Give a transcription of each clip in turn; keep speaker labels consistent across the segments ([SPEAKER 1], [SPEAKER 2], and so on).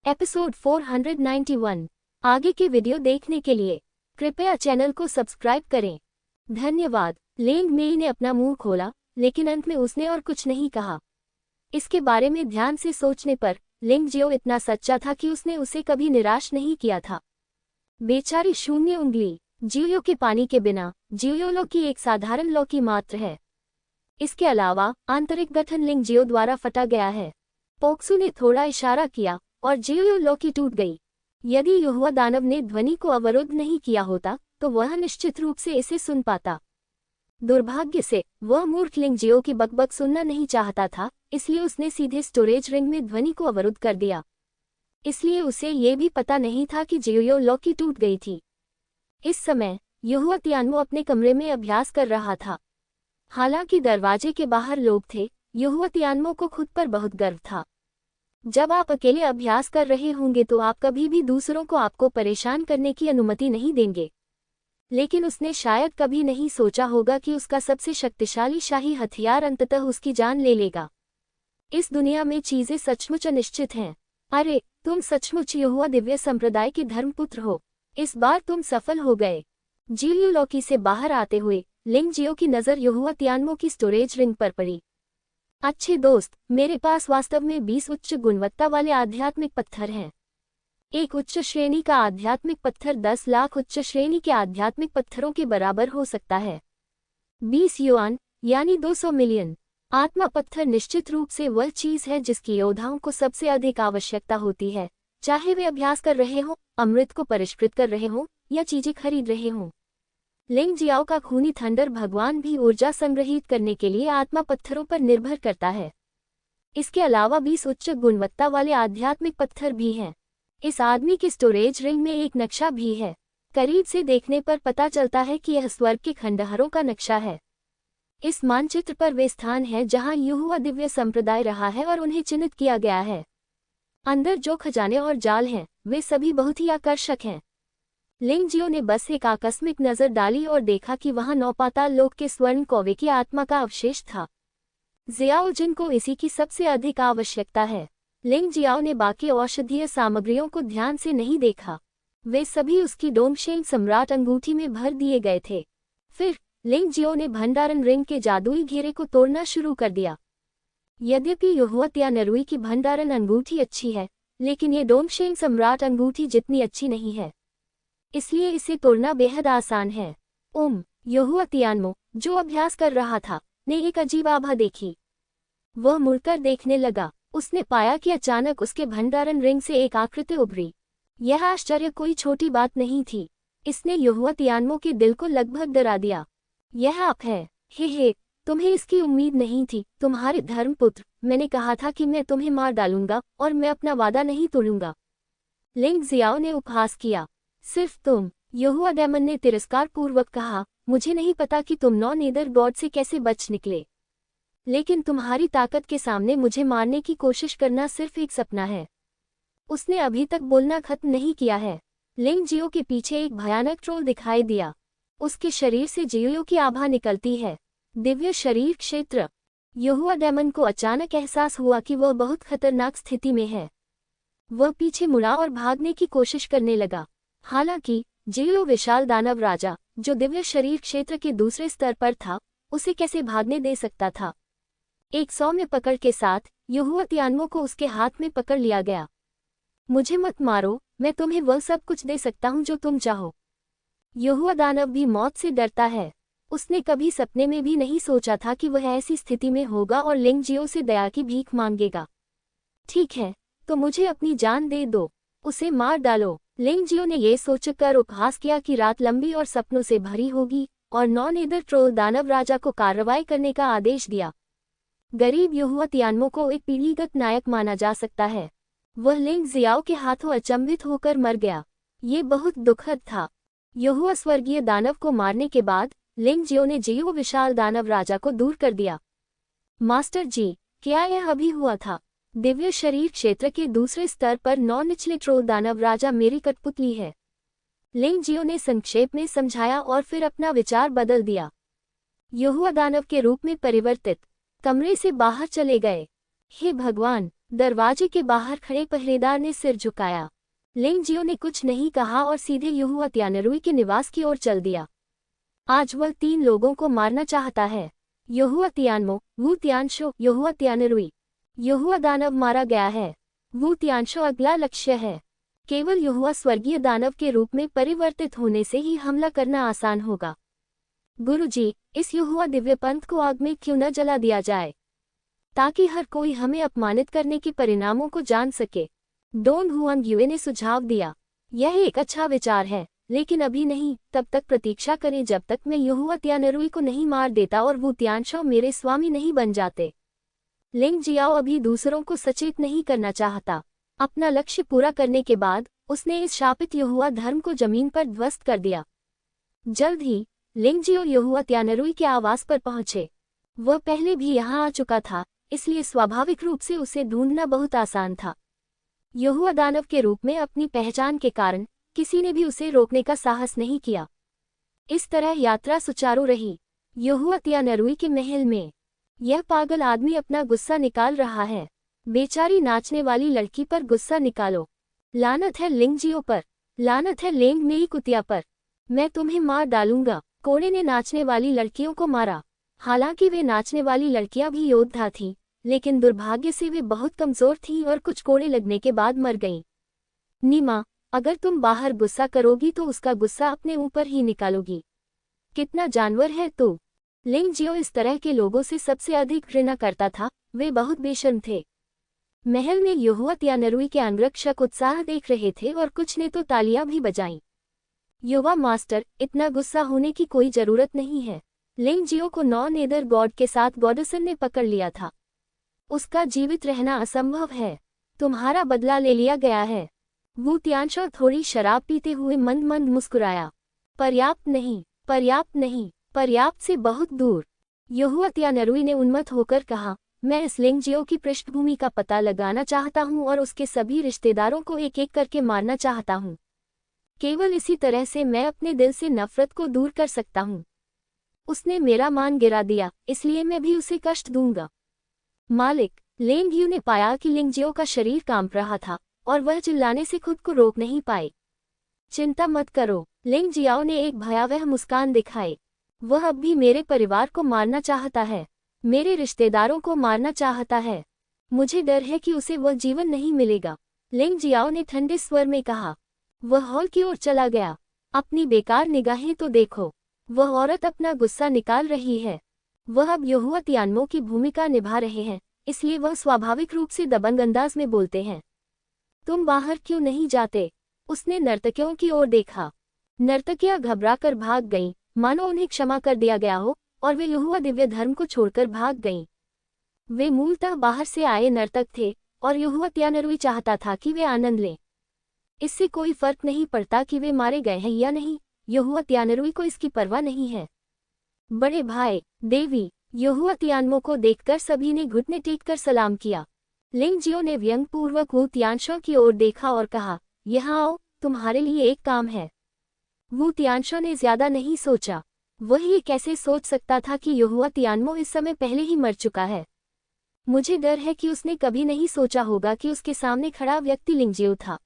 [SPEAKER 1] Episode 491। आगे के video देखने के लिए कृपया चैनल को सब्सक्राइब करें। धन्यवाद। लेंग मेई ने अपना मुंह खोला, लेकिन अंत में उसने और कुछ नहीं कहा। इसके बारे में ध्यान से सोचने पर लिंग जियो इतना सच्चा था कि उसने उसे कभी निराश नहीं किया था। बेचारी शून्य उंगली। जियो के पानी के बिना जियो लो की एक साधारण लो की मात्र है। इसके अलावा आंतरिक गठन लिंग जियो द्वारा फटा गया है। पोक्सू ने थोड़ा इशारा किया और जियो लो की टूट गई। यदि युवा दानव ने ध्वनि को अवरुद्ध नहीं किया होता तो वह निश्चित रूप से इसे सुन पाता। दुर्भाग्य से वह मूर्ख लिंग जियो की बकबक सुनना नहीं चाहता था, इसलिए उसने सीधे स्टोरेज रिंग में ध्वनि को अवरुद्ध कर दिया। इसलिए उसे ये भी पता नहीं था कि जियो लो की टूट गई थी। इस समय युवा तियानमो अपने कमरे में अभ्यास कर रहा था। हालांकि दरवाजे के बाहर लोग थे, युवा तियानमो को खुद पर बहुत गर्व था। जब आप अकेले अभ्यास कर रहे होंगे तो आप कभी भी दूसरों को आपको परेशान करने की अनुमति नहीं देंगे। लेकिन उसने शायद कभी नहीं सोचा होगा कि उसका सबसे शक्तिशाली शाही हथियार अंततः उसकी जान ले लेगा। इस दुनिया में चीजें सचमुच अनिश्चित हैं। अरे, तुम सचमुच युवा दिव्य संप्रदाय के धर्मपुत्र हो। इस बार तुम सफल हो गए। जियो लॉकी से बाहर आते हुए लिंग जियो की नजर युवा तियानमो की स्टोरेज रिंग पर पड़ी। अच्छे दोस्त, मेरे पास वास्तव में 20 उच्च गुणवत्ता वाले आध्यात्मिक पत्थर हैं। एक उच्च श्रेणी का आध्यात्मिक पत्थर 10 लाख उच्च श्रेणी के आध्यात्मिक पत्थरों के बराबर हो सकता है। 20 युआन यानी 200 मिलियन। आत्मा पत्थर निश्चित रूप से वह चीज है जिसकी योद्धाओं को सबसे अधिक आवश्यकता होती है, चाहे वे अभ्यास कर रहे हों, अमृत को परिष्कृत कर रहे हों या चीजें खरीद रहे हों। लिंग जियाओ का खूनी थंडर भगवान भी ऊर्जा संग्रहित करने के लिए आत्मा पत्थरों पर निर्भर करता है। इसके अलावा 20 उच्च गुणवत्ता वाले आध्यात्मिक पत्थर भी हैं। इस आदमी की स्टोरेज रिंग में एक नक्शा भी है। करीब से देखने पर पता चलता है कि यह स्वर्ग के खंडहरों का नक्शा है। इस मानचित्र पर वे स्थान हैं जहां युवा दिव्य संप्रदाय रहा है और उन्हें चिन्हित किया गया है। अंदर जो खजाने और जाल हैं, वे सभी बहुत ही आकर्षक हैं। लिंग जियो ने बस एक आकस्मिक नजर डाली और देखा कि वहां नौपाताल लोक के स्वर्ण कौवे की आत्मा का अवशेष था। जियाओ जिनको इसी की सबसे अधिक आवश्यकता है। लिंग जियाओ ने बाकी औषधीय सामग्रियों को ध्यान से नहीं देखा। वे सभी उसकी डोंगशेंग सम्राट अंगूठी में भर दिए गए थे। फिर लिंग जियो ने भंडारण रिंग के जादुई घेरे को तोड़ना शुरू कर दिया। यद्यपि युहवत या नरुई की भंडारण अंगूठी अच्छी है, लेकिन ये डोंगशेंग सम्राट अंगूठी जितनी अच्छी नहीं है, इसलिए इसे तोड़ना बेहद आसान है। युवा तियानमो, जो अभ्यास कर रहा था, ने एक अजीब आभा देखी। वह मुड़कर देखने लगा। उसने पाया कि अचानक उसके भंडारण रिंग से एक आकृति उभरी। यह आश्चर्य कोई छोटी बात नहीं थी। इसने युवा तियानमो के दिल को लगभग डरा दिया। यह आप है। हे, तुम्हें इसकी उम्मीद नहीं थी, तुम्हारे धर्मपुत्र। मैंने कहा था कि मैं तुम्हें मार डालूंगा और मैं अपना वादा नहीं तोड़ूंगा। लिंग जियाओ ने उपहास किया। सिर्फ तुम? युवा डेमन ने तिरस्कार पूर्वक कहा, मुझे नहीं पता कि तुम 9 नेदर गॉड से कैसे बच निकले, लेकिन तुम्हारी ताकत के सामने मुझे मारने की कोशिश करना सिर्फ एक सपना है। उसने अभी तक बोलना खत्म नहीं किया है। लिंग जियो के पीछे एक भयानक ट्रोल दिखाई दिया। उसके शरीर से जियो की आभा निकलती है। दिव्य शरीर क्षेत्र। युवा डेमन को अचानक एहसास हुआ कि वह बहुत खतरनाक स्थिति में है। वह पीछे मुड़ा और भागने की कोशिश करने लगा। हालांकि जियो विशाल दानव राजा, जो दिव्य शरीर क्षेत्र के दूसरे स्तर पर था, उसे कैसे भागने दे सकता था। एक सौम्य पकड़ के साथ युवा तियानमो को उसके हाथ में पकड़ लिया गया। मुझे मत मारो, मैं तुम्हें वह सब कुछ दे सकता हूं जो तुम चाहो। युवा दानव भी मौत से डरता है। उसने कभी सपने में भी नहीं सोचा था कि वह ऐसी स्थिति में होगा और लिंग जियो से दया की भीख मांगेगा। ठीक है, तो मुझे अपनी जान दे दो, उसे मार डालो। लिंग जियो ने यह सोचकर उपहास किया कि रात लंबी और सपनों से भरी होगी और 9 नेदर ट्रोल दानव राजा को कार्रवाई करने का आदेश दिया। गरीब युवा तियानमो को एक पीढ़ीगत नायक माना जा सकता है। वह लिंग जियाओ के हाथों अचंभित होकर मर गया। ये बहुत दुखद था। युवा स्वर्गीय दानव को मारने के बाद लिंग जियो ने जियो विशाल दानव राजा को दूर कर दिया। मास्टर जी, क्या यह अभी हुआ था? दिव्य शरीर क्षेत्र के दूसरे स्तर पर 9 निचले ट्रोल दानव राजा मेरी कठपुतली है। लिंग जियो ने संक्षेप में समझाया और फिर अपना विचार बदल दिया। युवा दानव के रूप में परिवर्तित। कमरे से बाहर चले गए। हे भगवान! दरवाजे के बाहर खड़े पहरेदार ने सिर झुकाया। लिंग जियो ने कुछ नहीं कहा और सीधे युहुआ त्यानरुई के निवास की ओर चल दिया। आज वह 3 लोगों को मारना चाहता है। युहुआ तियानमो, वू तियानशो, युहुआ त्यानरुई। युहुआ दानव मारा गया है। वू तियानशो अगला लक्ष्य है। केवल युहुआ स्वर्गीय दानव के रूप में परिवर्तित होने से ही हमला करना आसान होगा। गुरुजी, इस युहुआ दिव्य पंथ को आग में क्यों न जला दिया जाए, ताकि हर कोई हमें अपमानित करने के परिणामों को जान सके। डोन हुआंग युए ने सुझाव दिया। यह एक अच्छा विचार है, लेकिन अभी नहीं। तब तक प्रतीक्षा करें जब तक मैं युहुआ त्यानरुई को नहीं मार देता और वू तियानशो मेरे स्वामी नहीं बन जाते। लिंग जियाओ अभी दूसरों को सचेत नहीं करना चाहता। अपना लक्ष्य पूरा करने के बाद उसने इस शापित युहुआ धर्म को जमीन पर ध्वस्त कर दिया। जल्द ही लिंग जियो युहुआ त्यानरुई के आवास पर पहुंचे। वह पहले भी यहाँ आ चुका था, इसलिए स्वाभाविक रूप से उसे ढूंढना बहुत आसान था। युहुआ दानव के रूप में अपनी पहचान के कारण किसी ने भी उसे रोकने का साहस नहीं किया। इस तरह यात्रा सुचारू रही। युहुआ त्यानरुई के महल में यह पागल आदमी अपना गुस्सा निकाल रहा है। बेचारी नाचने वाली लड़की पर गुस्सा निकालो। लानत है लिंग जियो पर, लानत है लेंग मेई कुतिया पर। मैं तुम्हें मार डालूंगा। कोड़े ने नाचने वाली लड़कियों को मारा। हालांकि वे नाचने वाली लड़कियां भी योद्धा थीं, लेकिन दुर्भाग्य से वे बहुत कमजोर थीं और कुछ कोड़े लगने के बाद मर गईं। नीमा, अगर तुम बाहर गुस्सा करोगी तो उसका गुस्सा अपने ऊपर ही निकालोगी। कितना जानवर है तू। लिंग जियो इस तरह के लोगों से सबसे अधिक घृणा करता था। वे बहुत बेशर्म थे। महल में युहुआ त्यानरुई के अंगरक्षक उत्साह देख रहे थे और कुछ ने तो तालियां भी बजाईं। युवा मास्टर, इतना गुस्सा होने की कोई जरूरत नहीं है। लिंग जियो को 9 नेदर गॉड के साथ गॉडसन ने पकड़ लिया था। उसका जीवित रहना असंभव है। तुम्हारा बदला ले लिया गया है। वू तियानशो थोड़ी शराब पीते हुए मंद मंद मुस्कुराया। पर्याप्त नहीं, पर्याप्त नहीं, पर्याप्त से बहुत दूर। युहुआ त्यानरुई ने उन्मत्त होकर कहा, मैं इस लिंग जियो की पृष्ठभूमि का पता लगाना चाहता हूँ और उसके सभी रिश्तेदारों को एक एक करके मारना चाहता हूँ। केवल इसी तरह से मैं अपने दिल से नफरत को दूर कर सकता हूँ। उसने मेरा मान गिरा दिया, इसलिए मैं भी उसे कष्ट दूंगा। मालिक, लेंग यू ने पाया कि लिंग जियो का शरीर कांप रहा था और वह चिल्लाने से खुद को रोक नहीं पाई। चिंता मत करो, लिंग जियाओ ने एक भयावह मुस्कान दिखाई। वह अब भी मेरे परिवार को मारना चाहता है, मेरे रिश्तेदारों को मारना चाहता है। मुझे डर है कि उसे वह जीवन नहीं मिलेगा। लिंग जियाओ ने ठंडे स्वर में कहा। वह हॉल की ओर चला गया। अपनी बेकार निगाहें तो देखो, वह औरत अपना गुस्सा निकाल रही है। वह अब युहुआ तियानमो की भूमिका निभा रहे हैं, इसलिए वह स्वाभाविक रूप से दबंग अंदाज में बोलते हैं। तुम बाहर क्यों नहीं जाते? उसने नर्तकियों की ओर देखा। नर्तकियां घबराकर भाग गईं, मानो उन्हें क्षमा कर दिया गया हो, और वे युहुआ दिव्य धर्म को छोड़कर भाग गईं। वे मूलतः बाहर से आए नर्तक थे और युहुआ त्यानरुई चाहता था कि वे आनंद लें। इससे कोई फर्क नहीं पड़ता कि वे मारे गए हैं या नहीं, युहुआ त्यानरुई को इसकी परवाह नहीं है। बड़े भाई, देवी, युहुआ तियानमो को देखकर सभी ने घुटने टेककर सलाम किया। लिंग जियो ने व्यंग्यपूर्वक वू तियानशो की ओर देखा और कहा, यहाँ आओ, तुम्हारे लिए एक काम है। वू तियानशो ने ज्यादा नहीं सोचा। वह ये कैसे सोच सकता था कि युहुआ तियानमो इस समय पहले ही मर चुका है। मुझे डर है कि उसने कभी नहीं सोचा होगा कि उसके सामने खड़ा व्यक्ति लिंग जियो था।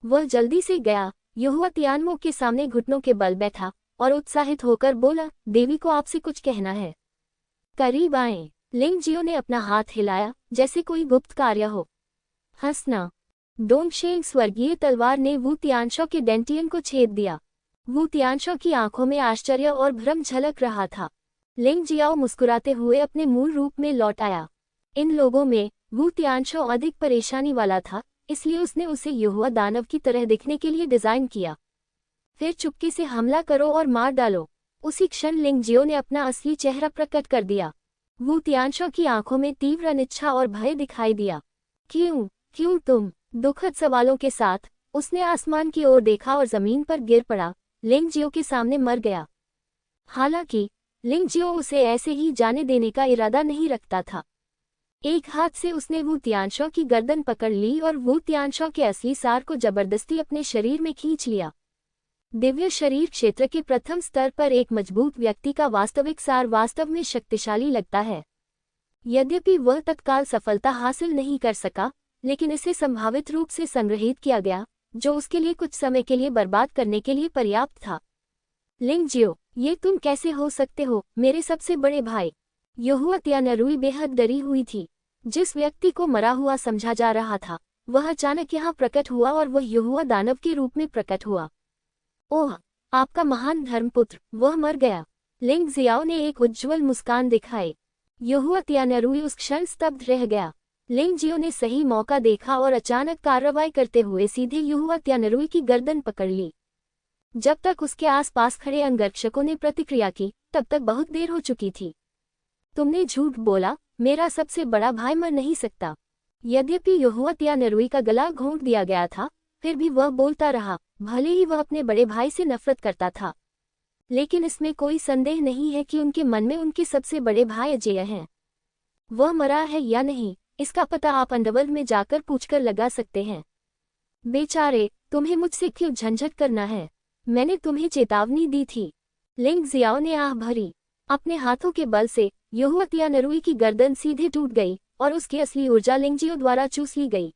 [SPEAKER 1] वह जल्दी से गया, युहुआ तियानमो के सामने घुटनों के बल बैठा और उत्साहित होकर बोला, देवी को आपसे कुछ कहना है। करीब आएं। लिंग जियो ने अपना हाथ हिलाया, जैसे कोई गुप्त कार्य हो। हंसना। डोंगशेंग स्वर्गीय तलवार ने वू तियानशो के डेंटियन को छेद दिया। वू तियानशो की आंखों में आश्चर्य और भ्रम झलक रहा था। लिंग जियाओ मुस्कुराते हुए अपने मूल रूप में लौट आया। इन लोगों में वू तियानशो अधिक परेशानी वाला था, इसलिए उसने उसे युहुआ दानव की तरह दिखने के लिए डिजाइन किया। फिर चुपके से हमला करो और मार डालो। उसी क्षण लिंग जियो ने अपना असली चेहरा प्रकट कर दिया। वू तियानशो की आंखों में तीव्र अनिच्छा और भय दिखाई दिया। क्यों तुम? दुखद सवालों के साथ उसने आसमान की ओर देखा और जमीन पर गिर पड़ा। लिंग जियो के सामने मर गया। हालांकि लिंग जियो उसे ऐसे ही जाने देने का इरादा नहीं रखता था। एक हाथ से उसने वू तियानशो की गर्दन पकड़ ली और वू तियानशो के असली सार को जबरदस्ती अपने शरीर में खींच लिया। दिव्य शरीर क्षेत्र के प्रथम स्तर पर एक मजबूत व्यक्ति का वास्तविक सार वास्तव में शक्तिशाली लगता है। यद्यपि वह तत्काल सफलता हासिल नहीं कर सका, लेकिन इसे संभावित रूप से संग्रहित किया गया, जो उसके लिए कुछ समय के लिए बर्बाद करने के लिए पर्याप्त था। लिंग जियो, ये तुम कैसे हो सकते हो, मेरे सबसे बड़े भाई। यहुआ तियानरुई बेहद डरी हुई थी। जिस व्यक्ति को मरा हुआ समझा जा रहा था, वह अचानक यहाँ प्रकट हुआ और वह यहुआ दानव के रूप में प्रकट हुआ। ओह, आपका महान धर्मपुत्र, वह मर गया। लिंग जियाओ ने एक उज्ज्वल मुस्कान दिखाई। यहुआ तियानरुई उस क्षण स्तब्ध रह गया। लिंग जियो ने सही मौका देखा और अचानक कार्रवाई करते हुए सीधे यहुआ तियानरुई की गर्दन पकड़ ली। जब तक उसके आसपास खड़े अंगरक्षकों ने प्रतिक्रिया की, तब तक बहुत देर हो चुकी थी। तुमने झूठ बोला, मेरा सबसे बड़ा भाई मर नहीं सकता। यद्यपि यहुआ तियानरुई का गला घोंट दिया गया था, फिर भी वह बोलता रहा, भले ही वह अपने बड़े भाई से नफरत करता था। लेकिन इसमें कोई संदेह नहीं है कि उनके मन में उनके सबसे बड़े भाई अजेय हैं। वह मरा है या नहीं, इसका पता आप अंडरवर्ल्ड में जाकर पूछकर लगा सकते हैं। बेचारे, तुम्हें मुझसे क्यों झंझट करना है? मैंने तुम्हें चेतावनी दी थी। लिंग जियाओ ने आह भरी। अपने हाथों के बल से यहुआ तियानरुई की गर्दन सीधे टूट गई और उसकी असली ऊर्जा लिंग जियो द्वारा चूस ली गई।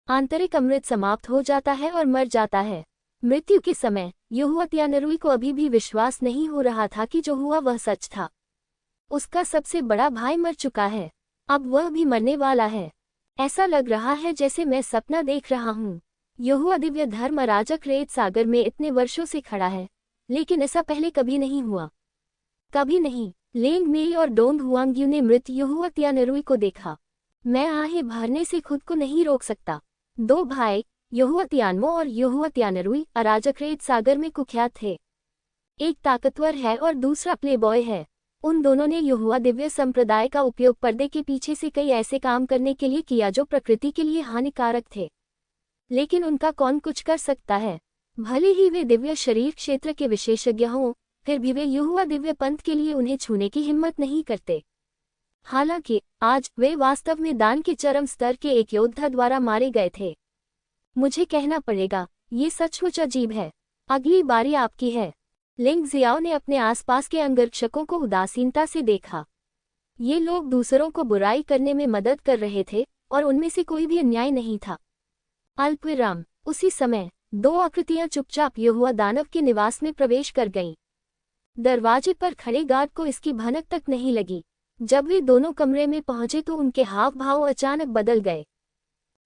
[SPEAKER 1] आंतरिक अमृत समाप्त हो जाता है और मर जाता है। मृत्यु के समय यहुआ तियानरुई को अभी भी विश्वास नहीं हो रहा था कि जो हुआ वह सच था। उसका सबसे बड़ा भाई मर चुका है, अब वह भी मरने वाला है। ऐसा लग रहा है जैसे मैं सपना देख रहा हूँ। यहुआ दिव्य धर्म अराजक रेत सागर में इतने वर्षों से खड़ा है, लेकिन ऐसा पहले कभी नहीं हुआ। कभी नहीं। लेंग मेई और डोंग हुआंग्यू ने मृत यहुआ तियानरुई को देखा। मैं आहें भरने से खुद को नहीं रोक सकता। दो भाई, यहुआ तियानमो और यहुआ तियानरुई, अराजक रेत सागर में कुख्यात थे। एक ताकतवर है और दूसरा प्लेबॉय है। उन दोनों ने यहुआ दिव्य संप्रदाय का उपयोग पर्दे के पीछे से कई ऐसे काम करने के लिए किया जो प्रकृति के लिए हानिकारक थे। लेकिन उनका कौन कुछ कर सकता है? भले ही वे दिव्य शरीर क्षेत्र के विशेषज्ञ हों, फिर भी वे यहुआ दिव्य पंथ के लिए उन्हें छूने की हिम्मत नहीं करते। हालांकि आज वे वास्तव में दान के चरम स्तर के एक योद्धा द्वारा मारे गए थे। मुझे कहना पड़ेगा, ये सचमुच अजीब है। अगली बारी आपकी है। लिंग जियाओ ने अपने आसपास के अंगरक्षकों को उदासीनता से देखा। ये लोग दूसरों को बुराई करने में मदद कर रहे थे और उनमें से कोई भी अन्याय नहीं था। अल्पविराम। उसी समय दो आकृतियां चुपचाप यहुआ दानव के निवास में प्रवेश कर गईं। दरवाजे पर खड़े गार्ड को इसकी भनक तक नहीं लगी। जब वे दोनों कमरे में पहुंचे तो उनके हाव भाव अचानक बदल गए,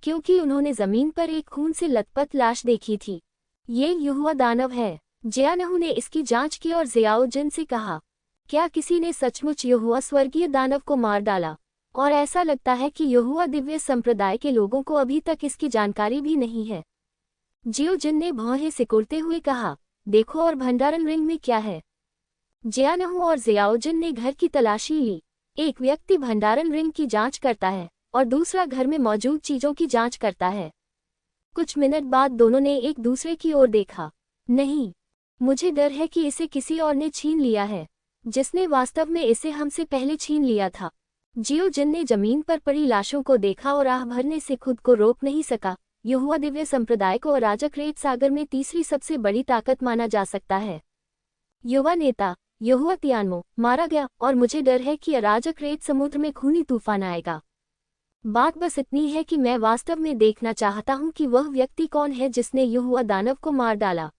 [SPEAKER 1] क्योंकि उन्होंने जमीन पर एक खून से लथपथ लाश देखी थी। ये यहुआ दानव है। जियानहू ने इसकी जांच की और जियाओ जिन से कहा, क्या किसी ने सचमुच यहुआ स्वर्गीय दानव को मार डाला? और ऐसा लगता है कि यहुआ दिव्य संप्रदाय के लोगों को अभी तक इसकी जानकारी भी नहीं है। जियो जिन ने भौहें सिकुड़ते हुए कहा, देखो और भंडारण रिंग में क्या है। जियानहू और जियाओ जिन ने घर की तलाशी ली। एक व्यक्ति भंडारण रिंग की जांच करता है और दूसरा घर में मौजूद चीजों की जांच करता है। कुछ मिनट बाद दोनों ने एक दूसरे की ओर देखा। नहीं, मुझे डर है कि इसे किसी और ने छीन लिया है, जिसने वास्तव में इसे हमसे पहले छीन लिया था। जियो जिन ने जमीन पर पड़ी लाशों को देखा और आह भरने से खुद को रोक नहीं सका। यहुआ दिव्य संप्रदाय को अराजक रेत सागर में तीसरी सबसे बड़ी ताकत माना जा सकता है। युवा नेता यहुआ तियानमो मारा गया और मुझे डर है कि अराजक रेत समुद्र में खूनी तूफान आएगा। बात बस इतनी है कि मैं वास्तव में देखना चाहता हूं कि वह व्यक्ति कौन है जिसने यहुआ दानव को मार डाला।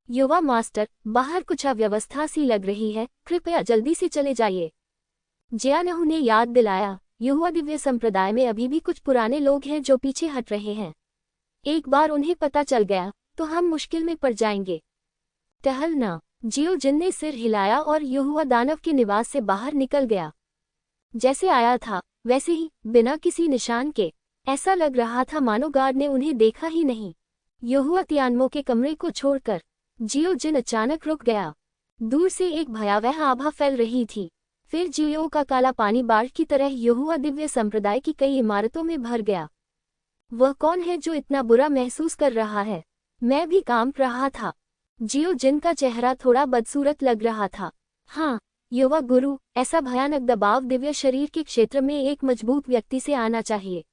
[SPEAKER 1] युवा मास्टर, बाहर कुछ अव्यवस्था सी लग रही है, कृपया जल्दी से चले जाइए। जियानहू ने याद दिलाया, यहुआ दिव्य संप्रदाय में अभी भी कुछ पुराने लोग हैं जो पीछे हट रहे हैं। एक बार उन्हें पता चल गया तो हम मुश्किल में पड़ जाएंगे। टहलना। जियो जिन ने सिर हिलाया और यहुआ दानव के निवास से बाहर निकल गया। जैसे आया था वैसे ही, बिना किसी निशान के। ऐसा लग रहा था मानो गार्ड ने उन्हें देखा ही नहीं। यहुआ तियानमो के कमरे को छोड़कर जियो जिन अचानक रुक गया। दूर से एक भयावह आभा फैल रही थी। फिर जियो का काला पानी बाढ़ की तरह यहुआ दिव्य संप्रदाय की कई इमारतों में भर गया। वह कौन है जो इतना बुरा महसूस कर रहा है? मैं भी कांप रहा था। जियो जिन का चेहरा थोड़ा बदसूरत लग रहा था। हाँ, युवा गुरु, ऐसा भयानक दबाव दिव्य शरीर के क्षेत्र में एक मजबूत व्यक्ति से आना चाहिए।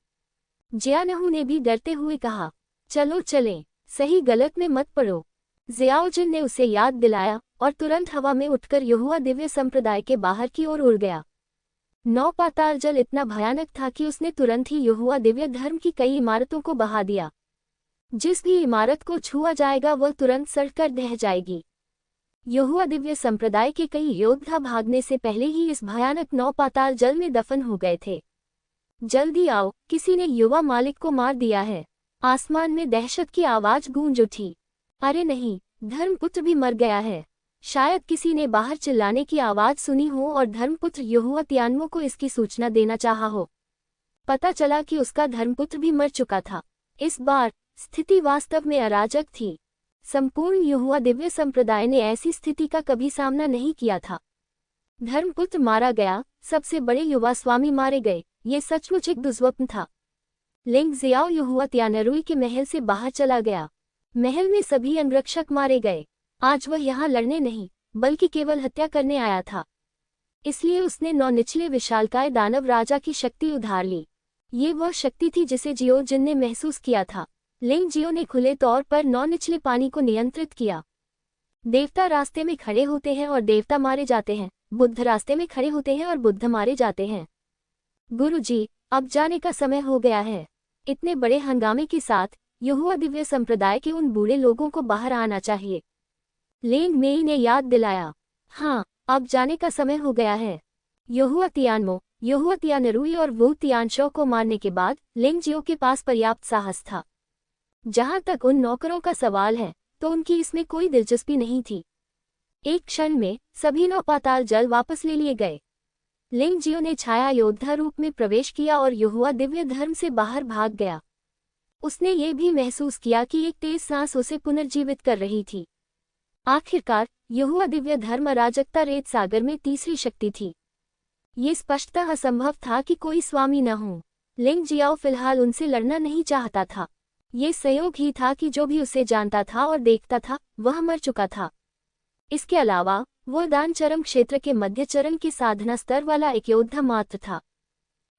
[SPEAKER 1] जियानहू ने भी डरते हुए कहा, चलो चलें, सही गलत में मत पड़ो। जियाओ जिन ने उसे याद दिलाया और तुरंत हवा में उठकर यहुआ दिव्य संप्रदाय के बाहर की ओर उड़ गया। नौ पाताल जल इतना भयानक था कि उसने तुरंत ही यहोवा दिव्य धर्म की कई इमारतों को बहा दिया। जिस भी इमारत को छुआ जाएगा वह तुरंत सड़कर ढह जाएगी। यहोवा दिव्य संप्रदाय के कई योद्धा भागने से पहले ही इस भयानक नौ पाताल जल में दफन हो गए थे। जल्दी आओ, किसी ने युवा मालिक को मार दिया है। आसमान में दहशत की आवाज गूंज उठी। अरे नहीं, धर्मपुत्र भी मर गया है। शायद किसी ने बाहर चिल्लाने की आवाज सुनी हो और धर्मपुत्र यहोवा त्यानमो को इसकी सूचना देना चाहा हो। पता चला कि उसका धर्मपुत्र भी मर चुका था। इस बार स्थिति वास्तव में अराजक थी। संपूर्ण यहोवा दिव्य संप्रदाय ने ऐसी स्थिति का कभी सामना नहीं किया था। धर्मपुत्र मारा गया, सबसे बड़े युवा स्वामी मारे गए। ये सचमुच एक दुस्वप्न था। लिंग जियाओ यहोवा त्यानरुई के महल से बाहर चला गया। महल में सभी अंगरक्षक मारे गए। आज वह यहाँ लड़ने नहीं बल्कि केवल हत्या करने आया था। इसलिए उसने 9 निचले विशालकाय दानव राजा की शक्ति उधार ली। ये वह शक्ति थी जिसे जियो जिन ने महसूस किया था। लिंग जियो ने खुले तौर पर 9 निचले पानी को नियंत्रित किया। देवता रास्ते में खड़े होते हैं और देवता मारे जाते हैं। बुद्ध रास्ते में खड़े होते हैं और बुद्ध मारे जाते हैं। गुरुजी, अब जाने का समय हो गया है। इतने बड़े हंगामे के साथ यहोवा दिव्य संप्रदाय के उन बूढ़े लोगों को बाहर आना चाहिए। लेंग मेई ने याद दिलाया। हाँ, अब जाने का समय हो गया है। यहोवा तियानमो, यहोवा तियानरुई और वू तियानशो को मारने के बाद लिंग जियो के पास पर्याप्त साहस था। जहां तक उन नौकरों का सवाल है तो उनकी इसमें कोई दिलचस्पी नहीं थी। एक क्षण में सभी 9 पाताल जल वापस ले लिए गए। लिंग जियो ने छाया योद्धा रूप में प्रवेश किया और यहोवा दिव्य धर्म से बाहर भाग गया। उसने ये भी महसूस किया कि एक तेज सांस उसे पुनर्जीवित कर रही थी। आखिरकार यहोवा दिव्य धर्म अराजकता रेत सागर में तीसरी शक्ति थी। ये स्पष्टतः असंभव था कि कोई स्वामी न हो। लिंग जियाओ फिलहाल उनसे लड़ना नहीं चाहता था। ये संयोग ही था कि जो भी उसे जानता था और देखता था वह मर चुका था। इसके अलावा वह दान चरम क्षेत्र के मध्य चरण के साधना स्तर वाला एक योद्धा मात्र था।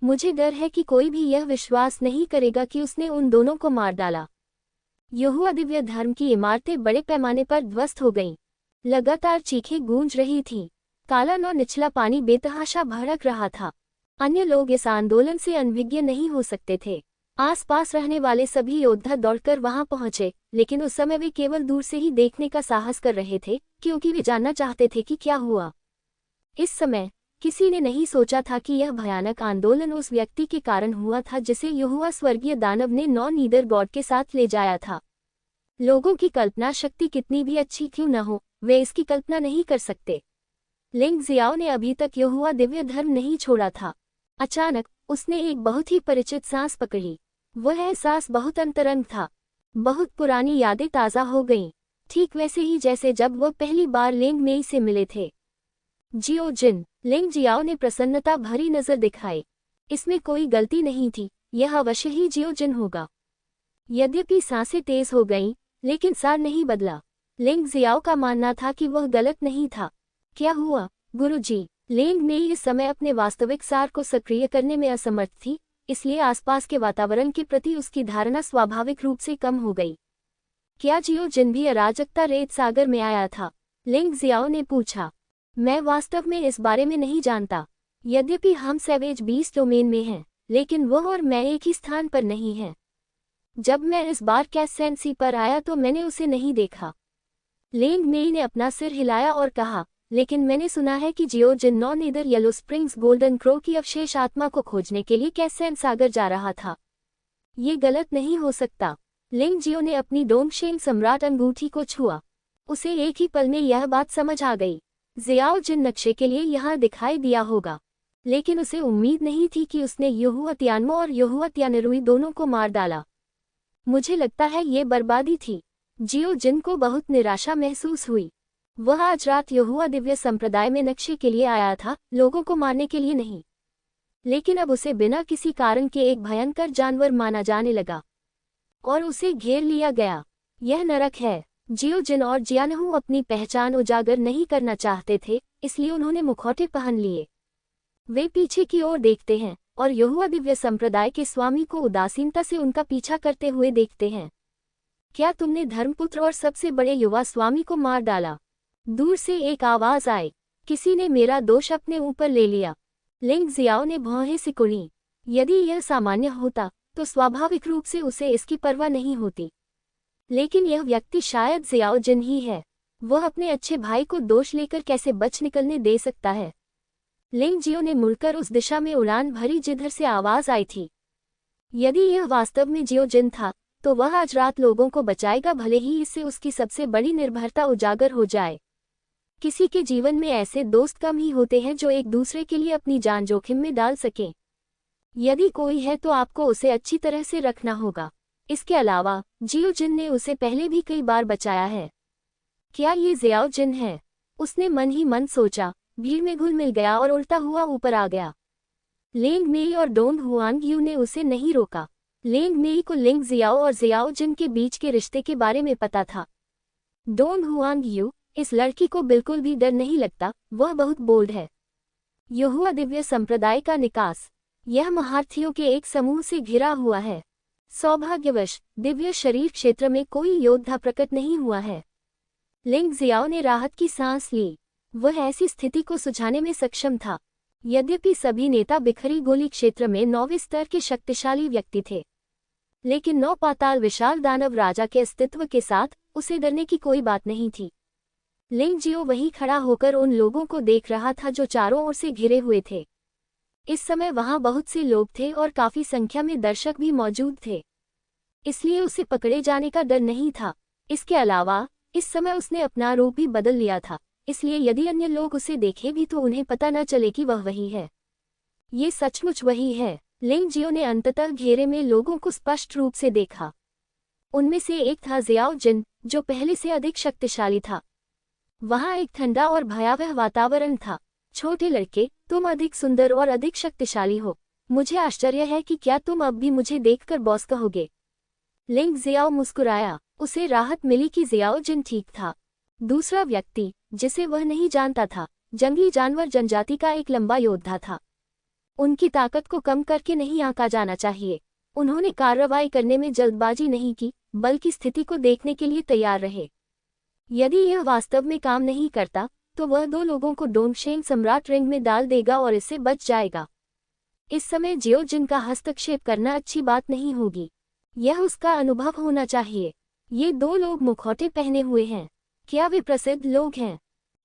[SPEAKER 1] मुझे डर है कि कोई भी यह विश्वास नहीं करेगा कि उसने उन दोनों को मार डाला। यहोवा दिव्य धर्म की इमारतें बड़े पैमाने पर ध्वस्त हो गईं। लगातार चीखें गूंज रही थीं। काला 9 निचला पानी बेतहाशा भड़क रहा था। अन्य लोग इस आंदोलन से अनभिज्ञ नहीं हो सकते थे। आसपास रहने वाले सभी योद्धा दौड़कर वहां पहुंचे, लेकिन उस समय वे केवल दूर से ही देखने का साहस कर रहे थे क्योंकि वे जानना चाहते थे कि क्या हुआ। इस समय किसी ने नहीं सोचा था कि यह भयानक आंदोलन उस व्यक्ति के कारण हुआ था जिसे यहोवा स्वर्गीय दानव ने 9 नीदर गॉड के साथ ले जाया था। लोगों की कल्पना शक्ति कितनी भी अच्छी क्यों न हो, वे इसकी कल्पना नहीं कर सकते। लिंग जियाओ ने अभी तक यहोवा दिव्य धर्म नहीं छोड़ा था। अचानक उसने एक बहुत ही परिचित सांस पकड़ी। वह एहसास बहुत अंतरंग था। बहुत पुरानी यादें ताज़ा हो गईं, ठीक वैसे ही जैसे जब वह पहली बार लिंग मेई से मिले थे। जियो जिन, लिंग जियाओ ने प्रसन्नता भरी नजर दिखाई। इसमें कोई गलती नहीं थी, यह अवश्य ही जियो जिन होगा। यद्यपि सांसें तेज हो गईं, लेकिन सार नहीं बदला। लिंग जियाओ का मानना था कि वह गलत नहीं था। क्या हुआ, गुरुजी? लिंग मेई इस समय अपने वास्तविक सार को सक्रिय करने में असमर्थ थी, इसलिए आसपास के वातावरण के प्रति उसकी धारणा स्वाभाविक रूप से कम हो गई। क्या जियो जिन भी अराजकता रेत सागर में आया था? लिंग जियाओ ने पूछा। मैं वास्तव में इस बारे में नहीं जानता। यद्यपि हम सैवेज 20 डोमेन में हैं, लेकिन वह और मैं एक ही स्थान पर नहीं हैं। जब मैं इस बार कैसेंसी पर आया तो मैंने उसे नहीं देखा। लिंग मेई ने अपना सिर हिलाया और कहा, लेकिन मैंने सुना है कि जियो जिन 9 neither yellow springs golden crow की अवशेष आत्मा को खोजने के लिए कैसेन सागर जा रहा था। ये गलत नहीं हो सकता। लिंग जियो ने अपनी डोंगशेंग सम्राट अंगूठी को छुआ। उसे एक ही पल में यह बात समझ आ गई। जियाओ जिन नक्शे के लिए यहाँ दिखाई दिया होगा, लेकिन उसे उम्मीद नहीं थी कि उसने यहोवा त्यानमो और यहोवा त्यानरुई दोनों को मार डाला। मुझे लगता है ये बर्बादी थी। जियो जिन को बहुत निराशा महसूस हुई। वह आज रात यहोवा दिव्य संप्रदाय में नक्शे के लिए आया था, लोगों को मारने के लिए नहीं। लेकिन अब उसे बिना किसी कारण के एक भयंकर जानवर माना जाने लगा और उसे घेर लिया गया। यह नरक है। जियो जिन और जियानहू अपनी पहचान उजागर नहीं करना चाहते थे, इसलिए उन्होंने मुखौटे पहन लिए। वे पीछे की ओर देखते हैं और यहोवा दिव्य संप्रदाय के स्वामी को उदासीनता से उनका पीछा करते हुए देखते हैं। क्या तुमने धर्मपुत्र और सबसे बड़े युवा स्वामी को मार डाला? दूर से एक आवाज आई। किसी ने मेरा दोष अपने ऊपर ले लिया। लिंग जियाओ ने भौहें सिकुड़ी। यदि यह सामान्य होता तो स्वाभाविक रूप से उसे इसकी परवाह नहीं होती, लेकिन यह व्यक्ति शायद जियाओ जिन ही है। वह अपने अच्छे भाई को दोष लेकर कैसे बच निकलने दे सकता है। लिंग जियो ने मुड़कर उस दिशा में उड़ान भरी जिधर से आवाज आई थी। यदि यह वास्तव में जियो जिन था तो वह आज रात लोगों को बचाएगा, भले ही इससे उसकी सबसे बड़ी निर्भरता उजागर हो जाए। किसी के जीवन में ऐसे दोस्त कम ही होते हैं जो एक दूसरे के लिए अपनी जान जोखिम में डाल सकें। यदि कोई है तो आपको उसे अच्छी तरह से रखना होगा। इसके अलावा जियो जिन ने उसे पहले भी कई बार बचाया है। क्या ये जियाओ जिन है? उसने मन ही मन सोचा। भीड़ में घुल मिल गया और उल्टा हुआ ऊपर आ गया। लेंग मेई और डोंग हुआंग यू ने उसे नहीं रोका। लेंग मेई को लिंग जियाओ और जियाओ जिन के बीच के रिश्ते के बारे में पता था। डोंग हुआंग यू, इस लड़की को बिल्कुल भी डर नहीं लगता, वह बहुत बोल्ड है। यहुआ दिव्य संप्रदाय का निकास। यह महारथियों के एक समूह से घिरा हुआ है। सौभाग्यवश दिव्य शरीर क्षेत्र में कोई योद्धा प्रकट नहीं हुआ है। लिंग जियाओ ने राहत की सांस ली। वह ऐसी स्थिति को सुझाने में सक्षम था। यद्यपि सभी नेता बिखरी गोली क्षेत्र में 9वें स्तर के शक्तिशाली व्यक्ति थे, लेकिन 9 पाताल विशाल दानव राजा के अस्तित्व के साथ उसे डरने की कोई बात नहीं थी। लिंग जियो वहीं खड़ा होकर उन लोगों को देख रहा था जो चारों ओर से घिरे हुए थे। इस समय वहां बहुत से लोग थे और काफी संख्या में दर्शक भी मौजूद थे, इसलिए उसे पकड़े जाने का डर नहीं था। इसके अलावा इस समय उसने अपना रूप भी बदल लिया था, इसलिए यदि अन्य लोग उसे देखें भी तो उन्हें पता न चले कि वह वही है। ये सचमुच वही है। लिंग जियो ने अंततः घेरे में लोगों को स्पष्ट रूप से देखा। उनमें से एक था जियाओ जिन, जो पहले से अधिक शक्तिशाली था। वहां एक ठंडा और भयावह वातावरण था। छोटे लड़के, तुम अधिक सुंदर और अधिक शक्तिशाली हो। मुझे आश्चर्य है कि क्या तुम अब भी मुझे देखकर बॉस कहोगे। लिंग जियाओ मुस्कुराया। उसे राहत मिली कि जियाओ जिन ठीक था। दूसरा व्यक्ति, जिसे वह नहीं जानता था, जंगली जानवर जनजाति का एक लंबा योद्धा था। उनकी ताकत को कम करके नहीं आंका जाना चाहिए। उन्होंने कार्रवाई करने में जल्दबाजी नहीं की, बल्कि स्थिति को देखने के लिए तैयार रहे। यदि यह वास्तव में काम नहीं करता तो वह 2 लोगों को डोंगशेंग सम्राट रिंग में डाल देगा और इससे बच जाएगा। इस समय जियो जिन का हस्तक्षेप करना अच्छी बात नहीं होगी। यह उसका अनुभव होना चाहिए। ये 2 लोग मुखौटे पहने हुए हैं। क्या वे प्रसिद्ध लोग हैं?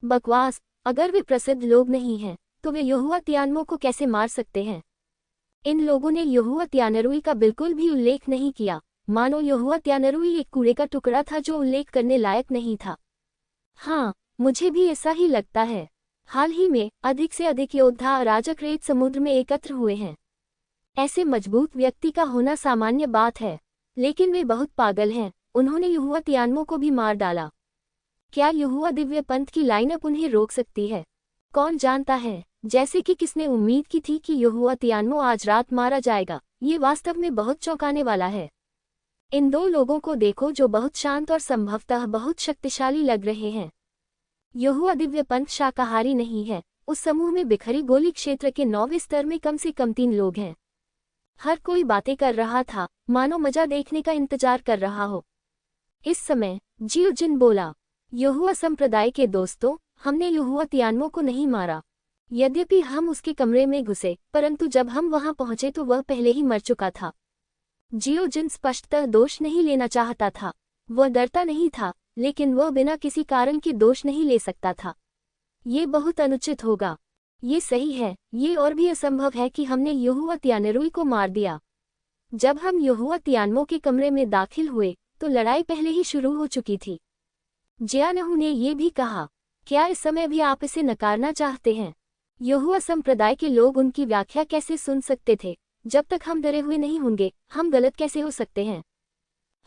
[SPEAKER 1] बकवास। अगर वे प्रसिद्ध लोग नहीं हैं तो वे यहुआ तियानमो को कैसे मार सकते हैं? इन लोगों ने यहुआ तियानरुई का बिल्कुल भी उल्लेख नहीं किया, मानो यहुआ तियानरुई एक कूड़े का टुकड़ा था जो उल्लेख करने लायक नहीं था। हाँ, मुझे भी ऐसा ही लगता है। हाल ही में अधिक से अधिक योद्धा अराजक रेत समुद्र में एकत्र हुए हैं। ऐसे मजबूत व्यक्ति का होना सामान्य बात है, लेकिन वे बहुत पागल हैं। उन्होंने यहुआ तियानमो को भी मार डाला। क्या यहुआ दिव्य पंथ की लाइनअप उन्हें रोक सकती है? कौन जानता है। जैसे कि किसने उम्मीद की थी कि यहुआ तियानमो आज रात मारा जाएगा। ये वास्तव में बहुत चौंकाने वाला है। इन 2 लोगों को देखो जो बहुत शांत और संभवतः बहुत शक्तिशाली लग रहे हैं। यहुआ दिव्य पंथ शाकाहारी नहीं है। उस समूह में बिखरी गोली क्षेत्र के 9वें स्तर में कम से कम 3 लोग हैं। हर कोई बातें कर रहा था, मानो मजा देखने का इंतजार कर रहा हो। इस समय जियो जिन बोला, यहुआ संप्रदाय के दोस्तों, हमने यहुआ तियानमो को नहीं मारा। यद्यपि हम उसके कमरे में घुसे, परंतु जब हम वहां पहुंचे तो वह पहले ही मर चुका था। जियो जिन स्पष्टतः दोष नहीं लेना चाहता था। वह डरता नहीं था, लेकिन वह बिना किसी कारण के दोष नहीं ले सकता था। ये बहुत अनुचित होगा। ये सही है, ये और भी असंभव है कि हमने यहुआ तियानरुई को मार दिया। जब हम यहुआ तियानमो के कमरे में दाखिल हुए तो लड़ाई पहले ही शुरू हो चुकी थी। जियानहू ने यह भी कहा, क्या इस समय भी आप इसे नकारना चाहते हैं? यहुआ संप्रदाय के लोग उनकी व्याख्या कैसे सुन सकते थे? जब तक हम डरे हुए नहीं होंगे, हम गलत कैसे हो सकते हैं?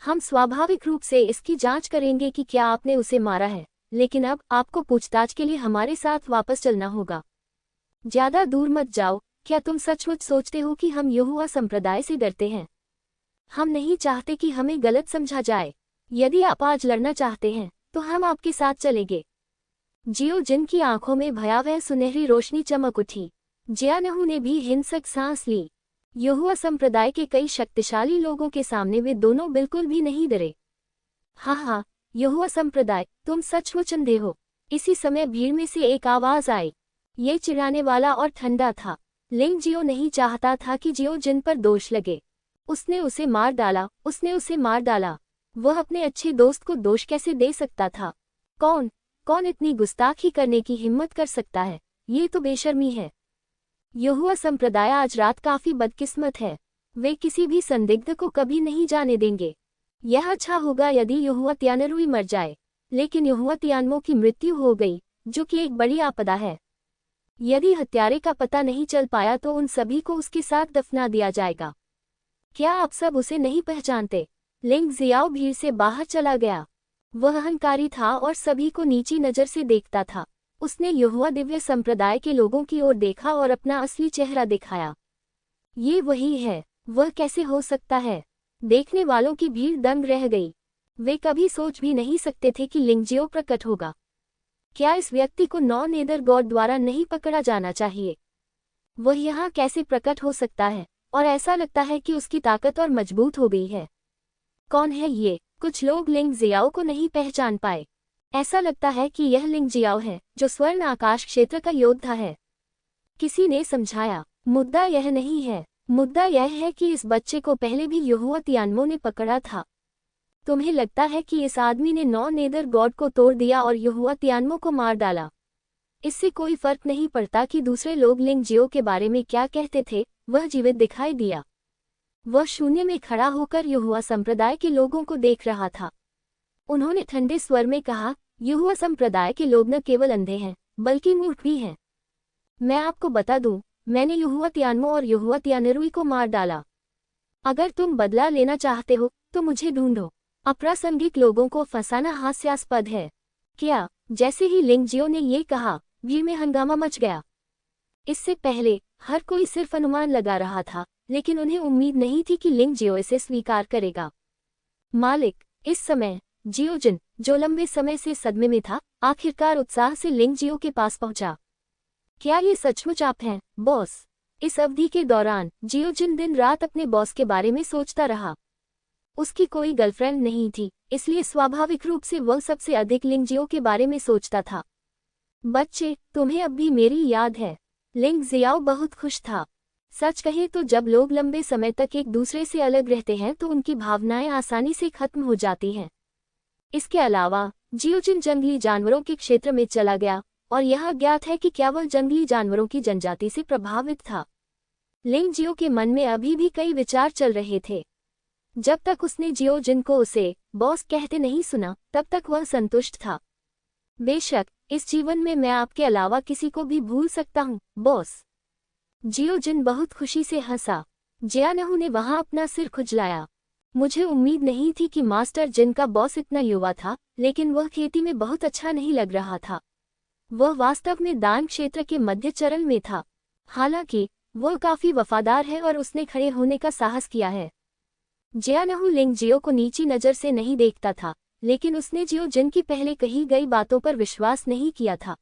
[SPEAKER 1] हम स्वाभाविक रूप से इसकी जांच करेंगे कि क्या आपने उसे मारा है, लेकिन अब आपको पूछताछ के लिए हमारे साथ वापस चलना होगा। ज्यादा दूर मत जाओ। क्या तुम सचमुच सोचते हो कि हम यहुआ संप्रदाय से डरते हैं? हम नहीं चाहते कि हमें गलत समझा जाए। यदि आप आज लड़ना चाहते हैं तो हम आपके साथ चलेंगे। जियो जिन की आंखों में भयावह सुनहरी रोशनी चमक उठी। जियानहू ने भी हिंसक सांस ली। यहुआ संप्रदाय के कई शक्तिशाली लोगों के सामने वे दोनों बिल्कुल भी नहीं डरे। हाँ, यहुआ संप्रदाय, तुम सचमुच अंधे हो। इसी समय भीड़ में से एक आवाज आई। ये चिढ़ाने वाला और ठंडा था। लिंग जियो नहीं चाहता था कि जियो जिन पर दोष लगे। उसने उसे मार डाला। वह अपने अच्छे दोस्त को दोष कैसे दे सकता था? कौन इतनी गुस्ताखी करने की हिम्मत कर सकता है? ये तो बेशर्मी है। यहोवा संप्रदाय आज रात काफी बदकिस्मत है। वे किसी भी संदिग्ध को कभी नहीं जाने देंगे। यह अच्छा होगा यदि यहोवा त्यानरुई मर जाए, लेकिन यहोवा त्यानमो की मृत्यु हो गई, जो कि एक बड़ी आपदा है। यदि हत्यारे का पता नहीं चल पाया तो उन सभी को उसके साथ दफना दिया जाएगा। क्या आप सब उसे नहीं पहचानते? लिंग जियाओ भीड़ से बाहर चला गया। वह अहंकारी था और सभी को नीची नजर से देखता था। उसने यहोवा दिव्य संप्रदाय के लोगों की ओर देखा और अपना असली चेहरा दिखाया। ये वही है। वह कैसे हो सकता है? देखने वालों की भीड़ दंग रह गई। वे कभी सोच भी नहीं सकते थे कि लिंगजियो प्रकट होगा। क्या इस व्यक्ति को नौ नेदर गॉड द्वारा नहीं पकड़ा जाना चाहिए? वह यहाँ कैसे प्रकट हो सकता है? और ऐसा लगता है कि उसकी ताकत और मजबूत हो गई है। कौन है ये? कुछ लोग लिंग जियाओ को नहीं पहचान पाए। ऐसा लगता है कि यह लिंग जियाओ है, जो स्वर्ण आकाश क्षेत्र का योद्धा है। किसी ने समझाया, मुद्दा यह नहीं है। मुद्दा यह है कि इस बच्चे को पहले भी यहोवा त्यानमो ने पकड़ा था। तुम्हें लगता है कि इस आदमी ने नौ नेदर गॉड को तोड़ दिया और यहोवा त्यानमो को मार डाला? इससे कोई फर्क नहीं पड़ता कि दूसरे लोग लिंग जियो के बारे में क्या कहते थे। वह जीवित दिखाई दिया। वह शून्य में खड़ा होकर यहोवा संप्रदाय के लोगों को देख रहा था। उन्होंने ठंडे स्वर में कहा, यहोवा संप्रदाय के लोग न केवल अंधे हैं, बल्कि मूर्ख भी हैं। मैं आपको बता दूं, मैंने यहोवा त्यानमो और यहोवा त्यानरुई को मार डाला। अगर तुम बदला लेना चाहते हो तो मुझे ढूंढो। अप्रासंगिक लोगों को फंसाना हास्यास्पद है। क्या? जैसे ही लिंग जियो ने ये कहा, भीड़ में हंगामा मच गया। इससे पहले हर कोई सिर्फ अनुमान लगा रहा था, लेकिन उन्हें उम्मीद नहीं थी कि लिंग जियो इसे स्वीकार करेगा। मालिक, इस समय जियोजिन, जो लंबे समय से सदमे में था, आखिरकार उत्साह से लिंग जियो के पास पहुंचा। क्या ये सचमुच आप हैं, बॉस? इस अवधि के दौरान जियोजिन दिन रात अपने बॉस के बारे में सोचता रहा। उसकी कोई गर्लफ्रेंड नहीं थी, इसलिए स्वाभाविक रूप से वह सबसे अधिक लिंग जियो के बारे में सोचता था। बच्चे, तुम्हें अब भी मेरी याद है? लिंग जियाओ बहुत खुश था। सच कहे तो जब लोग लंबे समय तक एक दूसरे से अलग रहते हैं तो उनकी भावनाएं आसानी से खत्म हो जाती हैं। इसके अलावा जियोजिन जंगली जानवरों के क्षेत्र में चला गया और यह अज्ञात है कि क्या वह जंगली जानवरों की जनजाति से प्रभावित था। लिंग जियो के मन में अभी भी कई विचार चल रहे थे। जब तक उसने जियोजिन को उसे बॉस कहते नहीं सुना, तब तक वह संतुष्ट था। बेशक इस जीवन में मैं आपके अलावा किसी को भी भूल सकता हूँ, बॉस। जियोजिन बहुत खुशी से हंसा। जियानहू ने वहां अपना सिर खुजलाया। मुझे उम्मीद नहीं थी कि मास्टर जिन का बॉस इतना युवा था, लेकिन वह खेती में बहुत अच्छा नहीं लग रहा था। वह वास्तव में दान क्षेत्र के मध्य चरण में था। हालांकि वह काफी वफादार है और उसने खड़े होने का साहस किया है। जियानहू लिंग जियो को नीची नजर से नहीं देखता था, लेकिन उसने जियोजिन की पहले कही गई बातों पर विश्वास नहीं किया था।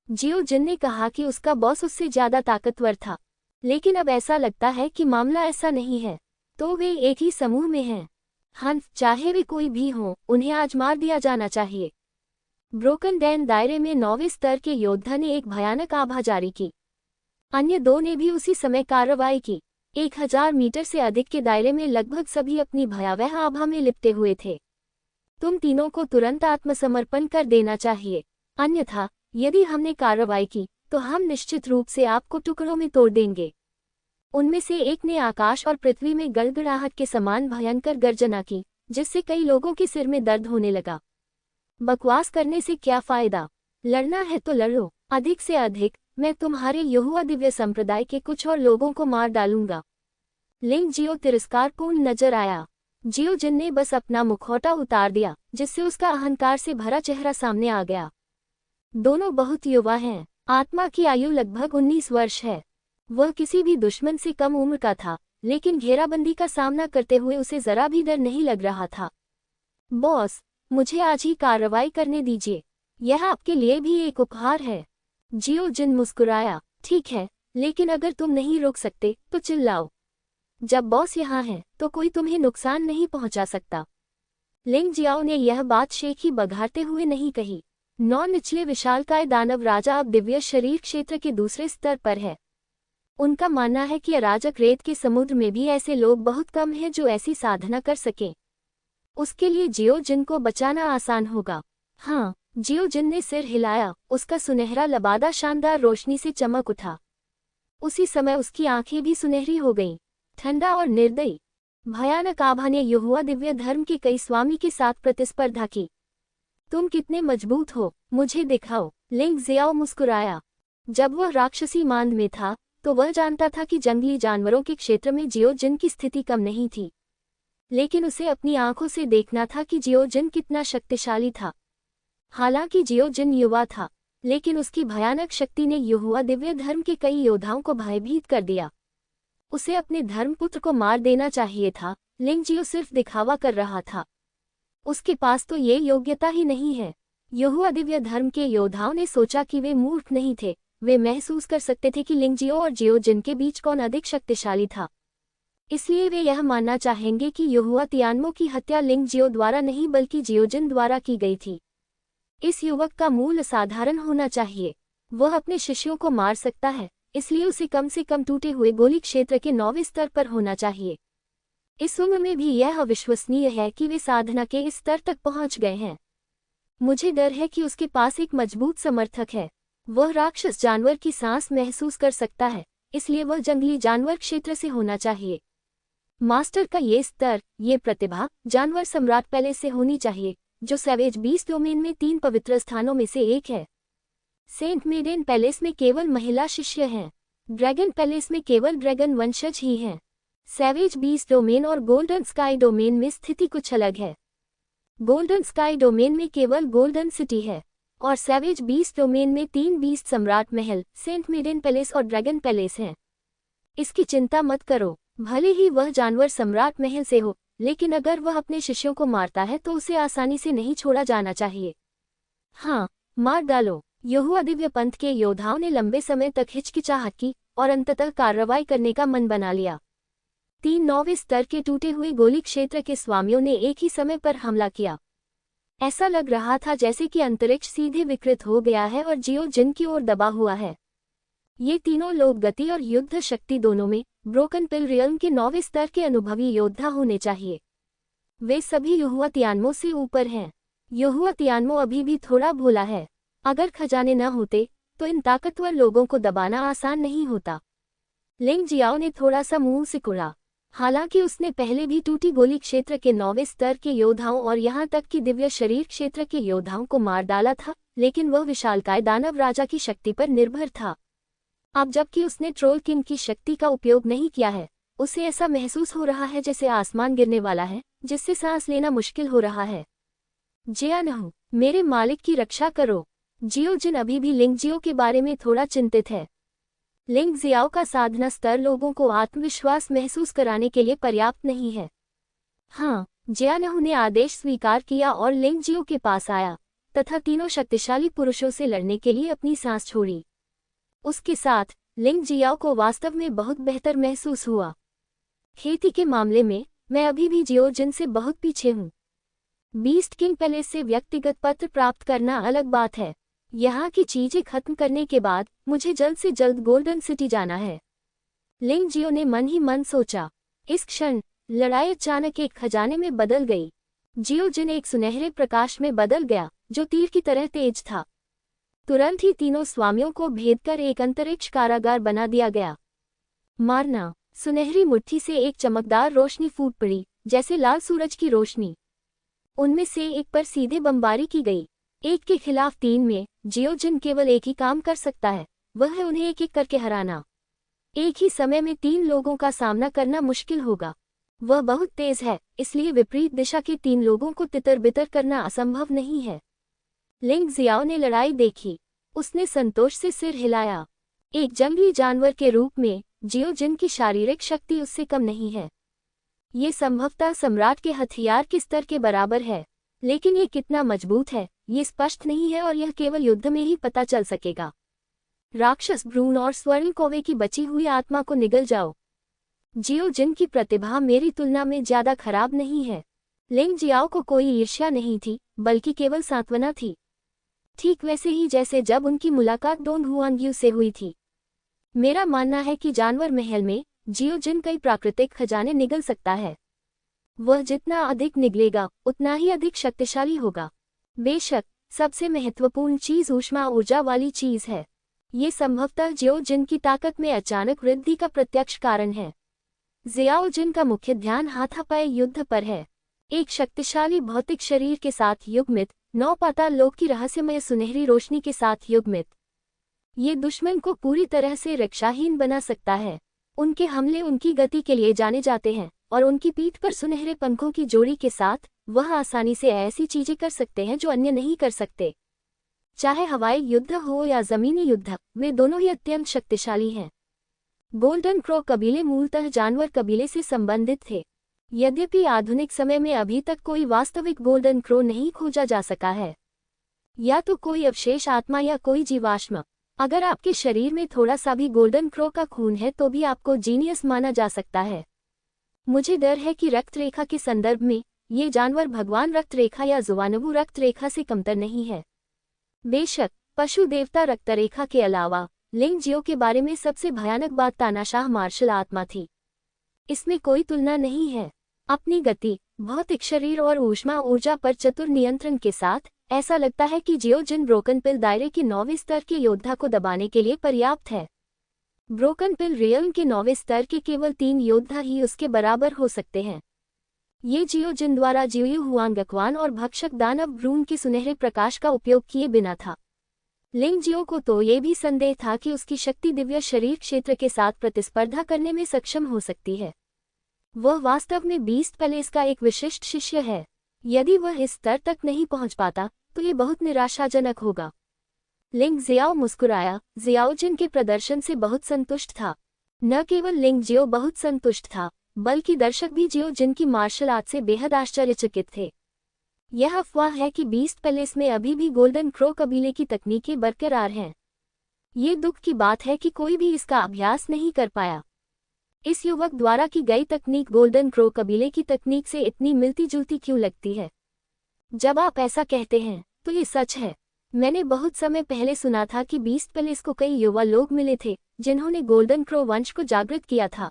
[SPEAKER 1] जियोजिन ने कहा कि उसका बॉस उससे ज्यादा ताकतवर था, लेकिन अब ऐसा लगता है कि मामला ऐसा नहीं है। तो वे एक ही समूह में हैं। हंस, चाहे वे कोई भी हों, उन्हें आज मार दिया जाना चाहिए। ब्रोकन डैन दायरे में 9वें स्तर के योद्धा ने एक भयानक आभा जारी की। अन्य दो ने भी उसी समय कार्रवाई की। 1000 मीटर से अधिक के दायरे में लगभग सभी अपनी भयावह आभा में लिपटे हुए थे। तुम तीनों को तुरंत आत्मसमर्पण कर देना चाहिए, अन्यथा यदि हमने कार्रवाई की तो हम निश्चित रूप से आपको टुकड़ों में तोड़ देंगे। उनमें से एक ने आकाश और पृथ्वी में गड़गड़ाहट के समान भयंकर गर्जना की, जिससे कई लोगों के सिर में दर्द होने लगा। बकवास करने से क्या फायदा? लड़ना है तो लड़ो, अधिक से अधिक। मैं तुम्हारे यहोवा दिव्य संप्रदाय के कुछ और लोगों को मार डालूंगा। लिंग जियो तिरस्कारपूर्ण नजर आया। जियोजिन ने बस अपना मुखौटा उतार दिया, जिससे उसका अहंकार से भरा चेहरा सामने आ गया। दोनों बहुत युवा हैं। आत्मा की आयु लगभग 19 वर्ष है। वह किसी भी दुश्मन से कम उम्र का था, लेकिन घेराबंदी का सामना करते हुए उसे जरा भी डर नहीं लग रहा था। बॉस, मुझे आज ही कार्रवाई करने दीजिए। यह आपके लिए भी एक उपहार है। जियोजिन मुस्कुराया। ठीक है, लेकिन अगर तुम नहीं रोक सकते तो चिल्लाओ। जब बॉस यहाँ है तो कोई तुम्हें नुकसान नहीं पहुंचा सकता। लिंग जियाओ ने यह बात शेखी बघारते हुए नहीं कही। 9 निचले विशालकाय दानव राजा अब दिव्य शरीर क्षेत्र के दूसरे स्तर पर है। उनका मानना है कि अराजक रेत के समुद्र में भी ऐसे लोग बहुत कम हैं जो ऐसी साधना कर सकें। उसके लिए जियो जिन को बचाना आसान होगा। हाँ, जियो जिन ने सिर हिलाया, उसका सुनहरा लबादा शानदार रोशनी से चमक उठा। उसी समय उसकी आंखें भी सुनहरी हो गईं। ठंडा और निर्दयी भयानक आभा ने यहोवा दिव्य धर्म के कई स्वामी के साथ प्रतिस्पर्धा की। तुम कितने मजबूत हो, मुझे दिखाओ। लिंग जियाओ मुस्कुराया। जब वह राक्षसी मांद में था तो वह जानता था कि जंगली जानवरों के क्षेत्र में जियो जिन की स्थिति कम नहीं थी, लेकिन उसे अपनी आंखों से देखना था कि जियो जिन कितना शक्तिशाली था। हालांकि जियो जिन युवा था, लेकिन उसकी भयानक शक्ति ने यहोवा दिव्य धर्म के कई योद्धाओं को भयभीत कर दिया। उसे अपने धर्मपुत्र को मार देना चाहिए था। लिंग जियो सिर्फ दिखावा कर रहा था। उसके पास तो ये योग्यता ही नहीं है। यहोवा दिव्य धर्म के योद्धाओं ने सोचा कि वे मूर्ख नहीं थे। वे महसूस कर सकते थे कि लिंग जियो और जियो जिन के बीच कौन अधिक शक्तिशाली था। इसलिए वे यह मानना चाहेंगे कि यहोवा तियानमो की हत्या लिंग जियो द्वारा नहीं बल्कि जियो जिन द्वारा की गई थी। इस युवक का मूल असाधारण होना चाहिए। वह अपने शिष्यों को मार सकता है, इसलिए उसे कम से कम टूटे हुए गोली क्षेत्र के 9वें स्तर पर होना चाहिए। इस उम्र में भी यह अविश्वसनीय है कि वे साधना के इस स्तर तक पहुंच गए हैं। मुझे डर है कि उसके पास एक मजबूत समर्थक है। वह राक्षस जानवर की सांस महसूस कर सकता है, इसलिए वह जंगली जानवर क्षेत्र से होना चाहिए। मास्टर का ये स्तर, ये प्रतिभा जानवर सम्राट पैलेस से होनी चाहिए, जो सैवेज बीस्ट डोमेन में 3 पवित्र स्थानों में से एक है। सेंट मेडेन पैलेस में केवल महिला शिष्य हैं। ड्रैगन पैलेस में केवल ड्रैगन वंशज ही हैं। सैवेज बीस्ट डोमेन और गोल्डन स्काई डोमेन में स्थिति कुछ अलग है। गोल्डन स्काई डोमेन में केवल गोल्डन सिटी है और सैवेज बीस्ट डोमेन में 3 बीस्ट सम्राट महल, सेंट मेडेन पैलेस और ड्रैगन पैलेस हैं। इसकी चिंता मत करो, भले ही वह जानवर सम्राट महल से हो, लेकिन अगर वह अपने शिष्यों को मारता है तो उसे आसानी से नहीं छोड़ा जाना चाहिए। हाँ, मार डालो। यहोवा दिव्य पंथ के योद्धाओं ने लंबे समय तक हिचकिचाहट की और अंततः कार्रवाई करने का मन बना लिया। 3 9वें स्तर के टूटे हुए गोली क्षेत्र के स्वामियों ने एक ही समय पर हमला किया। ऐसा लग रहा था जैसे कि अंतरिक्ष सीधे विकृत हो गया है और जियो जिन की ओर दबा हुआ है। ये तीनों लोग गति और युद्ध शक्ति दोनों में ब्रोकन पिल रियल्म के 9वें स्तर के अनुभवी योद्धा होने चाहिए। वे सभी यहोवा तियानमो से ऊपर हैं। यहोवा तियानमो अभी भी थोड़ा भोला है। अगर खजाने न होते तो इन ताकतवर लोगों को दबाना आसान नहीं होता। लिंग जियाओ ने थोड़ा सा मुंह सिकुड़ा। हालांकि उसने पहले भी टूटी गोली क्षेत्र के 9वें स्तर के योद्धाओं और यहां तक कि दिव्य शरीर क्षेत्र के योद्धाओं को मार डाला था, लेकिन वह विशालकाय दानव राजा की शक्ति पर निर्भर था। अब जबकि उसने ट्रोल किंग की शक्ति का उपयोग नहीं किया है, उसे ऐसा महसूस हो रहा है जैसे आसमान गिरने वाला है, जिससे सांस लेना मुश्किल हो रहा है। जिया नहीं, मेरे मालिक की रक्षा करो। जियो जिन अभी भी लिंग जियो के बारे में थोड़ा चिंतित है। लिंग जियाओ का साधना स्तर लोगों को आत्मविश्वास महसूस कराने के लिए पर्याप्त नहीं है। हाँ, जियानहु ने आदेश स्वीकार किया और लिंग जियो के पास आया तथा तीनों शक्तिशाली पुरुषों से लड़ने के लिए अपनी सांस छोड़ी। उसके साथ लिंग जियाओ को वास्तव में बहुत बेहतर महसूस हुआ। खेती के मामले में मैं अभी भी जियो जिन से बहुत पीछे हूँ। बीस्ट किंग पैलेस से व्यक्तिगत पत्र प्राप्त करना अलग बात है। यहाँ की चीजें खत्म करने के बाद मुझे जल्द से जल्द गोल्डन सिटी जाना है। लिंग जियो ने मन ही मन सोचा। इस क्षण लड़ाई अचानक एक खजाने में बदल गई। जियो जिन एक सुनहरे प्रकाश में बदल गया जो तीर की तरह तेज था। तुरंत ही तीनों स्वामियों को भेदकर एक अंतरिक्ष कारागार बना दिया गया। मारना। सुनहरी मुट्ठी से एक चमकदार रोशनी फूट पड़ी, जैसे लाल सूरज की रोशनी। उनमें से एक पर सीधे बमबारी की गई। एक के खिलाफ 3 में जियो जिन केवल एक ही काम कर सकता है, वह है उन्हें एक एक करके हराना। एक ही समय में 3 लोगों का सामना करना मुश्किल होगा। वह बहुत तेज है, इसलिए विपरीत दिशा के 3 लोगों को तितर बितर करना असंभव नहीं है। लिंग जियाओ ने लड़ाई देखी। उसने संतोष से सिर हिलाया। एक जंगली जानवर के रूप में जियो जिन की शारीरिक शक्ति उससे कम नहीं है। ये संभवतः सम्राट के हथियार के स्तर के बराबर है, लेकिन ये कितना मजबूत है ये स्पष्ट नहीं है और यह केवल युद्ध में ही पता चल सकेगा। राक्षस भ्रूण और स्वर्ण कौवे की बची हुई आत्मा को निगल जाओ। जियो जिन की प्रतिभा मेरी तुलना में ज्यादा खराब नहीं है। लिंग जियाओ को कोई ईर्ष्या नहीं थी, बल्कि केवल सांत्वना थी। ठीक वैसे ही जैसे जब उनकी मुलाकात डोंग हुआंग्यू से हुई थी। मेरा मानना है कि जानवर महल में जियोजिन कई प्राकृतिक खजाने निगल सकता है। वह जितना अधिक निगलेगा उतना ही अधिक शक्तिशाली होगा। बेशक सबसे महत्वपूर्ण चीज ऊष्मा ऊर्जा वाली चीज है। ये संभवतः जियोजिन की ताकत में अचानक वृद्धि का प्रत्यक्ष कारण है। जियाओजिन का मुख्य ध्यान हाथापाई युद्ध पर है। एक शक्तिशाली भौतिक शरीर के साथ युग्मित, 9 पाताल लोक की रहस्यमय सुनहरी रोशनी के साथ युग्मित। ये दुश्मन को पूरी तरह से रक्षाहीन बना सकता है। उनके हमले उनकी गति के लिए जाने जाते हैं और उनकी पीठ पर सुनहरे पंखों की जोड़ी के साथ वह आसानी से ऐसी चीजें कर सकते हैं जो अन्य नहीं कर सकते। चाहे हवाई युद्ध हो या जमीनी युद्ध, वे दोनों ही अत्यंत शक्तिशाली हैं। गोल्डन क्रो कबीले मूलतः जानवर कबीले से संबंधित थे। यद्यपि आधुनिक समय में अभी तक कोई वास्तविक गोल्डन क्रो नहीं खोजा जा सका है, या तो कोई अवशेष आत्मा या कोई जीवाश्म। अगर आपके शरीर में थोड़ा सा भी गोल्डन क्रो का खून है तो भी आपको जीनियस माना जा सकता है। मुझे डर है कि रक्त रेखा के संदर्भ में ये जानवर भगवान रक्त रेखा या जुवानबु रक्त रेखा से कमतर नहीं है। बेशक पशु देवता रक्त रेखा के अलावा लिंग जियो के बारे में सबसे भयानक बात तानाशाह मार्शल आत्मा थी। इसमें कोई तुलना नहीं है। अपनी गति, भौतिक शरीर और ऊष्मा ऊर्जा पर चतुर नियंत्रण के साथ ऐसा लगता है कि जियोजिन ब्रोकन पिल दायरे के 9वें स्तर के योद्धा को दबाने के लिए पर्याप्त है। ब्रोकन पिल रियल्म के 9वें स्तर के केवल 3 योद्धा ही उसके बराबर हो सकते हैं। ये जियोजिन द्वारा जियू हुआंगक्वान और भक्षक दानव ब्रून के सुनहरे प्रकाश का उपयोग किए बिना था। लिंग जियो को तो ये भी संदेह था कि उसकी शक्ति दिव्य शरीर क्षेत्र के साथ प्रतिस्पर्धा करने में सक्षम हो सकती है। वह वास्तव में बीस्ट पैलेस का एक विशिष्ट शिष्य है। यदि वह इस स्तर तक नहीं पहुंच पाता तो ये बहुत निराशाजनक होगा। लिंग जियाओ मुस्कुराया। जियाओजिन के प्रदर्शन से बहुत संतुष्ट था। न केवल लिंग जियो बहुत संतुष्ट था, बल्कि दर्शक भी जियोजिन की मार्शल आर्ट से बेहद आश्चर्यचकित थे। यह अफवाह है कि बीस्ट पैलेस में अभी भी गोल्डन क्रो कबीले की तकनीकें बरकरार हैं। ये दुख की बात है कि कोई भी इसका अभ्यास नहीं कर पाया। इस युवक द्वारा की गई तकनीक गोल्डन क्रो कबीले की तकनीक से इतनी मिलती जुलती क्यों लगती है? जब आप ऐसा कहते हैं तो ये सच है। मैंने बहुत समय पहले सुना था कि बीस्ट पैलेस को कई युवा लोग मिले थे जिन्होंने गोल्डन क्रो वंश को जागृत किया था।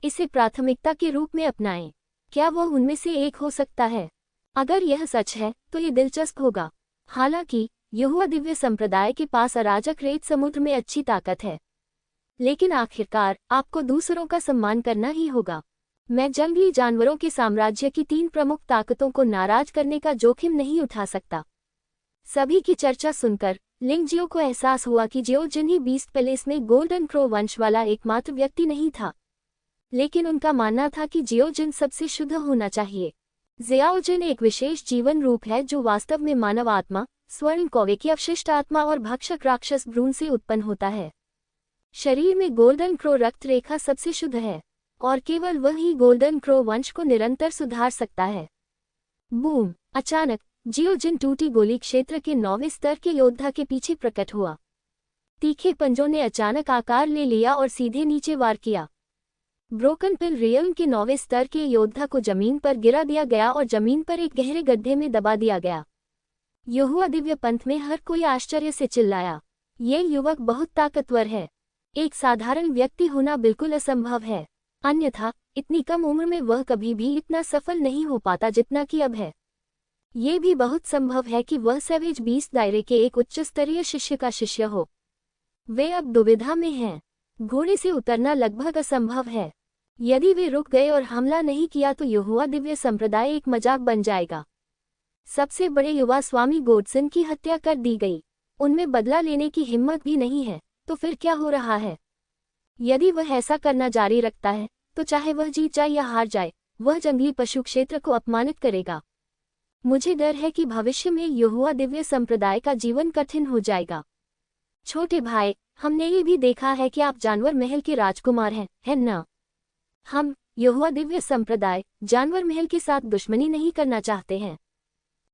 [SPEAKER 1] इसे प्राथमिकता के रूप में अपनाएं। क्या वह उनमें से एक हो सकता है? अगर यह सच है तो ये दिलचस्प होगा। हालांकि यहोवा दिव्य संप्रदाय के पास अराजक रेत समुद्र में अच्छी ताकत है, लेकिन आखिरकार आपको दूसरों का सम्मान करना ही होगा। मैं जंगली जानवरों के साम्राज्य की 3 प्रमुख ताकतों को नाराज करने का जोखिम नहीं उठा सकता। सभी की चर्चा सुनकर लिंग जियो को एहसास हुआ कि जियोजिन ही बीस्ट पैलेस में गोल्डन क्रो वंश वाला एकमात्र व्यक्ति नहीं था, लेकिन उनका मानना था कि जियोजिन सबसे शुद्ध होना चाहिए। जियाओजिन एक विशेष जीवन रूप है जो वास्तव में मानव आत्मा, स्वर्ण कौवे की अवशिष्ट आत्मा और भक्षक राक्षस भ्रूण से उत्पन्न होता है। शरीर में गोल्डन क्रो रक्त रेखा सबसे शुद्ध है और केवल वही गोल्डन क्रो वंश को निरंतर सुधार सकता है। बूम! अचानक जियोजिन टूटी गोली क्षेत्र के 9वें स्तर के योद्धा के पीछे प्रकट हुआ। तीखे पंजों ने अचानक आकार ले लिया और सीधे नीचे वार किया। ब्रोकन पिल रियल्म के 9वें स्तर के योद्धा को जमीन पर गिरा दिया गया और जमीन पर एक गहरे गड्ढे में दबा दिया गया। यहोवा दिव्य पंथ में हर कोई आश्चर्य से चिल्लाया, ये युवक बहुत ताकतवर है। एक साधारण व्यक्ति होना बिल्कुल असंभव है, अन्यथा इतनी कम उम्र में वह कभी भी इतना सफल नहीं हो पाता जितना कि अब है। ये भी बहुत संभव है कि वह सैवेज बीस्ट दायरे के एक उच्च स्तरीय शिष्य का शिष्य हो। वे अब दुविधा में हैं। घोड़े से उतरना लगभग असंभव है। यदि वे रुक गए और हमला नहीं किया तो यहोवा दिव्य संप्रदाय एक मजाक बन जाएगा। सबसे बड़े युवा स्वामी गोडसन की हत्या कर दी गई। उनमें बदला लेने की हिम्मत भी नहीं है, तो फिर क्या हो रहा है? यदि वह ऐसा करना जारी रखता है तो चाहे वह जीत जाए या हार जाए, वह जंगली पशु क्षेत्र को अपमानित करेगा। मुझे डर है कि भविष्य में यहोवा दिव्य संप्रदाय का जीवन कठिन हो जाएगा। छोटे भाई, हमने ये भी देखा है कि आप जानवर महल के राजकुमार हैं, है ना? हम यहोवा दिव्य संप्रदाय जानवर महल के साथ दुश्मनी नहीं करना चाहते हैं।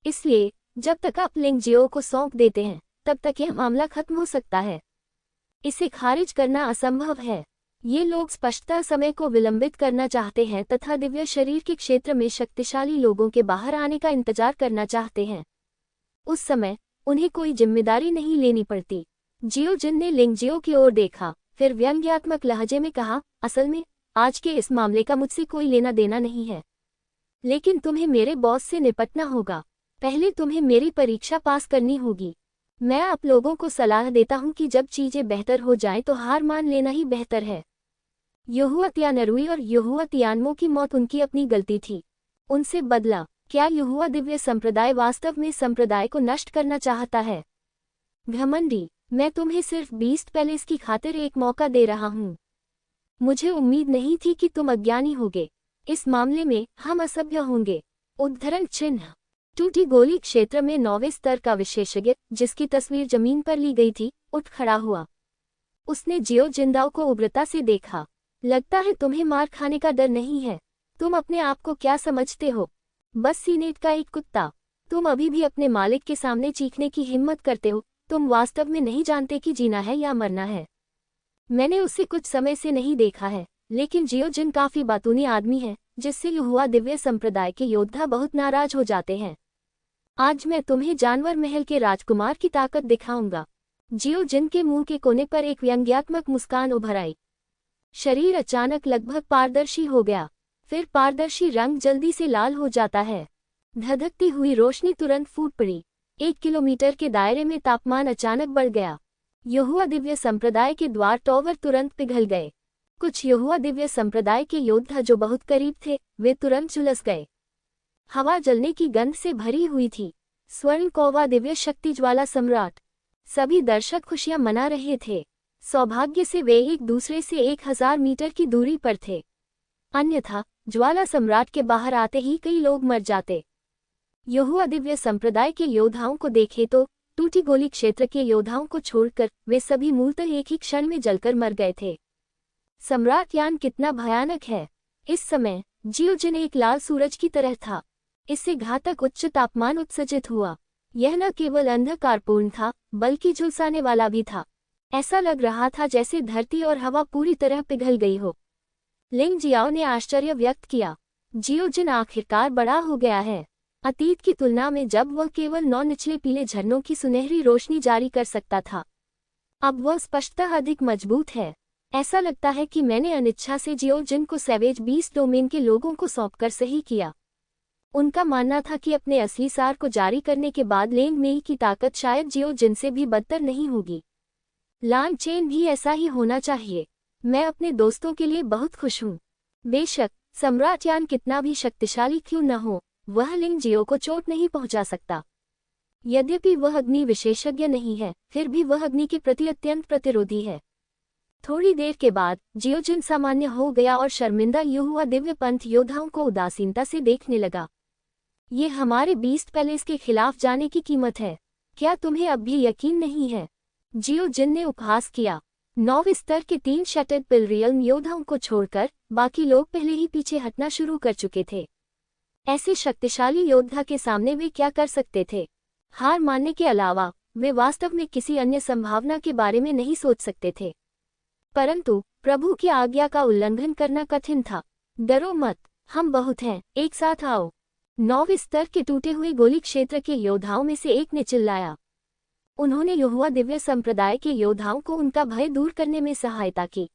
[SPEAKER 1] इसलिए जब तक आप लिंग जियो को सौंप देते हैं तब तक यह मामला खत्म हो सकता है। इसे खारिज करना असंभव है। ये लोग स्पष्टता समय को विलंबित करना चाहते हैं तथा दिव्य शरीर के क्षेत्र में शक्तिशाली लोगों के बाहर आने का इंतजार करना चाहते हैं। उस समय उन्हें कोई जिम्मेदारी नहीं लेनी पड़ती। जियोजिन ने लिंग जियो की ओर देखा, फिर व्यंग्यात्मक लहजे में कहा, असल में आज के इस मामले का मुझसे कोई लेना देना नहीं है, लेकिन तुम्हें मेरे बॉस से निपटना होगा। पहले तुम्हें मेरी परीक्षा पास करनी होगी। मैं आप लोगों को सलाह देता हूं कि जब चीजें बेहतर हो जाएं तो हार मान लेना ही बेहतर है। यहोवा और यहोवा की मौत उनकी अपनी गलती थी, उनसे बदला। क्या यहोवा दिव्य संप्रदाय वास्तव में संप्रदाय को नष्ट करना चाहता है? घमंडी, मैं तुम्हें सिर्फ बीस्ट पैलेस की खातिर एक मौका दे रहा हूं। मुझे उम्मीद नहीं थी कि तुम अज्ञानी होगे। इस मामले में हम असभ्य होंगे। उद्धरण चिन्ह। टूटी गोली क्षेत्र में 9वें स्तर का विशेषज्ञ, जिसकी तस्वीर जमीन पर ली गई थी, उठ खड़ा हुआ। उसने जियो जिंदाओ को उग्रता से देखा। लगता है तुम्हें मार खाने का डर नहीं है। तुम अपने आप को क्या समझते हो? बस सीनेट का एक कुत्ता। तुम अभी भी अपने मालिक के सामने चीखने की हिम्मत करते हो। तुम वास्तव में नहीं जानते कि जीना है या मरना है। मैंने उसे कुछ समय से नहीं देखा है, लेकिन जियो जिन काफी बातूनी आदमी है, जिससे यहोवा दिव्य संप्रदाय के योद्धा बहुत नाराज हो जाते हैं। आज मैं तुम्हें जानवर महल के राजकुमार की ताकत दिखाऊंगा। जियो जिन के मुंह के कोने पर एक व्यंग्यात्मक मुस्कान उभर आई। शरीर अचानक लगभग पारदर्शी हो गया, फिर पारदर्शी रंग जल्दी से लाल हो जाता है। धधकती हुई रोशनी तुरंत फूट पड़ी। 1 किलोमीटर के दायरे में तापमान अचानक बढ़ गया। यहोवा दिव्य संप्रदाय के द्वार टॉवर तुरंत पिघल गए। कुछ यहोवा दिव्य संप्रदाय के योद्धा जो बहुत करीब थे, वे तुरंत झुलस गए। हवा जलने की गंध से भरी हुई थी। स्वर्ण कौवा दिव्य शक्ति ज्वाला सम्राट। सभी दर्शक खुशियां मना रहे थे। सौभाग्य से वे एक दूसरे से 1000 मीटर की दूरी पर थे, अन्यथा ज्वाला सम्राट के बाहर आते ही कई लोग मर जाते। यहोवा दिव्य संप्रदाय के योद्धाओं को देखे तो टूटी गोली क्षेत्र के योद्धाओं को छोड़कर वे सभी मूलतः एक ही क्षण में जलकर मर गए थे। सम्राट यान कितना भयानक है। इस समय जियोजिन एक लाल सूरज की तरह था। इससे घातक उच्च तापमान उत्सर्जित हुआ। यह न केवल अंधकारपूर्ण था, बल्कि झुलसाने वाला भी था। ऐसा लग रहा था जैसे धरती और हवा पूरी तरह पिघल गई हो। लिंग जियाओ ने आश्चर्य व्यक्त किया। जियोजिन आखिरकार बड़ा हो गया है। अतीत की तुलना में जब वह केवल 9 निचले पीले झरनों की सुनहरी रोशनी जारी कर सकता था, अब वह स्पष्टतः अधिक मजबूत है। ऐसा लगता है कि मैंने अनिच्छा से जियोजिन को सैवेज बीस्ट डोमेन के लोगों को सौंपकर सही किया। उनका मानना था कि अपने असली सार को जारी करने के बाद लेंग मेई की ताकत शायद जियोजिन से भी बदतर नहीं होगी। लान चेन भी ऐसा ही होना चाहिए। मैं अपने दोस्तों के लिए बहुत खुश हूँ। बेशक सम्राट यान कितना भी शक्तिशाली क्यों न हो, वह लिंग जियो को चोट नहीं पहुंचा सकता। यद्यपि वह अग्नि विशेषज्ञ नहीं है, फिर भी वह अग्नि के प्रति अत्यंत प्रतिरोधी है। थोड़ी देर के बाद जियोजिन सामान्य हो गया और शर्मिंदा यहोवा दिव्य पंथ योद्धाओं को उदासीनता से देखने लगा। ये हमारे बीस्ट पैलेस के खिलाफ जाने की कीमत है। क्या तुम्हें अब भी यकीन नहीं है? जियोजिन ने उपहास किया। 9वें स्तर के 3 शटर्ड पिलरियल्म योद्धाओं को छोड़कर बाकी लोग पहले ही पीछे हटना शुरू कर चुके थे। ऐसे शक्तिशाली योद्धा के सामने वे क्या कर सकते थे? हार मानने के अलावा वे वास्तव में किसी अन्य संभावना के बारे में नहीं सोच सकते थे। परंतु प्रभु की आज्ञा का उल्लंघन करना कठिन था। डरो मत, हम बहुत हैं, एक साथ आओ। 9वें स्तर के टूटे हुए गोली क्षेत्र के योद्धाओं में से एक ने चिल्लाया। उन्होंने यहोवा दिव्य संप्रदाय के योद्धाओं को उनका भय दूर करने में सहायता की।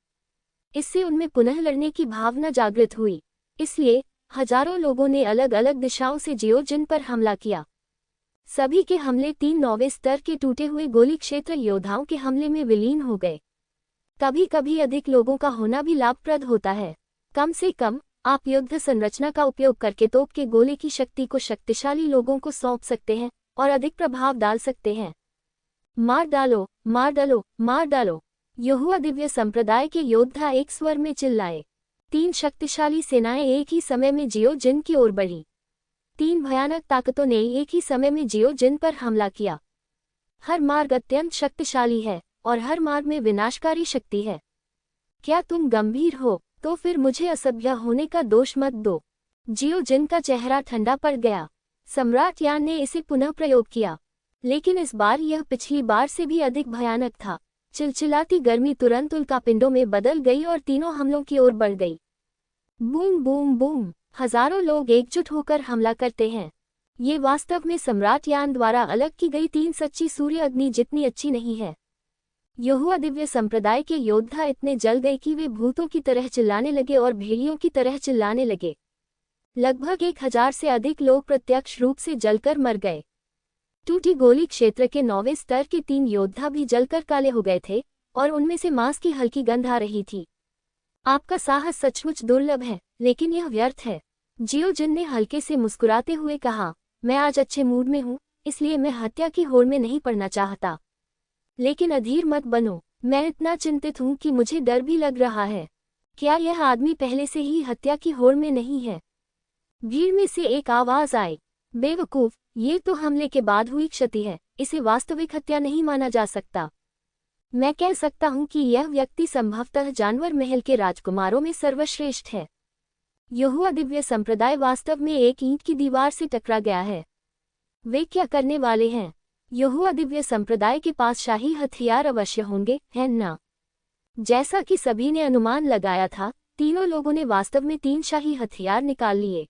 [SPEAKER 1] इससे उनमें पुनः लड़ने की भावना जागृत हुई। इसलिए हजारों लोगों ने अलग अलग दिशाओं से जियोजिन पर हमला किया। सभी के हमले 3 9वें स्तर के टूटे हुए गोली क्षेत्र योद्धाओं के हमले में विलीन हो गए। कभी कभी अधिक लोगों का होना भी लाभप्रद होता है। कम से कम आप युद्ध संरचना का उपयोग करके तोप के गोले की शक्ति को शक्तिशाली लोगों को सौंप सकते हैं और अधिक प्रभाव डाल सकते हैं। मार डालो, मार डालो, मार डालो। यहोवा दिव्य संप्रदाय के योद्धा एक स्वर में चिल्लाए। 3 शक्तिशाली सेनाएं एक ही समय में जियोजिन की ओर बढ़ी। 3 भयानक ताकतों ने एक ही समय में जियोजिन पर हमला किया। हर मार्ग अत्यंत शक्तिशाली है और हर मार्ग में विनाशकारी शक्ति है। क्या तुम गंभीर हो? तो फिर मुझे असभ्य होने का दोष मत दो। जियोजिन का चेहरा ठंडा पड़ गया। सम्राट यान ने इसे पुनः प्रयोग किया, लेकिन इस बार यह पिछली बार से भी अधिक भयानक था। चिलचिलाती गर्मी तुरंत उल्कापिंडों में बदल गई और तीनों हमलों की ओर बढ़ गई। Boom boom boom. हजारों लोग एकजुट होकर हमला करते हैं। ये वास्तव में सम्राट यान द्वारा अलग की गई 3 सच्ची सूर्य अग्नि जितनी अच्छी नहीं है। यहोवा दिव्य संप्रदाय के योद्धा इतने जल गए कि वे भूतों की तरह चिल्लाने लगे और भेड़ियों की तरह चिल्लाने लगे। लगभग 1000 से अधिक लोग प्रत्यक्ष रूप से जलकर मर गए। टूटी गोली क्षेत्र के 9वें स्तर के 3 योद्धा भी जलकर काले हो गए थे और उनमें से मांस की हल्की गंध आ रही थी। आपका साहस सचमुच दुर्लभ है, लेकिन यह व्यर्थ है। जियो जिन ने हल्के से मुस्कुराते हुए कहा, मैं आज अच्छे मूड में हूँ, इसलिए मैं हत्या की होड़ में नहीं पड़ना चाहता। लेकिन अधीर मत बनो, मैं इतना चिंतित हूँ कि मुझे डर भी लग रहा है। क्या यह आदमी पहले से ही हत्या की होड़ में नहीं है? भीड़ में से एक आवाज आई, बेवकूफ, ये तो हमले के बाद हुई क्षति है, इसे वास्तविक हत्या नहीं माना जा सकता। मैं कह सकता हूँ कि यह व्यक्ति संभवतः जानवर महल के राजकुमारों में सर्वश्रेष्ठ है। यहोवा दिव्य संप्रदाय वास्तव में एक ईंट की दीवार से टकरा गया है। वे क्या करने वाले हैं? यहोवा दिव्य संप्रदाय के पास शाही हथियार अवश्य होंगे, है ना? जैसा कि सभी ने अनुमान लगाया था, तीनों लोगों ने वास्तव में 3 शाही हथियार निकाल लिए।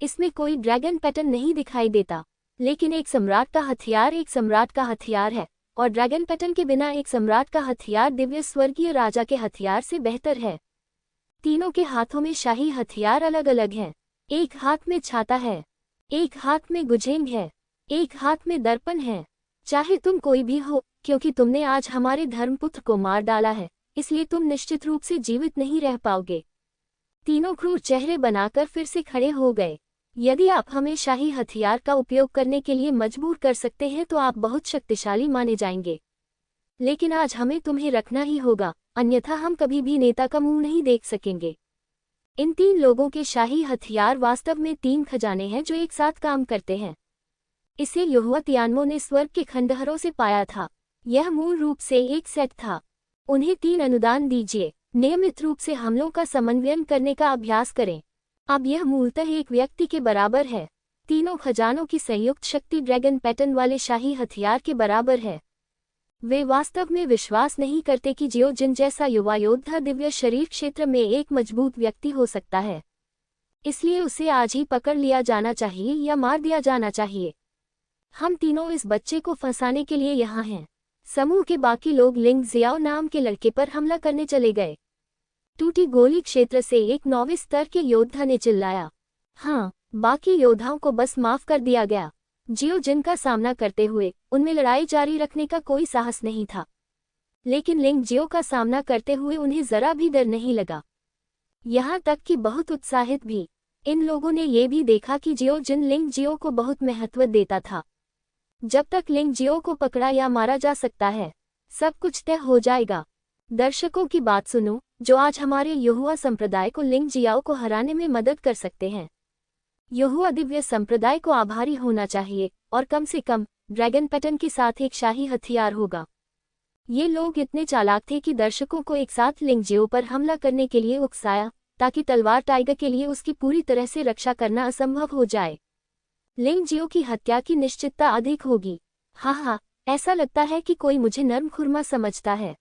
[SPEAKER 1] इसमें कोई ड्रैगन पैटर्न नहीं दिखाई देता, लेकिन एक सम्राट का हथियार एक सम्राट का हथियार है, और ड्रैगन पैटर्न के बिना एक सम्राट का हथियार दिव्य स्वर्गीय राजा के हथियार से बेहतर है। तीनों के हाथों में शाही हथियार अलग अलग हैं। एक हाथ में छाता है, एक हाथ में गुझेंग है, एक हाथ में दर्पण है। चाहे तुम कोई भी हो, क्योंकि तुमने आज हमारे धर्मपुत्र को मार डाला है, इसलिए तुम निश्चित रूप से जीवित नहीं रह पाओगे। तीनों क्रूर चेहरे बनाकर फिर से खड़े हो गए। यदि आप हमें शाही हथियार का उपयोग करने के लिए मजबूर कर सकते हैं तो आप बहुत शक्तिशाली माने जाएंगे, लेकिन आज हमें तुम्हें रखना ही होगा, अन्यथा हम कभी भी नेता का मुंह नहीं देख सकेंगे। इन 3 लोगों के शाही हथियार वास्तव में 3 खजाने हैं जो एक साथ काम करते हैं। इसे यहोवा तियानमो ने स्वर्ग के खंडहरों से पाया था। यह मूल रूप से एक सेट था। उन्हें 3 अनुदान दीजिए, नियमित रूप से हमलों का समन्वयन करने का अभ्यास करें। अब यह मूलतः एक व्यक्ति के बराबर है। तीनों खजानों की संयुक्त शक्ति ड्रैगन पैटर्न वाले शाही हथियार के बराबर है। वे वास्तव में विश्वास नहीं करते कि जियो जिन जैसा युवा योद्धा दिव्य शरीर क्षेत्र में एक मजबूत व्यक्ति हो सकता है, इसलिए उसे आज ही पकड़ लिया जाना चाहिए या मार दिया जाना चाहिए। हम तीनों इस बच्चे को फंसाने के लिए यहाँ हैं। समूह के बाकी लोग लिंग जियाओ नाम के लड़के पर हमला करने चले गए। टूटी गोली क्षेत्र से एक 9वें स्तर के योद्धा ने चिल्लाया, हाँ, बाकी योद्धाओं को बस माफ कर दिया गया। जियो जिन का सामना करते हुए उनमें लड़ाई जारी रखने का कोई साहस नहीं था, लेकिन लिंग जियो का सामना करते हुए उन्हें जरा भी डर नहीं लगा, यहाँ तक कि बहुत उत्साहित भी। इन लोगों ने ये भी देखा कि जियो जिन लिंग जियो को बहुत महत्व देता था। जब तक लिंग जियो को पकड़ा या मारा जा सकता है, सब कुछ तय हो जाएगा। दर्शकों की बात सुनो, जो आज हमारे यहोवा संप्रदाय को लिंग जियाओ को हराने में मदद कर सकते हैं। यहोवा दिव्य संप्रदाय को आभारी होना चाहिए, और कम से कम ड्रैगन पैटर्न के साथ एक शाही हथियार होगा। ये लोग इतने चालाक थे कि दर्शकों को एक साथ लिंग जियो पर हमला करने के लिए उकसाया, ताकि तलवार टाइगर के लिए उसकी पूरी तरह से रक्षा करना असंभव हो जाए। लिंग जियो की हत्या की निश्चितता अधिक होगी। हाँ, ऐसा लगता है कि कोई मुझे नर्म खुरमा समझता है।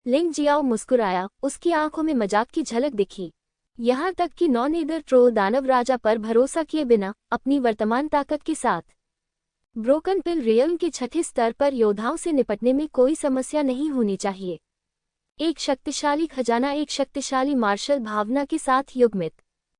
[SPEAKER 1] लिंग जियाओ मुस्कुराया, उसकी आंखों में मजाक की झलक दिखी। यहाँ तक कि नॉनेदर ट्रोल दानव राजा पर भरोसा किए बिना अपनी वर्तमान ताकत के साथ ब्रोकन पिल रियल्म के 6ठे स्तर पर योद्धाओं से निपटने में कोई समस्या नहीं होनी चाहिए। एक शक्तिशाली खजाना एक शक्तिशाली मार्शल भावना के साथ युग्मित,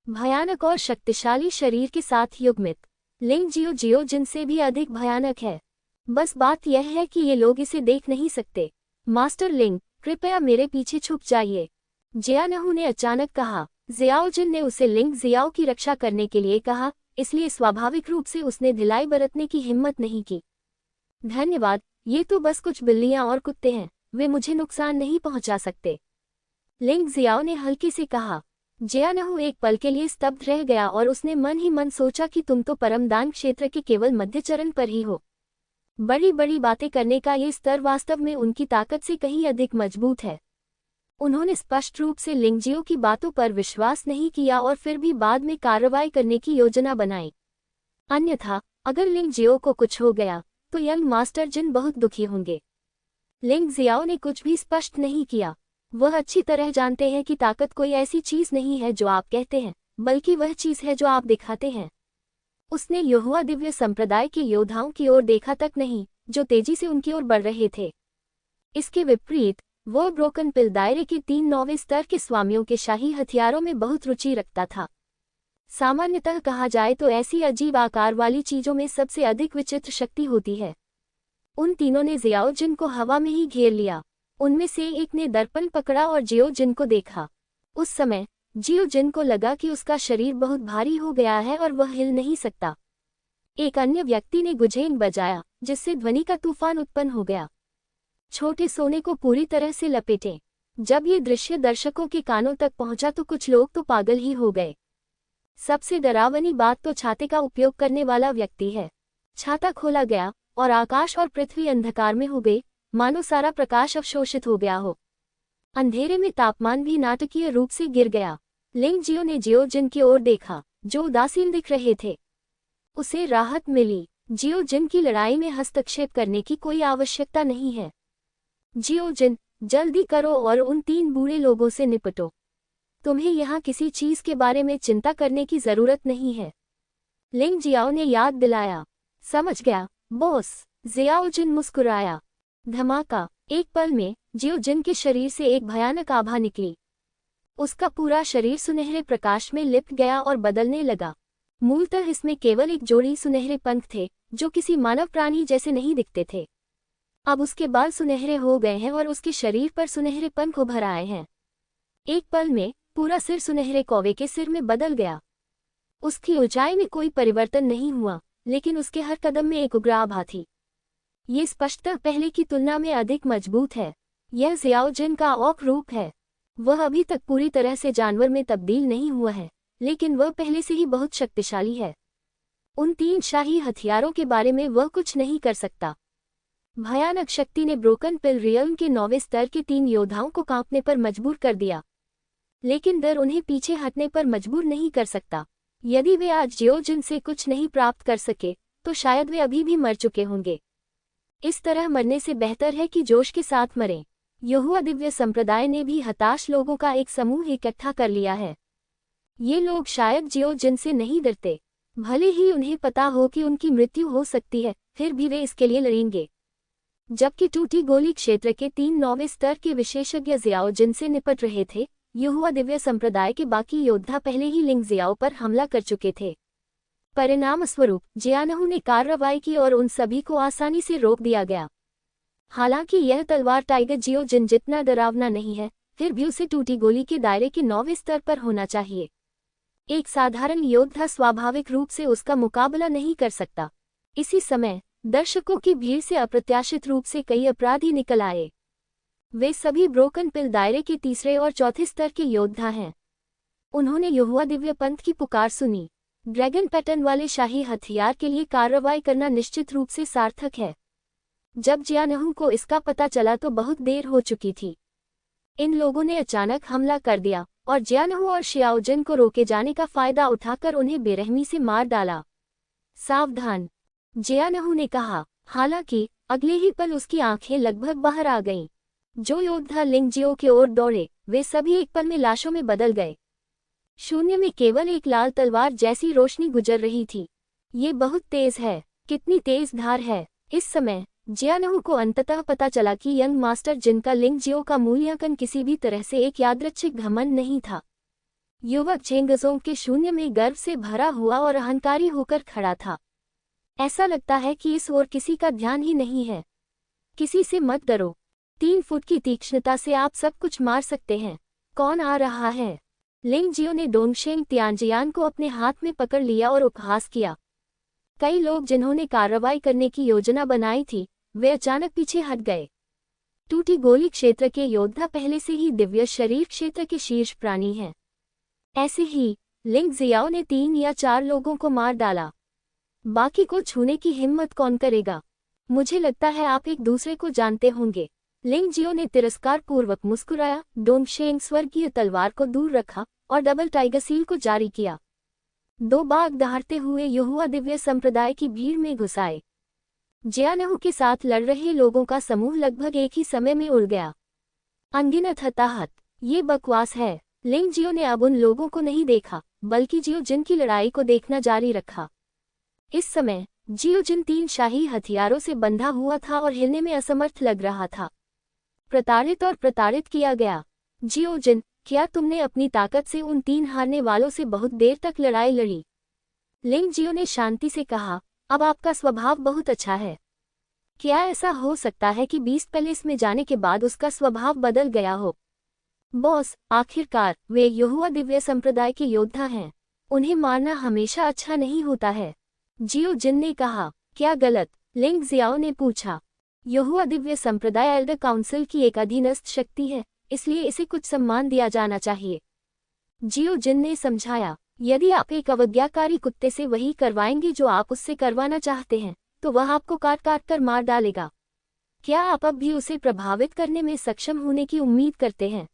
[SPEAKER 1] भयानक और शक्तिशाली शरीर के साथ युग्मित। लिंग जियो जियो जिनसे भी अधिक भयानक है। बस बात यह है कि ये लोग इसे देख नहीं सकते। मास्टर लिंग, कृपया मेरे पीछे छुप जाइए, जियानहू ने अचानक कहा। जियाओ जिन ने उसे लिंग जियाओ की रक्षा करने के लिए कहा, इसलिए स्वाभाविक रूप से उसने ढिलाई बरतने की हिम्मत नहीं की। धन्यवाद, ये तो बस कुछ बिल्लियां और कुत्ते हैं, वे मुझे नुकसान नहीं पहुंचा सकते, लिंग जियाओ ने हल्के से कहा। जियानहू एक पल के लिए स्तब्ध रह गया और उसने मन ही मन सोचा कि तुम तो परमदान क्षेत्र के केवल मध्य चरण पर ही हो। बड़ी बड़ी बातें करने का ये स्तर वास्तव में उनकी ताकत से कहीं अधिक मजबूत है। उन्होंने स्पष्ट रूप से लिंग जियो की बातों पर विश्वास नहीं किया और फिर भी बाद में कार्रवाई करने की योजना बनाई। अन्यथा अगर लिंग जियो को कुछ हो गया तो यंग मास्टर जिन बहुत दुखी होंगे। लिंग जियाओ ने कुछ भी स्पष्ट नहीं किया। वह अच्छी तरह जानते हैं कि ताकत कोई ऐसी चीज नहीं है जो आप कहते हैं, बल्कि वह चीज है जो आप दिखाते हैं। उसने यहोवा दिव्य संप्रदाय के योद्धाओं की ओर देखा तक नहीं, जो तेजी से उनकी ओर बढ़ रहे थे। इसके विपरीत वो ब्रोकन पिल दायरे के 3 नौवें स्तर के स्वामियों के शाही हथियारों में बहुत रुचि रखता था। सामान्यतः कहा जाए तो ऐसी अजीब आकार वाली चीजों में सबसे अधिक विचित्र शक्ति होती है। उन तीनों ने जियाओ जिन को हवा में ही घेर लिया। उनमें से एक ने दर्पण पकड़ा और जियो जिन को देखा। उस समय जियो जिन को लगा कि उसका शरीर बहुत भारी हो गया है और वह हिल नहीं सकता। एक अन्य व्यक्ति ने गुझेंग बजाया, जिससे ध्वनि का तूफान उत्पन्न हो गया। छोटे सोने को पूरी तरह से लपेटें। जब ये दृश्य दर्शकों के कानों तक पहुंचा तो कुछ लोग तो पागल ही हो गए। सबसे डरावनी बात तो छाते का उपयोग करने वाला व्यक्ति है। छाता खोला गया और आकाश और पृथ्वी अंधकार में हो गई, मानो सारा प्रकाश अवशोषित हो गया हो। अंधेरे में तापमान भी नाटकीय रूप से गिर गया। लिंग जियो ने जियो जिन की ओर देखा, जो उदासीन दिख रहे थे। उसे राहत मिली। जियो जिन की लड़ाई में हस्तक्षेप करने की कोई आवश्यकता नहीं है। जियो जिन, जल्दी करो और उन 3 बूढ़े लोगों से निपटो। तुम्हें यहाँ किसी चीज के बारे में चिंता करने की जरूरत नहीं है। लिंग जियाओ ने याद दिलाया। समझ गया बॉस। जियाओ जिन मुस्कुराया। धमाका। एक पल में जियो जिन के शरीर से एक भयानक आभा निकली। उसका पूरा शरीर सुनहरे प्रकाश में लिपट गया और बदलने लगा। मूलतः इसमें केवल एक जोड़ी सुनहरे पंख थे, जो किसी मानव प्राणी जैसे नहीं दिखते थे। अब उसके बाल सुनहरे हो गए हैं और उसके शरीर पर सुनहरे पंख उभर आए हैं। एक पल में पूरा सिर सुनहरे कौवे के सिर में बदल गया। उसकी ऊंचाई में कोई परिवर्तन नहीं हुआ, लेकिन उसके हर कदम में एक उग्र आभा थी। ये स्पष्टतः पहले की तुलना में अधिक मजबूत है। यह जियाओ जिन का औक रूप है। वह अभी तक पूरी तरह से जानवर में तब्दील नहीं हुआ है, लेकिन वह पहले से ही बहुत शक्तिशाली है। उन 3 शाही हथियारों के बारे में वह कुछ नहीं कर सकता। भयानक शक्ति ने ब्रोकन पिल रियल्म के 9वें स्तर के 3 योद्धाओं को कांपने पर मजबूर कर दिया, लेकिन डर उन्हें पीछे हटने पर मजबूर नहीं कर सकता। यदि वे आज जियो जिन से कुछ नहीं प्राप्त कर सके, तो शायद वे अभी भी मर चुके होंगे। इस तरह मरने से बेहतर है कि जोश के साथ मरें। यहोवा दिव्य संप्रदाय ने भी हताश लोगों का एक समूह इकट्ठा कर लिया है। ये लोग शायद जियो जिन से नहीं डरते, भले ही उन्हें पता हो कि उनकी मृत्यु हो सकती है, फिर भी वे इसके लिए लड़ेंगे। जबकि टूटी गोली क्षेत्र के 3 9वें स्तर के विशेषज्ञ जियाओ जिन से निपट रहे थे, यहोवा दिव्य संप्रदाय के बाकी योद्धा पहले ही लिंग जियाओ पर हमला कर चुके थे। परिणाम स्वरूप जियानहू ने कार्रवाई की और उन सभी को आसानी से रोक दिया गया। हालांकि यह तलवार टाइगर जियो जिन जितना डरावना नहीं है, फिर भी उसे टूटी गोली के दायरे के 9वें स्तर पर होना चाहिए। एक साधारण योद्धा स्वाभाविक रूप से उसका मुकाबला नहीं कर सकता। इसी समय दर्शकों की भीड़ से अप्रत्याशित रूप से कई अपराधी निकल आए। वे सभी ब्रोकन पिल दायरे के 3रे और 4थे स्तर के योद्धा हैं। उन्होंने यहोवा दिव्य पंथ की पुकार सुनी। ड्रैगन पैटर्न वाले शाही हथियार के लिए कार्रवाई करना निश्चित रूप से सार्थक है। जब जियानहू को इसका पता चला तो बहुत देर हो चुकी थी। इन लोगों ने अचानक हमला कर दिया और जियानहू और शियाओ जिन को रोके जाने का फायदा उठाकर उन्हें बेरहमी से मार डाला। सावधान, जियानहू ने कहा। हालांकि अगले ही पल उसकी आंखें लगभग बाहर आ गईं। जो योद्धा लिंग जियो की ओर दौड़े, वे सभी एक पल में लाशों में बदल गए। शून्य में केवल एक लाल तलवार जैसी रोशनी गुजर रही थी। ये बहुत तेज है। कितनी तेज धार है। इस समय जियानहू को अंततः पता चला कि यंग मास्टर जिनका लिंग जियो का मूल्यांकन किसी भी तरह से एक यादृच्छिक घमंड नहीं था। युवक चेंगजोंग के शून्य में गर्व से भरा हुआ और अहंकारी होकर खड़ा था। ऐसा लगता है कि इस ओर किसी का ध्यान ही नहीं है। किसी से मत डरो। 3 फुट की तीक्ष्णता से आप सब कुछ मार सकते हैं। कौन आ रहा है? लिंग जियो ने डोंगशेंग तियानजियान को अपने हाथ में पकड़ लिया और उपहास किया। कई लोग जिन्होंने कार्रवाई करने की योजना बनाई थी, वे अचानक पीछे हट गए। टूटी गोली क्षेत्र के योद्धा पहले से ही दिव्य शरीर क्षेत्र के शीर्ष प्राणी हैं। ऐसे ही लिंग जियाओ ने 3 या 4 लोगों को मार डाला। बाकी को छूने की हिम्मत कौन करेगा? मुझे लगता है आप एक दूसरे को जानते होंगे। लिंग जियो ने तिरस्कार पूर्वक मुस्कुराया। डोंगशेंग स्वर्गीय तलवार को दूर रखा और डबल टाइगर सील को जारी किया। 2 बाघ दहाड़ते हुए यहोवा दिव्य संप्रदाय की भीड़ में घुस आए। जियानहू के साथ लड़ रहे लोगों का समूह लगभग एक ही समय में उड़ गया। अनगिनत हताहत। ये बकवास है। लिंग जियो ने अब उन लोगों को नहीं देखा, बल्कि जियो जिन की लड़ाई को देखना जारी रखा। इस समय जियो जिन 3 शाही हथियारों से बंधा हुआ था और हिलने में असमर्थ लग रहा था। प्रताड़ित और प्रताड़ित किया गया। जियो जिन, क्या तुमने अपनी ताकत से उन 3 हारने वालों से बहुत देर तक लड़ाई लड़ी? लिंग जियो ने शांति से कहा, अब आपका स्वभाव बहुत अच्छा है। क्या ऐसा हो सकता है कि 20 पैलेस में जाने के बाद उसका स्वभाव बदल गया हो? बॉस, आखिरकार वे यहोवा दिव्य संप्रदाय के योद्धा हैं। उन्हें मारना हमेशा अच्छा नहीं होता है। जियो जिन ने कहा, क्या गलत? लिंग जियाओ ने पूछा। यहोवा दिव्य संप्रदाय एल्डर काउंसिल की एक अधीनस्थ शक्ति है, इसलिए इसे कुछ सम्मान दिया जाना चाहिए। जियो जिन ने समझाया, यदि आप एक अवज्ञाकारी कुत्ते से वही करवाएंगे जो आप उससे करवाना चाहते हैं, तो वह आपको काट काट कर मार डालेगा। क्या आप अब भी उसे प्रभावित करने में सक्षम होने की उम्मीद करते हैं?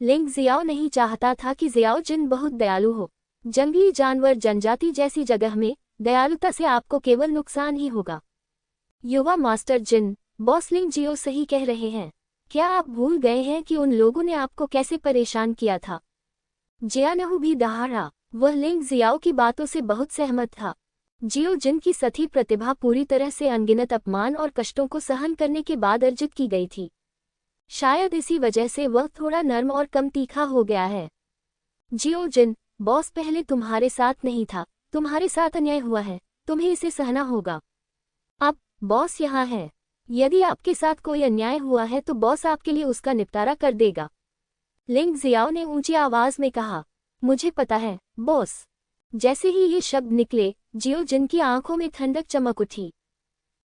[SPEAKER 1] लिंग जियाओ नहीं चाहता था कि जियाओ जिन बहुत दयालु हो। जंगली जानवर जनजाति जैसी जगह में दयालुता से आपको केवल नुकसान ही होगा। युवा मास्टर जिन, बॉस लिंग जियो सही कह रहे हैं। क्या आप भूल गए हैं कि उन लोगों ने आपको कैसे परेशान किया था? जियानहु भी दहाड़ा। वह लिंग जियाओ की बातों से बहुत सहमत था। जियो जिन की सथी प्रतिभा पूरी तरह से अनगिनत अपमान और कष्टों को सहन करने के बाद अर्जित की गई थी। शायद इसी वजह से वह थोड़ा नर्म और कम तीखा हो गया है। जियो जिन, बॉस पहले तुम्हारे साथ नहीं था, तुम्हारे साथ अन्याय हुआ है, तुम्हें इसे सहना होगा। अब बॉस यहाँ है। यदि आपके साथ कोई अन्याय हुआ है तो बॉस आपके लिए उसका निपटारा कर देगा। लिंग जियाओ ने ऊंची आवाज में कहा, मुझे पता है, बॉस। जैसे ही ये शब्द निकले, जियो जिन की आंखों में ठंडक चमक उठी।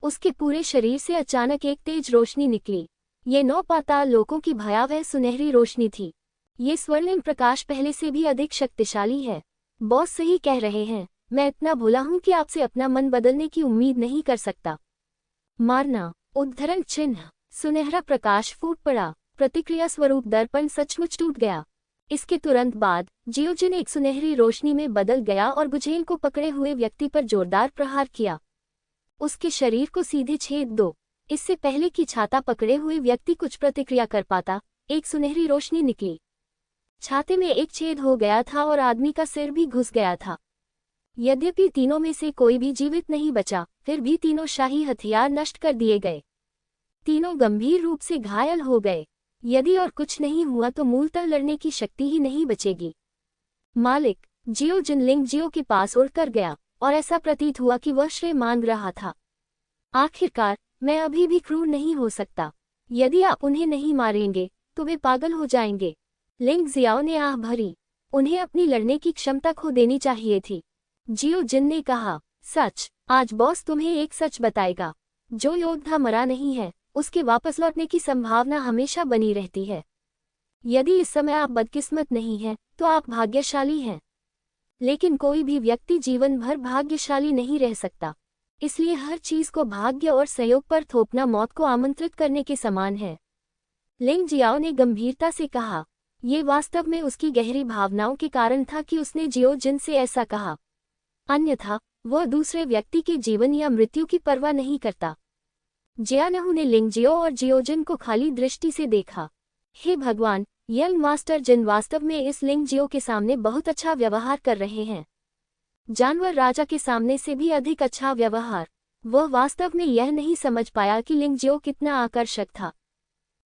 [SPEAKER 1] उसके पूरे शरीर से अचानक एक तेज रोशनी निकली। ये 9 पाताल लोकों की भयावह सुनहरी रोशनी थी। ये स्वर्णिम प्रकाश पहले से भी अधिक शक्तिशाली है। बॉस सही कह रहे हैं, मैं इतना भोला हूं कि आपसे अपना मन बदलने की उम्मीद नहीं कर सकता। मारना, उद्धरण चिन्ह, सुनहरा प्रकाश फूट पड़ा। प्रतिक्रिया स्वरूप दर्पण सचमुच टूट गया। इसके तुरंत बाद जियो जिन एक सुनहरी रोशनी में बदल गया और गुझेल को पकड़े हुए व्यक्ति पर जोरदार प्रहार किया। उसके शरीर को सीधे छेद दो। इससे पहले कि छाता पकड़े हुए व्यक्ति कुछ प्रतिक्रिया कर पाता, एक सुनहरी रोशनी निकली। छाते में एक छेद हो गया था और आदमी का सिर भी घुस गया था। यद्यपि तीनों में से कोई भी जीवित नहीं बचा, फिर भी तीनों शाही हथियार नष्ट कर दिए गए। तीनों गंभीर रूप से घायल हो गए। यदि और कुछ नहीं हुआ तो मूलतः लड़ने की शक्ति ही नहीं बचेगी। मालिक, जियो जिन लिंग जियो के पास उड़कर गया और ऐसा प्रतीत हुआ कि वह श्रेय मांग रहा था। आखिरकार, मैं अभी भी क्रूर नहीं हो सकता। यदि आप उन्हें नहीं मारेंगे तो वे पागल हो जाएंगे। लिंग जियाओ ने आह भरी। उन्हें अपनी लड़ने की क्षमता खो देनी चाहिए थी। जियो जिन ने कहा, सच, आज बॉस तुम्हें एक सच बताएगा। जो योद्धा मरा नहीं है, उसके वापस लौटने की संभावना हमेशा बनी रहती है। यदि इस समय आप बदकिस्मत नहीं हैं, तो आप भाग्यशाली हैं। लेकिन कोई भी व्यक्ति जीवन भर भाग्यशाली नहीं रह सकता। इसलिए हर चीज को भाग्य और सहयोग पर थोपना मौत को आमंत्रित करने के समान है। लिंग जियाओ ने गंभीरता से कहा। ये वास्तव में उसकी गहरी भावनाओं के कारण था कि उसने जियो जिन से ऐसा कहा। अन्यथा वह दूसरे व्यक्ति के जीवन या मृत्यु की परवाह नहीं करता। जियानहु ने लिंग जियो और जियो जिन को खाली दृष्टि से देखा। हे भगवान, यंग मास्टर जिन वास्तव में इस लिंग जियो के सामने बहुत अच्छा व्यवहार कर रहे हैं। जानवर राजा के सामने से भी अधिक अच्छा व्यवहार। वह वास्तव में यह नहीं समझ पाया कि लिंग जियो कितना आकर्षक था।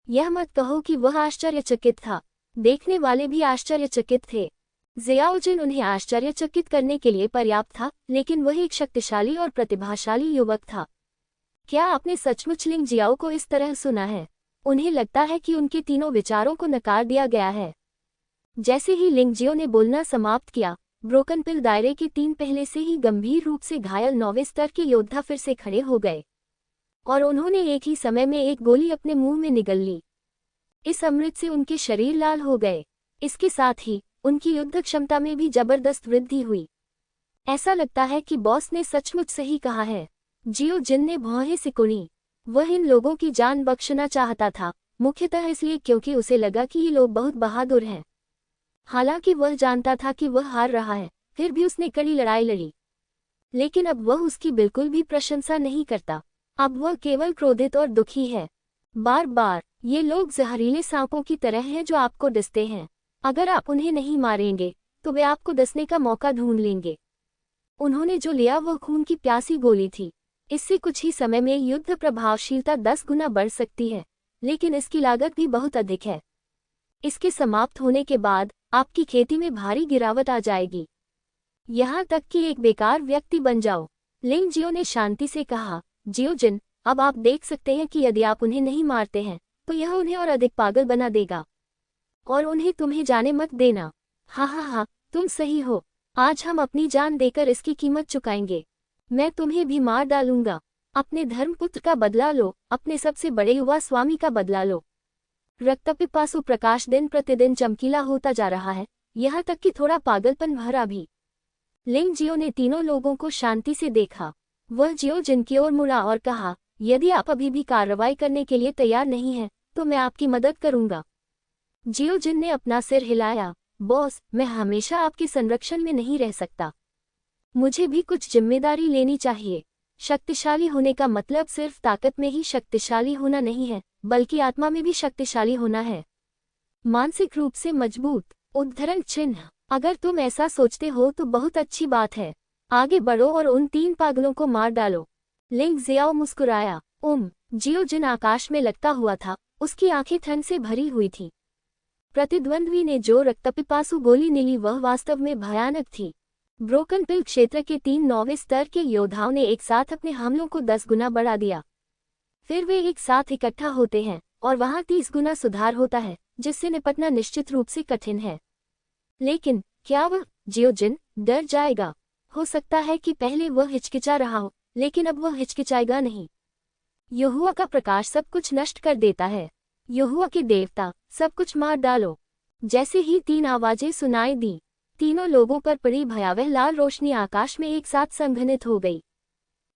[SPEAKER 1] यह मत कहो कि वह आश्चर्यचकित था, देखने वाले भी आश्चर्यचकित थे। जियाओ जिन उन्हें आश्चर्यचकित करने के लिए पर्याप्त था, लेकिन वह एक शक्तिशाली और प्रतिभाशाली युवक था। क्या आपने सचमुच लिंग जियाओ को इस तरह सुना है? उन्हें लगता है कि उनके तीनों विचारों को नकार दिया गया है। जैसे ही लिंग जियो ने बोलना समाप्त किया, ब्रोकन पिल दायरे के 3 पहले से ही गंभीर रूप से घायल 9वें स्तर के योद्धा फिर से खड़े हो गए और उन्होंने एक ही समय में एक गोली अपने मुंह में निगल ली। इस अमृत से उनके शरीर लाल हो गए। इसके साथ ही उनकी युद्ध क्षमता में भी जबरदस्त वृद्धि हुई। ऐसा लगता है कि बॉस ने सचमुच सही कहा है। जियो जिन ने भौहें सिकुड़ी। वह इन लोगों की जान बख्शना चाहता था, मुख्यतः इसलिए क्योंकि उसे लगा कि ये लोग बहुत बहादुर हैं। हालांकि वह जानता था कि वह हार रहा है, फिर भी उसने कड़ी लड़ाई लड़ी। लेकिन अब वह उसकी बिल्कुल भी प्रशंसा नहीं करता। अब वह केवल क्रोधित और दुखी है। बार बार, ये लोग जहरीले सांपों की तरह हैं जो आपको डसते हैं। अगर आप उन्हें नहीं मारेंगे, तो वे आपको डसने का मौका ढूंढ लेंगे। उन्होंने जो लिया वह खून की प्यासी गोली थी। इससे कुछ ही समय में युद्ध प्रभावशीलता 10 गुना बढ़ सकती है, लेकिन इसकी लागत भी बहुत अधिक है। इसके समाप्त होने के बाद आपकी खेती में भारी गिरावट आ जाएगी, यहाँ तक कि एक बेकार व्यक्ति बन जाओ। लिंग जियो ने शांति से कहा, जियोजिन, अब आप देख सकते हैं कि यदि आप उन्हें नहीं मारते हैं तो यह उन्हें और अधिक पागल बना देगा, और उन्हें तुम्हें जाने मत देना। हाँ, तुम सही हो। आज हम अपनी जान देकर इसकी कीमत चुकाएंगे। मैं तुम्हें भी मार डालूंगा। अपने धर्मपुत्र का बदला लो, अपने सबसे बड़े युवा स्वामी का बदला लो। रक्तपिपासु प्रकाश दिन प्रतिदिन चमकीला होता जा रहा है, यहाँ तक कि थोड़ा पागलपन भरा भी। लिंग जियो ने तीनों लोगों को शांति से देखा। वह जियोजिन की ओर मुड़ा और कहा, यदि आप अभी भी कार्रवाई करने के लिए तैयार नहीं हैं, तो मैं आपकी मदद करूंगा। जियोजिन ने अपना सिर हिलाया, बॉस, मैं हमेशा आपके संरक्षण में नहीं रह सकता। मुझे भी कुछ जिम्मेदारी लेनी चाहिए। शक्तिशाली होने का मतलब सिर्फ ताकत में ही शक्तिशाली होना नहीं है, बल्कि आत्मा में भी शक्तिशाली होना है। मानसिक रूप से मजबूत। उद्धरण चिन्ह। अगर तुम ऐसा सोचते हो तो बहुत अच्छी बात है। आगे बढ़ो और उन 3 पागलों को मार डालो। लिंग जियाओ मुस्कुराया। जियोजिन आकाश में लटका हुआ था, उसकी आंखें ठंड से भरी हुई थी। प्रतिद्वंद्वी ने जो रक्तपिपासु गोली निली वह वास्तव में भयानक थी। ब्रोकन पिल क्षेत्र के 3 9वें स्तर के योद्धाओं ने एक साथ अपने हमलों को 10 गुना बढ़ा दिया। फिर वे एक साथ इकट्ठा होते हैं और वहां 30 गुना सुधार होता है, जिससे निपटना निश्चित रूप से कठिन है। लेकिन क्या वह जियोजिन डर जाएगा? हो सकता है कि पहले वह हिचकिचा रहा हो, लेकिन अब वह हिचकिचाएगा नहीं। यहोवा का प्रकाश सब कुछ नष्ट कर देता है। यहोवा के देवता, सब कुछ मार डालो। जैसे ही 3 आवाजें सुनाई दी, तीनों लोगों पर पड़ी भयावह लाल रोशनी आकाश में एक साथ संघनित हो गई।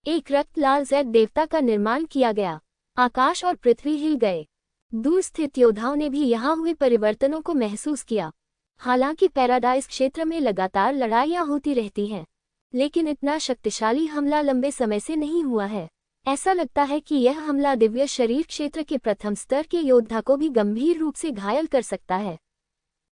[SPEAKER 1] एक रक्त लाल ज़ैड देवता का निर्माण किया गया। आकाश और पृथ्वी हिल गए। दूर स्थित योद्धाओं ने भी यहाँ हुए परिवर्तनों को महसूस किया। हालांकि पैराडाइज क्षेत्र में लगातार लड़ाइयाँ होती रहती हैं, लेकिन इतना शक्तिशाली हमला लंबे समय से नहीं हुआ है। ऐसा लगता है कि यह हमला दिव्य शरीर क्षेत्र के प्रथम स्तर के योद्धा को भी गंभीर रूप से घायल कर सकता है।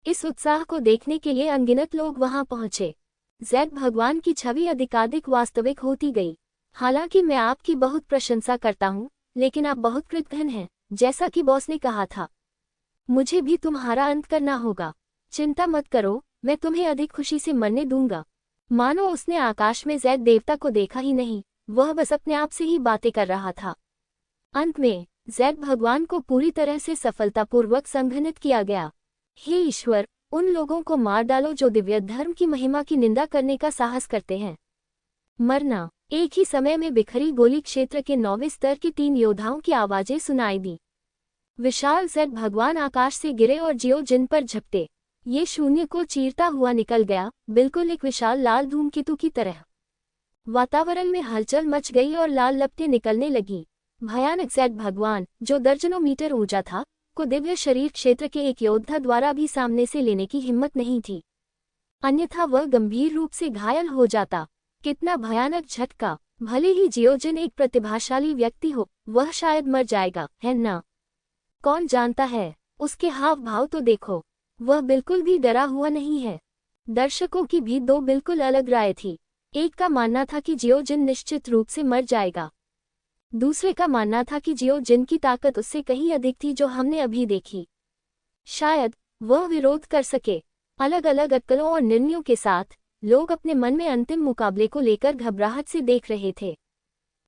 [SPEAKER 1] इस उत्साह को देखने के लिए अनगिनत लोग वहां पहुंचे। ज़ैड भगवान की छवि अधिकाधिक वास्तविक होती गई। हालांकि मैं आपकी बहुत प्रशंसा करता हूं, लेकिन आप बहुत कृतघ्न हैं, जैसा कि बॉस ने कहा था। मुझे भी तुम्हारा अंत करना होगा। चिंता मत करो, मैं तुम्हें अधिक खुशी से मरने दूंगा। मानो उसने आकाश में ज़ैड देवता को देखा ही नहीं, वह बस अपने आप से ही बातें कर रहा था। अंत में ज़ैड भगवान को पूरी तरह से सफलतापूर्वक संघनित किया गया। हे ईश्वर, उन लोगों को मार डालो जो दिव्य धर्म की महिमा की निंदा करने का साहस करते हैं। मरना। एक ही समय में बिखरी गोली क्षेत्र के 9वें स्तर के 3 योद्धाओं की आवाजें सुनाई दी। विशाल ज़ैड भगवान आकाश से गिरे और जियोजिन पर झपटे। ये शून्य को चीरता हुआ निकल गया, बिल्कुल एक विशाल लाल धूमकेतु की तरह। वातावरण में हलचल मच गई और लाल लपटें निकलने लगी। भयानक ज़ैड भगवान, जो दर्जनों मीटर ऊंचा था, को दिव्य शरीर क्षेत्र के एक योद्धा द्वारा भी सामने से लेने की हिम्मत नहीं थी, अन्यथा वह गंभीर रूप से घायल हो जाता। कितना भयानक झटका! भले ही जियोजिन एक प्रतिभाशाली व्यक्ति हो, वह शायद मर जाएगा, है ना? कौन जानता है? उसके हाव भाव तो देखो, वह बिल्कुल भी डरा हुआ नहीं है। दर्शकों की भी 2 बिल्कुल अलग राय थी। एक का मानना था कि जियोजिन निश्चित रूप से मर जाएगा। दूसरे का मानना था कि जियोजिन की ताकत उससे कहीं अधिक थी जो हमने अभी देखी। शायद वह विरोध कर सके। अलग अलग अटकलों और निर्णयों के साथ लोग अपने मन में अंतिम मुकाबले को लेकर घबराहट से देख रहे थे।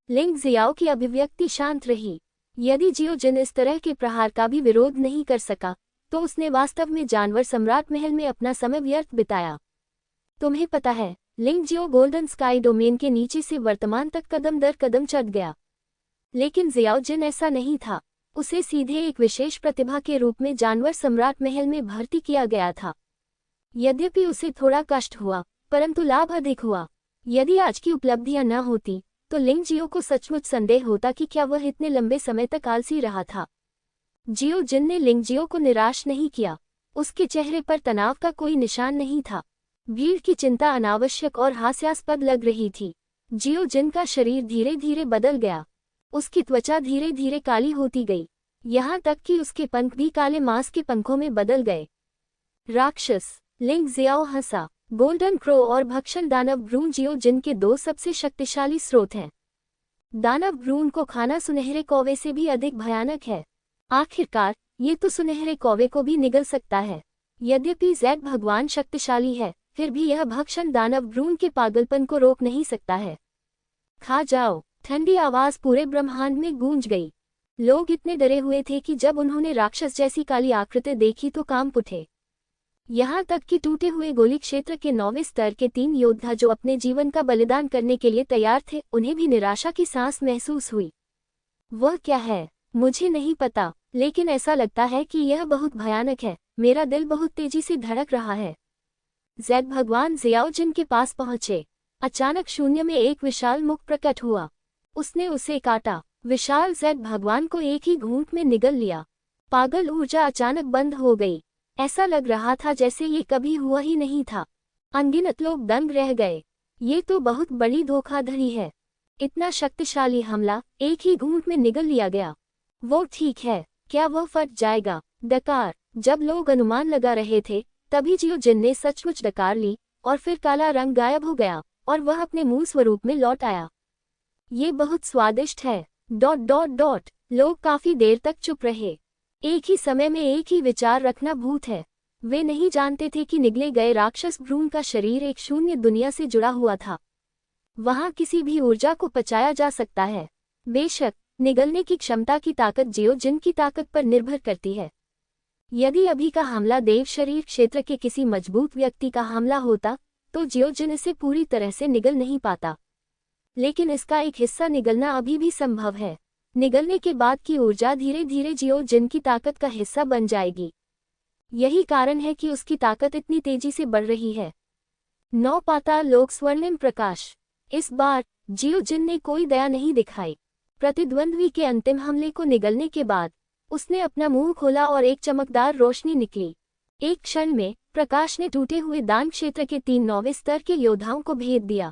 [SPEAKER 1] लिंग जियाओ की अभिव्यक्ति शांत रही। यदि जियोजिन इस तरह के प्रहार का भी विरोध नहीं कर सका, तो उसने वास्तव में जानवर सम्राट महल में अपना समय व्यर्थ बिताया। तुम्हें पता है, लिंग जियो गोल्डन स्काई डोमेन के नीचे से वर्तमान तक कदम दर कदम चढ़ गया। लेकिन जियाओजिन ऐसा नहीं था। उसे सीधे एक विशेष प्रतिभा के रूप में जानवर सम्राट महल में भर्ती किया गया था। यद्यपि उसे थोड़ा कष्ट हुआ, परंतु लाभ अधिक हुआ। यदि आज की उपलब्धियां न होती, तो लिंग जियो को सचमुच संदेह होता कि क्या वह इतने लंबे समय तक आलसी रहा था। जियोजिन ने लिंग जियो को निराश नहीं किया। उसके चेहरे पर तनाव का कोई निशान नहीं था। भीड़ की चिंता अनावश्यक और हास्यास्पद लग रही थी। जियोजिन का शरीर धीरे धीरे बदल गया। उसकी त्वचा धीरे धीरे काली होती गई, यहाँ तक कि उसके पंख भी काले मांस के पंखों में बदल गए। राक्षस! लिंग जियाओ हंसा। गोल्डन क्रो और भक्षण दानव भ्रूण जियोजिन के 2 सबसे शक्तिशाली स्रोत हैं। दानव भ्रूण को खाना सुनहरे कौवे से भी अधिक भयानक है। आखिरकार ये तो सुनहरे कौवे को भी निगल सकता है। यद्यपि ज़ैड भगवान शक्तिशाली है, फिर भी यह भक्षण दानव भ्रूण के पागलपन को रोक नहीं सकता है। खा जाओ, ठंडी आवाज पूरे ब्रह्मांड में गूंज गई। लोग इतने डरे हुए थे कि जब उन्होंने राक्षस जैसी काली आकृति देखी तो कांप उठे। यहाँ तक कि टूटे हुए गोली क्षेत्र के 9वें स्तर के 3 योद्धा जो अपने जीवन का बलिदान करने के लिए तैयार थे, उन्हें भी निराशा की सांस महसूस हुई। वह क्या है मुझे नहीं पता, लेकिन ऐसा लगता है कि यह बहुत भयानक है। मेरा दिल बहुत तेजी से धड़क रहा है। ज़ैड भगवान ज़ियाओ जिन के पास पहुंचे। अचानक शून्य में एक विशाल मुख प्रकट हुआ। उसने उसे काटा। विशाल ज़ैड भगवान को एक ही घूंट में निगल लिया। पागल ऊर्जा अचानक बंद हो गई। ऐसा लग रहा था जैसे ये कभी हुआ ही नहीं था। अनगिनत लोग दंग रह गए। ये तो बहुत बड़ी धोखाधड़ी है। इतना शक्तिशाली हमला एक ही घूंट में निगल लिया गया। वो ठीक है, क्या वह फट जाएगा? डकार। जब लोग अनुमान लगा रहे थे, तभी जियो जिन ने सचमुच डकार ली और फिर काला रंग गायब हो गया और वह अपने मूल स्वरूप में लौट आया। ये बहुत स्वादिष्ट है। ... लोग काफी देर तक चुप रहे। एक ही समय में एक ही विचार रखना भूत है। वे नहीं जानते थे कि निगले गए राक्षस भ्रूण का शरीर एक शून्य दुनिया से जुड़ा हुआ था। वहां किसी भी ऊर्जा को पचाया जा सकता है। बेशक निगलने की क्षमता की ताकत जियो जिन की ताकत पर निर्भर करती है। यदि अभी का हमला देव शरीर क्षेत्र के किसी मजबूत व्यक्ति का हमला होता तो जियो जिन इसे पूरी तरह से निगल नहीं पाता, लेकिन इसका एक हिस्सा निगलना अभी भी संभव है। निगलने के बाद की ऊर्जा धीरे धीरे जियो जिन की ताकत का हिस्सा बन जाएगी। यही कारण है कि उसकी ताकत इतनी तेजी से बढ़ रही है। 9 पाताल लोक स्वर्णिम प्रकाश। इस बार जियो जिन ने कोई दया नहीं दिखाई। प्रतिद्वंद्वी के अंतिम हमले को निगलने के बाद उसने अपना मुंह खोला और एक चमकदार रोशनी निकली। एक क्षण में प्रकाश ने टूटे हुए दान क्षेत्र के 3 9वें स्तर के योद्धाओं को भेद दिया।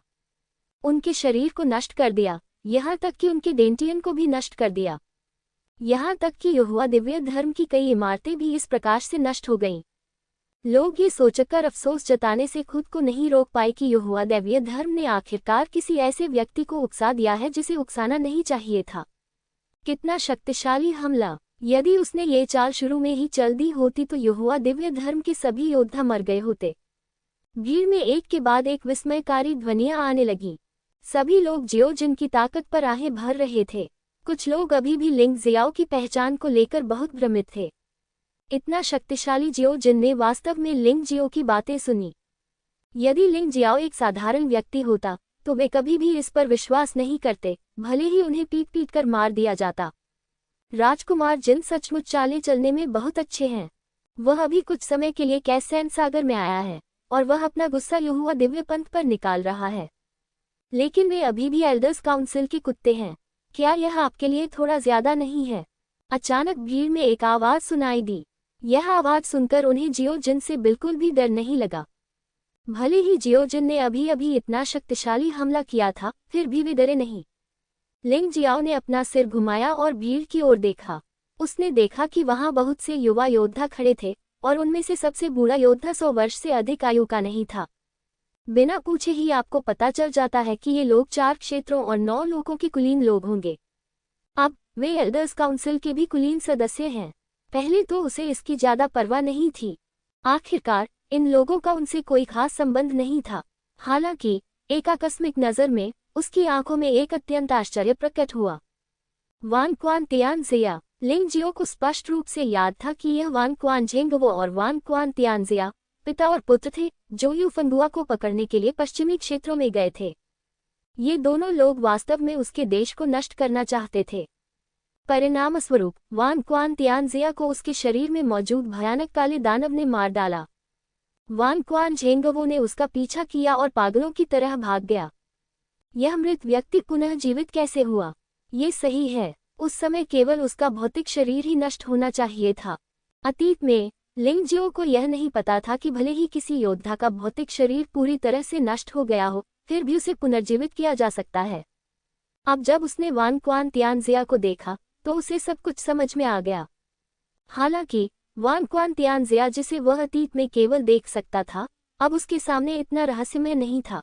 [SPEAKER 1] उनके शरीर को नष्ट कर दिया, यहाँ तक कि उनके डेंटियन को भी नष्ट कर दिया। यहाँ तक कि यहोवा दिव्य धर्म की कई इमारतें भी इस प्रकाश से नष्ट हो गईं। लोग ये सोचकर अफसोस जताने से खुद को नहीं रोक पाए कि यहोवा दिव्य धर्म ने आखिरकार किसी ऐसे व्यक्ति को उकसा दिया है जिसे उकसाना नहीं चाहिए था। कितना शक्तिशाली हमला! यदि उसने ये चाल शुरू में ही चल दी होती तो यहोवा दिव्य धर्म के सभी योद्धा मर गए होते। भीड़ में एक के बाद एक विस्मयकारी ध्वनियां आने लगी। सभी लोग जियो जिन की ताकत पर आहें भर रहे थे। कुछ लोग अभी भी लिंग ज़ियाओ की पहचान को लेकर बहुत भ्रमित थे। इतना शक्तिशाली जियो जिन ने वास्तव में लिंग जियो की बातें सुनी। यदि लिंग जियाओ एक साधारण व्यक्ति होता तो वे कभी भी इस पर विश्वास नहीं करते, भले ही उन्हें पीट पीट कर मार दिया जाता। राजकुमार जिन सचमुच चालें चलने में बहुत अच्छे हैं। वह अभी कुछ समय के लिए कैसैन सागर में आया है और वह अपना गुस्सा यहोवा दिव्य पंथ पर निकाल रहा है, लेकिन वे अभी भी एल्डर्स काउंसिल के कुत्ते हैं। क्या यह आपके लिए थोड़ा ज्यादा नहीं है? अचानक भीड़ में एक आवाज सुनाई दी। यह आवाज सुनकर उन्हें जियो जिन से बिल्कुल भी डर नहीं लगा। भले ही जियो जिन ने अभी अभी इतना शक्तिशाली हमला किया था, फिर भी वे डरे नहीं। लिंग जियाओ ने अपना सिर घुमाया और भीड़ की ओर देखा। उसने देखा कि वहां बहुत से युवा योद्धा खड़े थे और उनमें से सबसे बूढ़ा योद्धा 100 वर्ष से अधिक आयु का नहीं था। बिना पूछे ही आपको पता चल जाता है कि ये लोग 4 क्षेत्रों और 9 लोगों के कुलीन लोग होंगे। अब वे एल्डर्स काउंसिल के भी कुलीन सदस्य हैं। पहले तो उसे इसकी ज्यादा परवाह नहीं थी। आखिरकार इन लोगों का उनसे कोई खास संबंध नहीं था। हालांकि एक आकस्मिक नजर में उसकी आंखों में एक अत्यंत आश्चर्य प्रकट हुआ। वान क्वान तियानजिया। लिंग जियो को स्पष्ट रूप से याद था कि यह वान क्वान झेंगवो और वान क्वान तियानजिया पिता और पुत्र थे जो यूफंगुआ को पकड़ने के लिए पश्चिमी क्षेत्रों में गए थे। ये दोनों लोग वास्तव में उसके देश को नष्ट करना चाहते थे। परिणामस्वरूप वान क्वान तियानजिया को उसके शरीर में मौजूद भयानक काले दानव ने मार डाला। वान क्वान झेंगवो ने उसका पीछा किया और पागलों की तरह भाग गया। यह मृत व्यक्ति पुनः जीवित कैसे हुआ? ये सही है, उस समय केवल उसका भौतिक शरीर ही नष्ट होना चाहिए था। अतीत में लिंग जियो को यह नहीं पता था कि भले ही किसी योद्धा का भौतिक शरीर पूरी तरह से नष्ट हो गया हो, फिर भी उसे पुनर्जीवित किया जा सकता है। अब जब उसने वान क्वान तियानजिया को देखा तो उसे सब कुछ समझ में आ गया। हालांकि वान क्वान तियानजिया जिसे वह अतीत में केवल देख सकता था, अब उसके सामने इतना रहस्यमय नहीं था।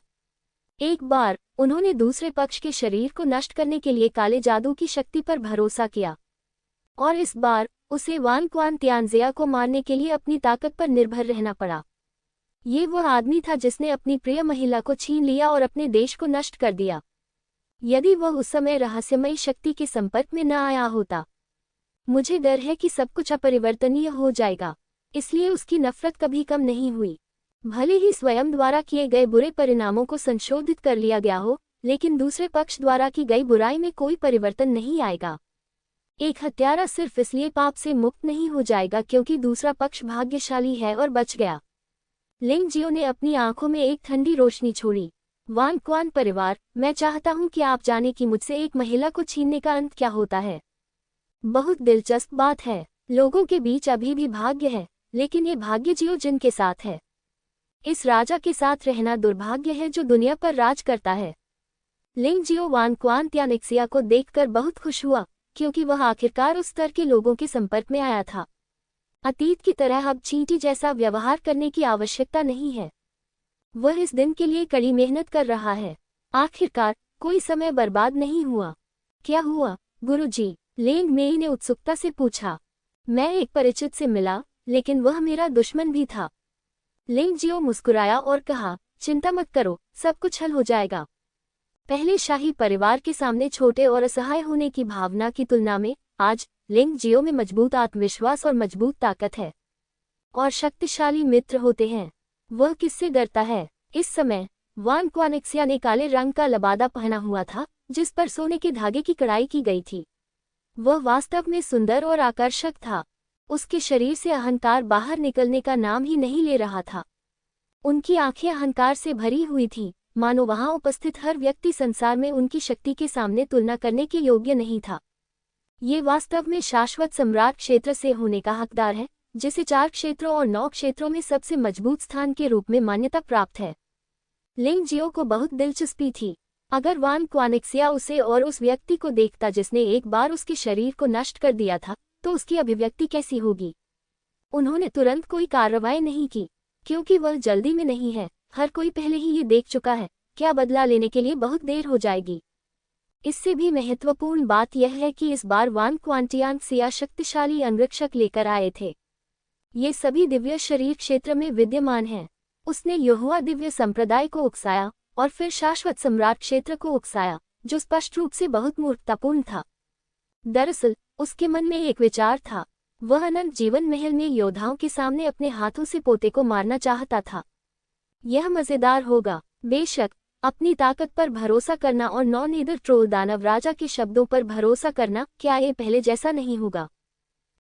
[SPEAKER 1] एक बार उन्होंने दूसरे पक्ष के शरीर को नष्ट करने के लिए काले जादू की शक्ति पर भरोसा किया, और इस बार उसे वान क्वान तियानजिया को मारने के लिए अपनी ताकत पर निर्भर रहना पड़ा। ये वह आदमी था जिसने अपनी प्रिय महिला को छीन लिया और अपने देश को नष्ट कर दिया। यदि वह उस समय रहस्यमयी शक्ति के संपर्क में न आया होता, मुझे डर है कि सब कुछ अपरिवर्तनीय हो जाएगा। इसलिए उसकी नफरत कभी कम नहीं हुई। भले ही स्वयं द्वारा किए गए बुरे परिणामों को संशोधित कर लिया गया हो, लेकिन दूसरे पक्ष द्वारा की गई बुराई में कोई परिवर्तन नहीं आएगा। एक हत्यारा सिर्फ इसलिए पाप से मुक्त नहीं हो जाएगा क्योंकि दूसरा पक्ष भाग्यशाली है और बच गया। लिंग जियो ने अपनी आंखों में एक ठंडी रोशनी छोड़ी। वान क्वान परिवार, मैं चाहता हूं कि आप जाने कि मुझसे एक महिला को छीनने का अंत क्या होता है। बहुत दिलचस्प बात है। लोगों के बीच अभी भी भाग्य है, लेकिन ये भाग्य जियो जिन के साथ है। इस राजा के साथ रहना दुर्भाग्य है जो दुनिया पर राज करता है। लिंग जियो वान क्वान त्यानिक्सिया को देखकर बहुत खुश हुआ, क्योंकि वह आखिरकार उस स्तर के लोगों के संपर्क में आया था। अतीत की तरह अब चींटी जैसा व्यवहार करने की आवश्यकता नहीं है। वह इस दिन के लिए कड़ी मेहनत कर रहा है। आखिरकार कोई समय बर्बाद नहीं हुआ। क्या हुआ गुरुजी? लेंग मेई ने उत्सुकता से पूछा। मैं एक परिचित से मिला, लेकिन वह मेरा दुश्मन भी था। लिंग जियो मुस्कुराया और कहा, चिंता मत करो, सब कुछ हल हो जाएगा। पहले शाही परिवार के सामने छोटे और असहाय होने की भावना की तुलना में आज लिंग जियो में मजबूत आत्मविश्वास और मजबूत ताकत है और शक्तिशाली मित्र होते हैं। वह किससे डरता है? इस समय वान क्वानिक्सिया ने काले रंग का लबादा पहना हुआ था, जिस पर सोने के धागे की कढ़ाई की गई थी। वह वास्तव में सुंदर और आकर्षक था। उसके शरीर से अहंकार बाहर निकलने का नाम ही नहीं ले रहा था। उनकी आंखें अहंकार से भरी हुई थीं, मानो वहां उपस्थित हर व्यक्ति संसार में उनकी शक्ति के सामने तुलना करने के योग्य नहीं था। ये वास्तव में शाश्वत सम्राट क्षेत्र से होने का हकदार है, जिसे 4 क्षेत्रों और 9 क्षेत्रों में सबसे मजबूत स्थान के रूप में मान्यता प्राप्त है। लिंग जियो को बहुत दिलचस्पी थी। अगर वान क्वानिक्सिया उसे और उस व्यक्ति को देखता जिसने एक बार उसके शरीर को नष्ट कर दिया था, तो उसकी अभिव्यक्ति कैसी होगी? उन्होंने तुरंत कोई कार्रवाई नहीं की, क्योंकि वह जल्दी में नहीं है। हर कोई पहले ही ये देख चुका है, क्या बदला लेने के लिए बहुत देर हो जाएगी। इससे भी महत्वपूर्ण बात यह है कि इस बार वान क्वांटियानक्सिया शक्तिशाली अंगरक्षक लेकर आए थे। ये सभी दिव्य शरीर क्षेत्र में विद्यमान हैं। उसने यहोवा दिव्य संप्रदाय को उकसाया और फिर शाश्वत सम्राट क्षेत्र को उकसाया, जो स्पष्ट रूप से बहुत मूर्खतापूर्ण था। दरअसल उसके मन में एक विचार था। वह अनंत जीवन महल में योद्धाओं के सामने अपने हाथों से पोते को मारना चाहता था। यह मजेदार होगा। बेशक अपनी ताकत पर भरोसा करना और नॉन-ईदर ट्रोल दानव राजा के शब्दों पर भरोसा करना, क्या ये पहले जैसा नहीं होगा?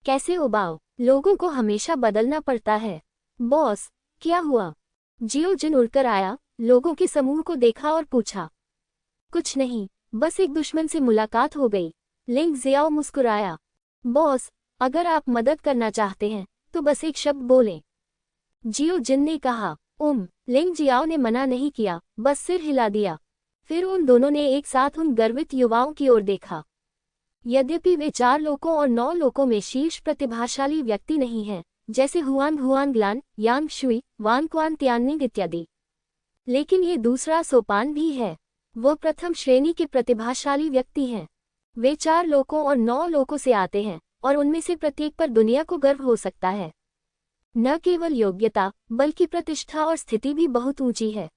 [SPEAKER 1] कैसे उबाओ, लोगों को हमेशा बदलना पड़ता है। बॉस, क्या हुआ? जियो जिन उड़कर आया, लोगों के समूह को देखा और पूछा। कुछ नहीं, बस एक दुश्मन से मुलाकात हो गई। लिंग जियाओ मुस्कुराया। बॉस, अगर आप मदद करना चाहते हैं तो बस एक शब्द बोलें। जियो जिन ने कहा। लिंग जियाओ ने मना नहीं किया, बस सिर हिला दिया। फिर उन दोनों ने एक साथ उन गर्वित युवाओं की ओर देखा। यद्यपि वे 4 लोकों और 9 लोकों में शीर्ष प्रतिभाशाली व्यक्ति नहीं हैं, जैसे हुआन ग्लान, यांग शुई, वान क्वान तियाननिंग इत्यादि, लेकिन ये दूसरा सोपान भी है। वो प्रथम श्रेणी के प्रतिभाशाली व्यक्ति हैं। वे 4 लोकों और 9 लोकों से आते हैं और उनमें से प्रत्येक पर दुनिया को गर्व हो सकता है। न केवल योग्यता, बल्कि प्रतिष्ठा और स्थिति भी बहुत ऊंची है।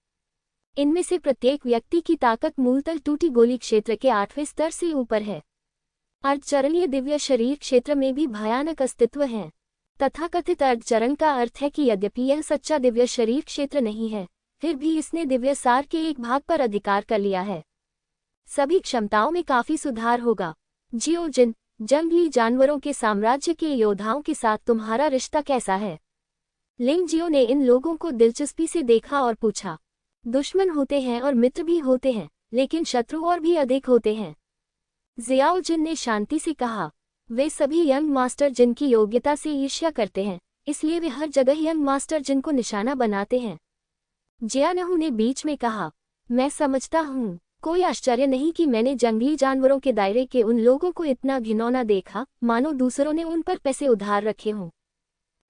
[SPEAKER 1] इनमें से प्रत्येक व्यक्ति की ताकत मूलतः टूटी गोली क्षेत्र के 8वें स्तर से ऊपर है। अर्धचरणीय दिव्य शरीर क्षेत्र में भी भयानक अस्तित्व हैं। तथाकथित अर्धचरण का अर्थ है कि यद्यपि यह सच्चा दिव्य शरीर क्षेत्र नहीं है, फिर भी इसने दिव्य सार के एक भाग पर अधिकार कर लिया है। सभी क्षमताओं में काफी सुधार होगा। जियो जिन, जंगली जानवरों के साम्राज्य के योद्धाओं के साथ तुम्हारा रिश्ता कैसा है? लिंग जियो ने इन लोगों को दिलचस्पी से देखा और पूछा। दुश्मन होते हैं और मित्र भी होते हैं, लेकिन शत्रु और भी अधिक होते हैं। जियाओ जिन ने शांति से कहा। वे सभी यंग मास्टर जिनकी योग्यता से ईर्ष्या करते हैं, इसलिए वे हर जगह यंग मास्टर जिनको निशाना बनाते हैं। जियानहू ने बीच में कहा, मैं समझता हूँ, कोई आश्चर्य नहीं कि मैंने जंगली जानवरों के दायरे के उन लोगों को इतना घिनौना देखा, मानो दूसरों ने उन पर पैसे उधार रखे हों।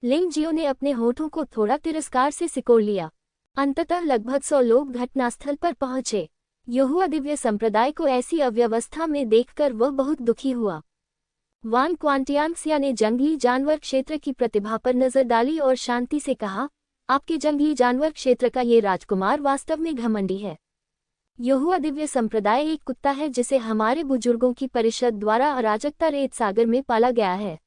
[SPEAKER 1] लिंग जियो ने अपने होठों को थोड़ा तिरस्कार से सिकोड़ लिया। अंततः लगभग 100 लोग घटनास्थल पर पहुंचे। यहोवा दिव्य संप्रदाय को ऐसी अव्यवस्था में देखकर वह बहुत दुखी हुआ। वान क्वांटियांगसिया ने जंगली जानवर क्षेत्र की प्रतिभा पर नजर डाली और शांति से कहा, आपके जंगली जानवर क्षेत्र का ये राजकुमार वास्तव में घमंडी है। यहोवा दिव्य संप्रदाय एक कुत्ता है जिसे हमारे बुजुर्गों की परिषद द्वारा अराजकता रेत सागर में पाला गया है।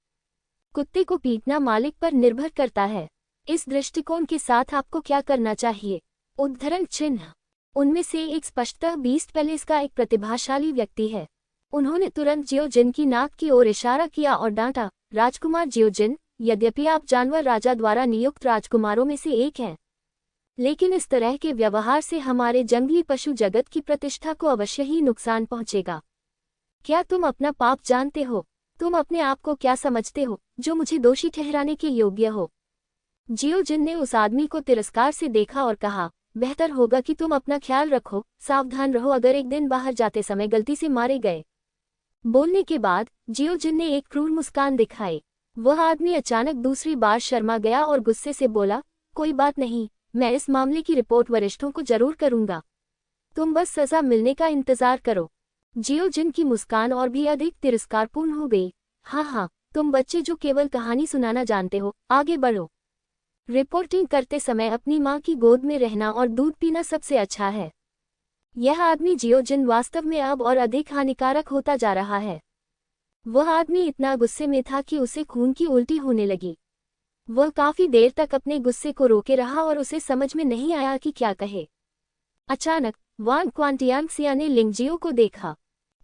[SPEAKER 1] कुत्ते को पीटना मालिक पर निर्भर करता है। इस दृष्टिकोण के साथ आपको क्या करना चाहिए? उद्धरण चिन्ह। उनमें से एक स्पष्टतः बीस्ट पैलेस का एक प्रतिभाशाली व्यक्ति है। उन्होंने तुरंत जियोजिन की नाक की ओर इशारा किया और डांटा, राजकुमार जियोजिन, यद्यपि आप जानवर राजा द्वारा नियुक्त राजकुमारों में से एक हैं, लेकिन इस तरह के व्यवहार से हमारे जंगली पशु जगत की प्रतिष्ठा को अवश्य ही नुकसान पहुंचेगा। क्या तुम अपना पाप जानते हो? तुम अपने आप को क्या समझते हो जो मुझे दोषी ठहराने के योग्य हो? जियोजिन ने उस आदमी को तिरस्कार से देखा और कहा, बेहतर होगा कि तुम अपना ख्याल रखो, सावधान रहो अगर एक दिन बाहर जाते समय गलती से मारे गए। बोलने के बाद जियोजिन ने एक क्रूर मुस्कान दिखाई। वह आदमी अचानक दूसरी बार शर्मा गया और गुस्से से बोला, कोई बात नहीं, मैं इस मामले की रिपोर्ट वरिष्ठों को जरूर करूंगा। तुम बस सजा मिलने का इंतजार करो। जियोजिन की मुस्कान और भी अधिक तिरस्कारपूर्ण हो गई। हाँ, तुम बच्चे जो केवल कहानी सुनाना जानते हो, आगे बढ़ो। रिपोर्टिंग करते समय अपनी माँ की गोद में रहना और दूध पीना सबसे अच्छा है। यह आदमी जियोजिन वास्तव में अब और अधिक हानिकारक होता जा रहा है। वह आदमी इतना गुस्से में था कि उसे खून की उल्टी होने लगी। वह काफी देर तक अपने गुस्से को रोके रहा और उसे समझ में नहीं आया कि क्या कहे। अचानक वान क्वांटियांगसिया ने लिंगजियो को देखा।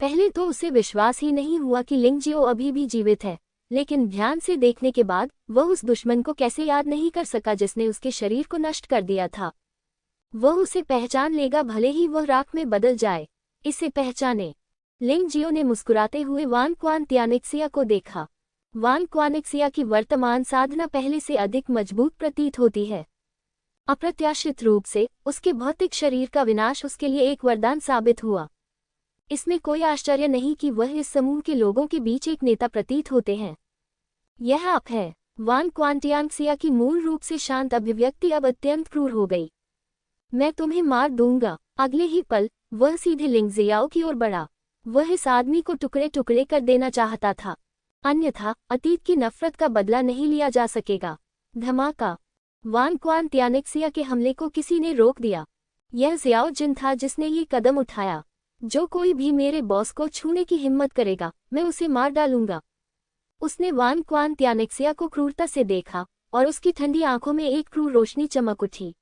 [SPEAKER 1] पहले तो उसे विश्वास ही नहीं हुआ कि लिंगजियो अभी भी जीवित है, लेकिन ध्यान से देखने के बाद वह उस दुश्मन को कैसे याद नहीं कर सका जिसने उसके शरीर को नष्ट कर दिया था। वह उसे पहचान लेगा भले ही वह राख में बदल जाए। इसे पहचाने। लिंगजियो ने मुस्कुराते हुए वान क्वांटियांगसिया को देखा। वान क्वांटियांगसिया की वर्तमान साधना पहले से अधिक मजबूत प्रतीत होती है। अप्रत्याशित रूप से उसके भौतिक शरीर का विनाश उसके लिए एक वरदान साबित हुआ। इसमें कोई आश्चर्य नहीं कि वह इस समूह के लोगों के बीच एक नेता प्रतीत होते हैं। यह आप है। वान क्वांटियांगसिया की मूल रूप से शांत अभिव्यक्ति अब अत्यंत क्रूर हो गई। मैं तुम्हें मार दूंगा। अगले ही पल वह सीधे लिंगजियाओ की ओर बढ़ा। वह इस आदमी को टुकड़े टुकड़े कर देना चाहता था, अन्यथा अतीत की नफरत का बदला नहीं लिया जा सकेगा। धमाका। वान क्वांटियांगसिया के हमले को किसी ने रोक दिया। यह जियाओजिन था जिसने ये कदम उठाया। जो कोई भी मेरे बॉस को छूने की हिम्मत करेगा, मैं उसे मार डालूंगा। उसने वान क्वांटियांगसिया को क्रूरता से देखा और उसकी ठंडी आंखों में एक क्रूर रोशनी चमक उठी।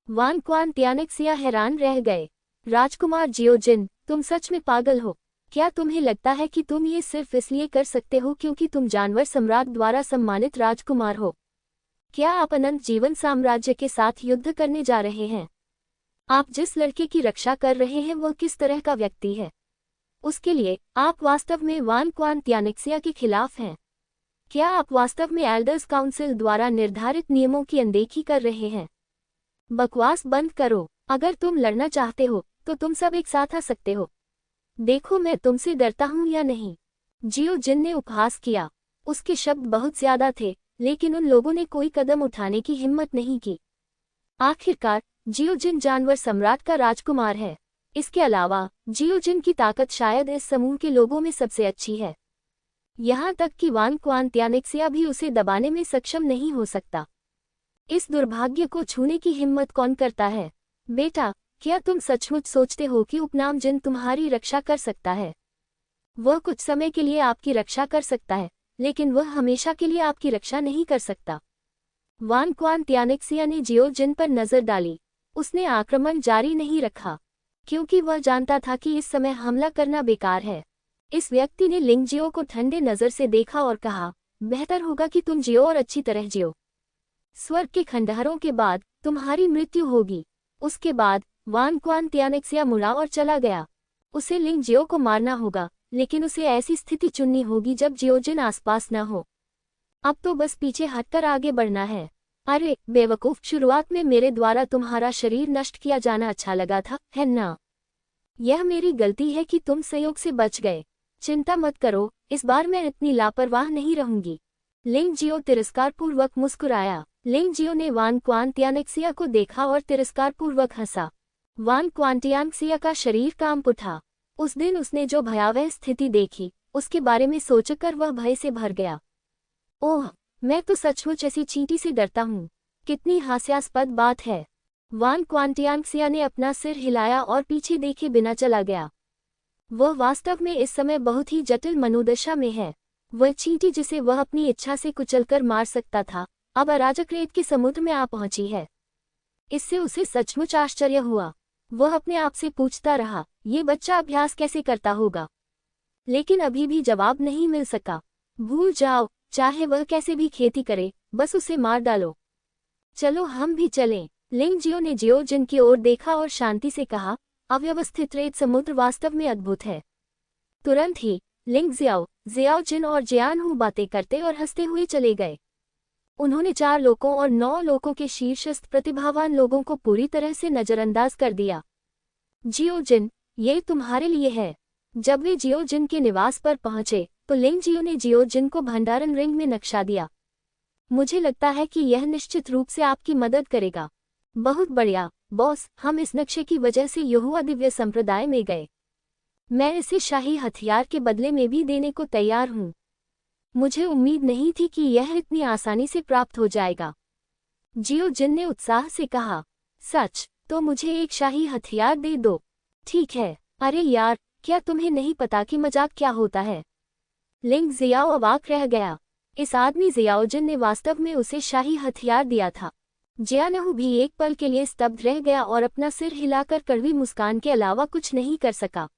[SPEAKER 1] वान क्वांटियांगसिया हैरान रह गए। राजकुमार जियोजिन, तुम सच में पागल हो। क्या तुम्हें लगता है कि तुम ये सिर्फ इसलिए कर सकते हो क्योंकि तुम जानवर सम्राट द्वारा सम्मानित राजकुमार हो? क्या आप अनंत जीवन साम्राज्य के साथ युद्ध करने जा रहे हैं? आप जिस लड़के की रक्षा कर रहे हैं वह किस तरह का व्यक्ति है? उसके लिए आप वास्तव में वान क्वांटियांगसिया के खिलाफ हैं। क्या आप वास्तव में एल्डर्स काउंसिल द्वारा निर्धारित नियमों की अनदेखी कर रहे हैं? बकवास बंद करो। अगर तुम लड़ना चाहते हो तो तुम सब एक साथ आ सकते हो। देखो मैं तुमसे डरता हूं या नहीं। जियोजिन ने उपहास किया। उसके शब्द बहुत ज्यादा थे, लेकिन उन लोगों ने कोई कदम उठाने की हिम्मत नहीं की। आखिरकार जियोजिन जानवर सम्राट का राजकुमार है। इसके अलावा जियोजिन की ताकत शायद इस समूह के लोगों में सबसे अच्छी है। यहाँ तक कि वान क्वांटियांगसिया भी उसे दबाने में सक्षम नहीं हो सकता। इस दुर्भाग्य को छूने की हिम्मत कौन करता है? बेटा, क्या तुम सचमुच सोचते हो कि उपनाम जिन तुम्हारी रक्षा कर सकता है? वह कुछ समय के लिए आपकी रक्षा कर सकता है, लेकिन वह हमेशा के लिए आपकी रक्षा नहीं कर सकता। वान क्वांटियांगसिया ने जियोजिन पर नजर डाली। उसने आक्रमण जारी नहीं रखा, क्योंकि वह जानता था कि इस समय हमला करना बेकार है। इस व्यक्ति ने लिंगजियो को ठंडे नजर से देखा और कहा, बेहतर होगा कि तुम जियो और अच्छी तरह जियो। स्वर्ग के खंडहरों के बाद तुम्हारी मृत्यु होगी। उसके बाद वान क्वांटियांगसिया मुड़ा और चला गया। उसे लिंगजियो को मारना होगा, लेकिन उसे ऐसी स्थिति चुननी होगी जब जियोजिन आसपास न हो। अब तो बस पीछे हटकर आगे बढ़ना है। अरे बेवकूफ, शुरुआत में मेरे द्वारा तुम्हारा शरीर नष्ट किया जाना अच्छा लगा था, है ना? यह मेरी गलती है कि तुम संयोग से बच गए। चिंता मत करो, इस बार मैं इतनी लापरवाह नहीं रहूंगी। लिंगजियो तिरस्कारपूर्वक मुस्कुराया। लिंगजियो ने वान क्वांटियांगसिया को देखा और तिरस्कारपूर्वक हंसा। वान क्वांटियांगसिया का शरीर कांप उठा। उस दिन उसने जो भयावह स्थिति देखी, उसके बारे में सोचकर वह भय से भर गया। ओह, मैं तो सचमुच ऐसी चींटी से डरता हूँ। कितनी हास्यास्पद बात है। वान क्वांटियांक्सिया ने अपना सिर हिलाया और पीछे देखे बिना चला गया। वह वास्तव में इस समय बहुत ही जटिल मनोदशा में है। वह चींटी जिसे वह अपनी इच्छा से कुचलकर मार सकता था, अब अराजक रेत के समुद्र में आ पहुंची है। इससे उसे सचमुच आश्चर्य हुआ। वह अपने आप से पूछता रहा, ये बच्चा अभ्यास कैसे करता होगा? लेकिन अभी भी जवाब नहीं मिल सका। भूल जाओ, चाहे वह कैसे भी खेती करे, बस उसे मार डालो। चलो हम भी चलें। लिंग जियो ने जियो जिन की ओर देखा और शांति से कहा, अव्यवस्थित रेत समुद्र वास्तव में अद्भुत है। तुरंत ही लिंग जियाओ जिन और जियानहू बातें करते और हंसते हुए चले गए। उन्होंने 4 लोकों और 9 लोकों के शीर्षस्थ प्रतिभावान लोगों को पूरी तरह से नजरअंदाज कर दिया। जियो जिन, ये तुम्हारे लिए है। जब वे जियो जिन के निवास पर पहुंचे तो लिंग जियो ने जियो जिन को भंडारण रिंग में नक्शा दिया। मुझे लगता है कि यह निश्चित रूप से आपकी मदद करेगा। बहुत बढ़िया बॉस, हम इस नक्शे की वजह से यहोवा दिव्य संप्रदाय में गए। मैं इसे शाही हथियार के बदले में भी देने को तैयार हूँ। मुझे उम्मीद नहीं थी कि यह इतनी आसानी से प्राप्त हो जाएगा। जियो जिन ने उत्साह से कहा, सच? तो मुझे एक शाही हथियार दे दो। ठीक है। अरे यार, क्या तुम्हें नहीं पता कि मजाक क्या होता है? लिंग जियाओ अवाक रह गया। इस आदमी जियाओ जिन ने वास्तव में उसे शाही हथियार दिया था। जियानहू भी एक पल के लिए स्तब्ध रह गया और अपना सिर हिलाकर कड़वी मुस्कान के अलावा कुछ नहीं कर सका।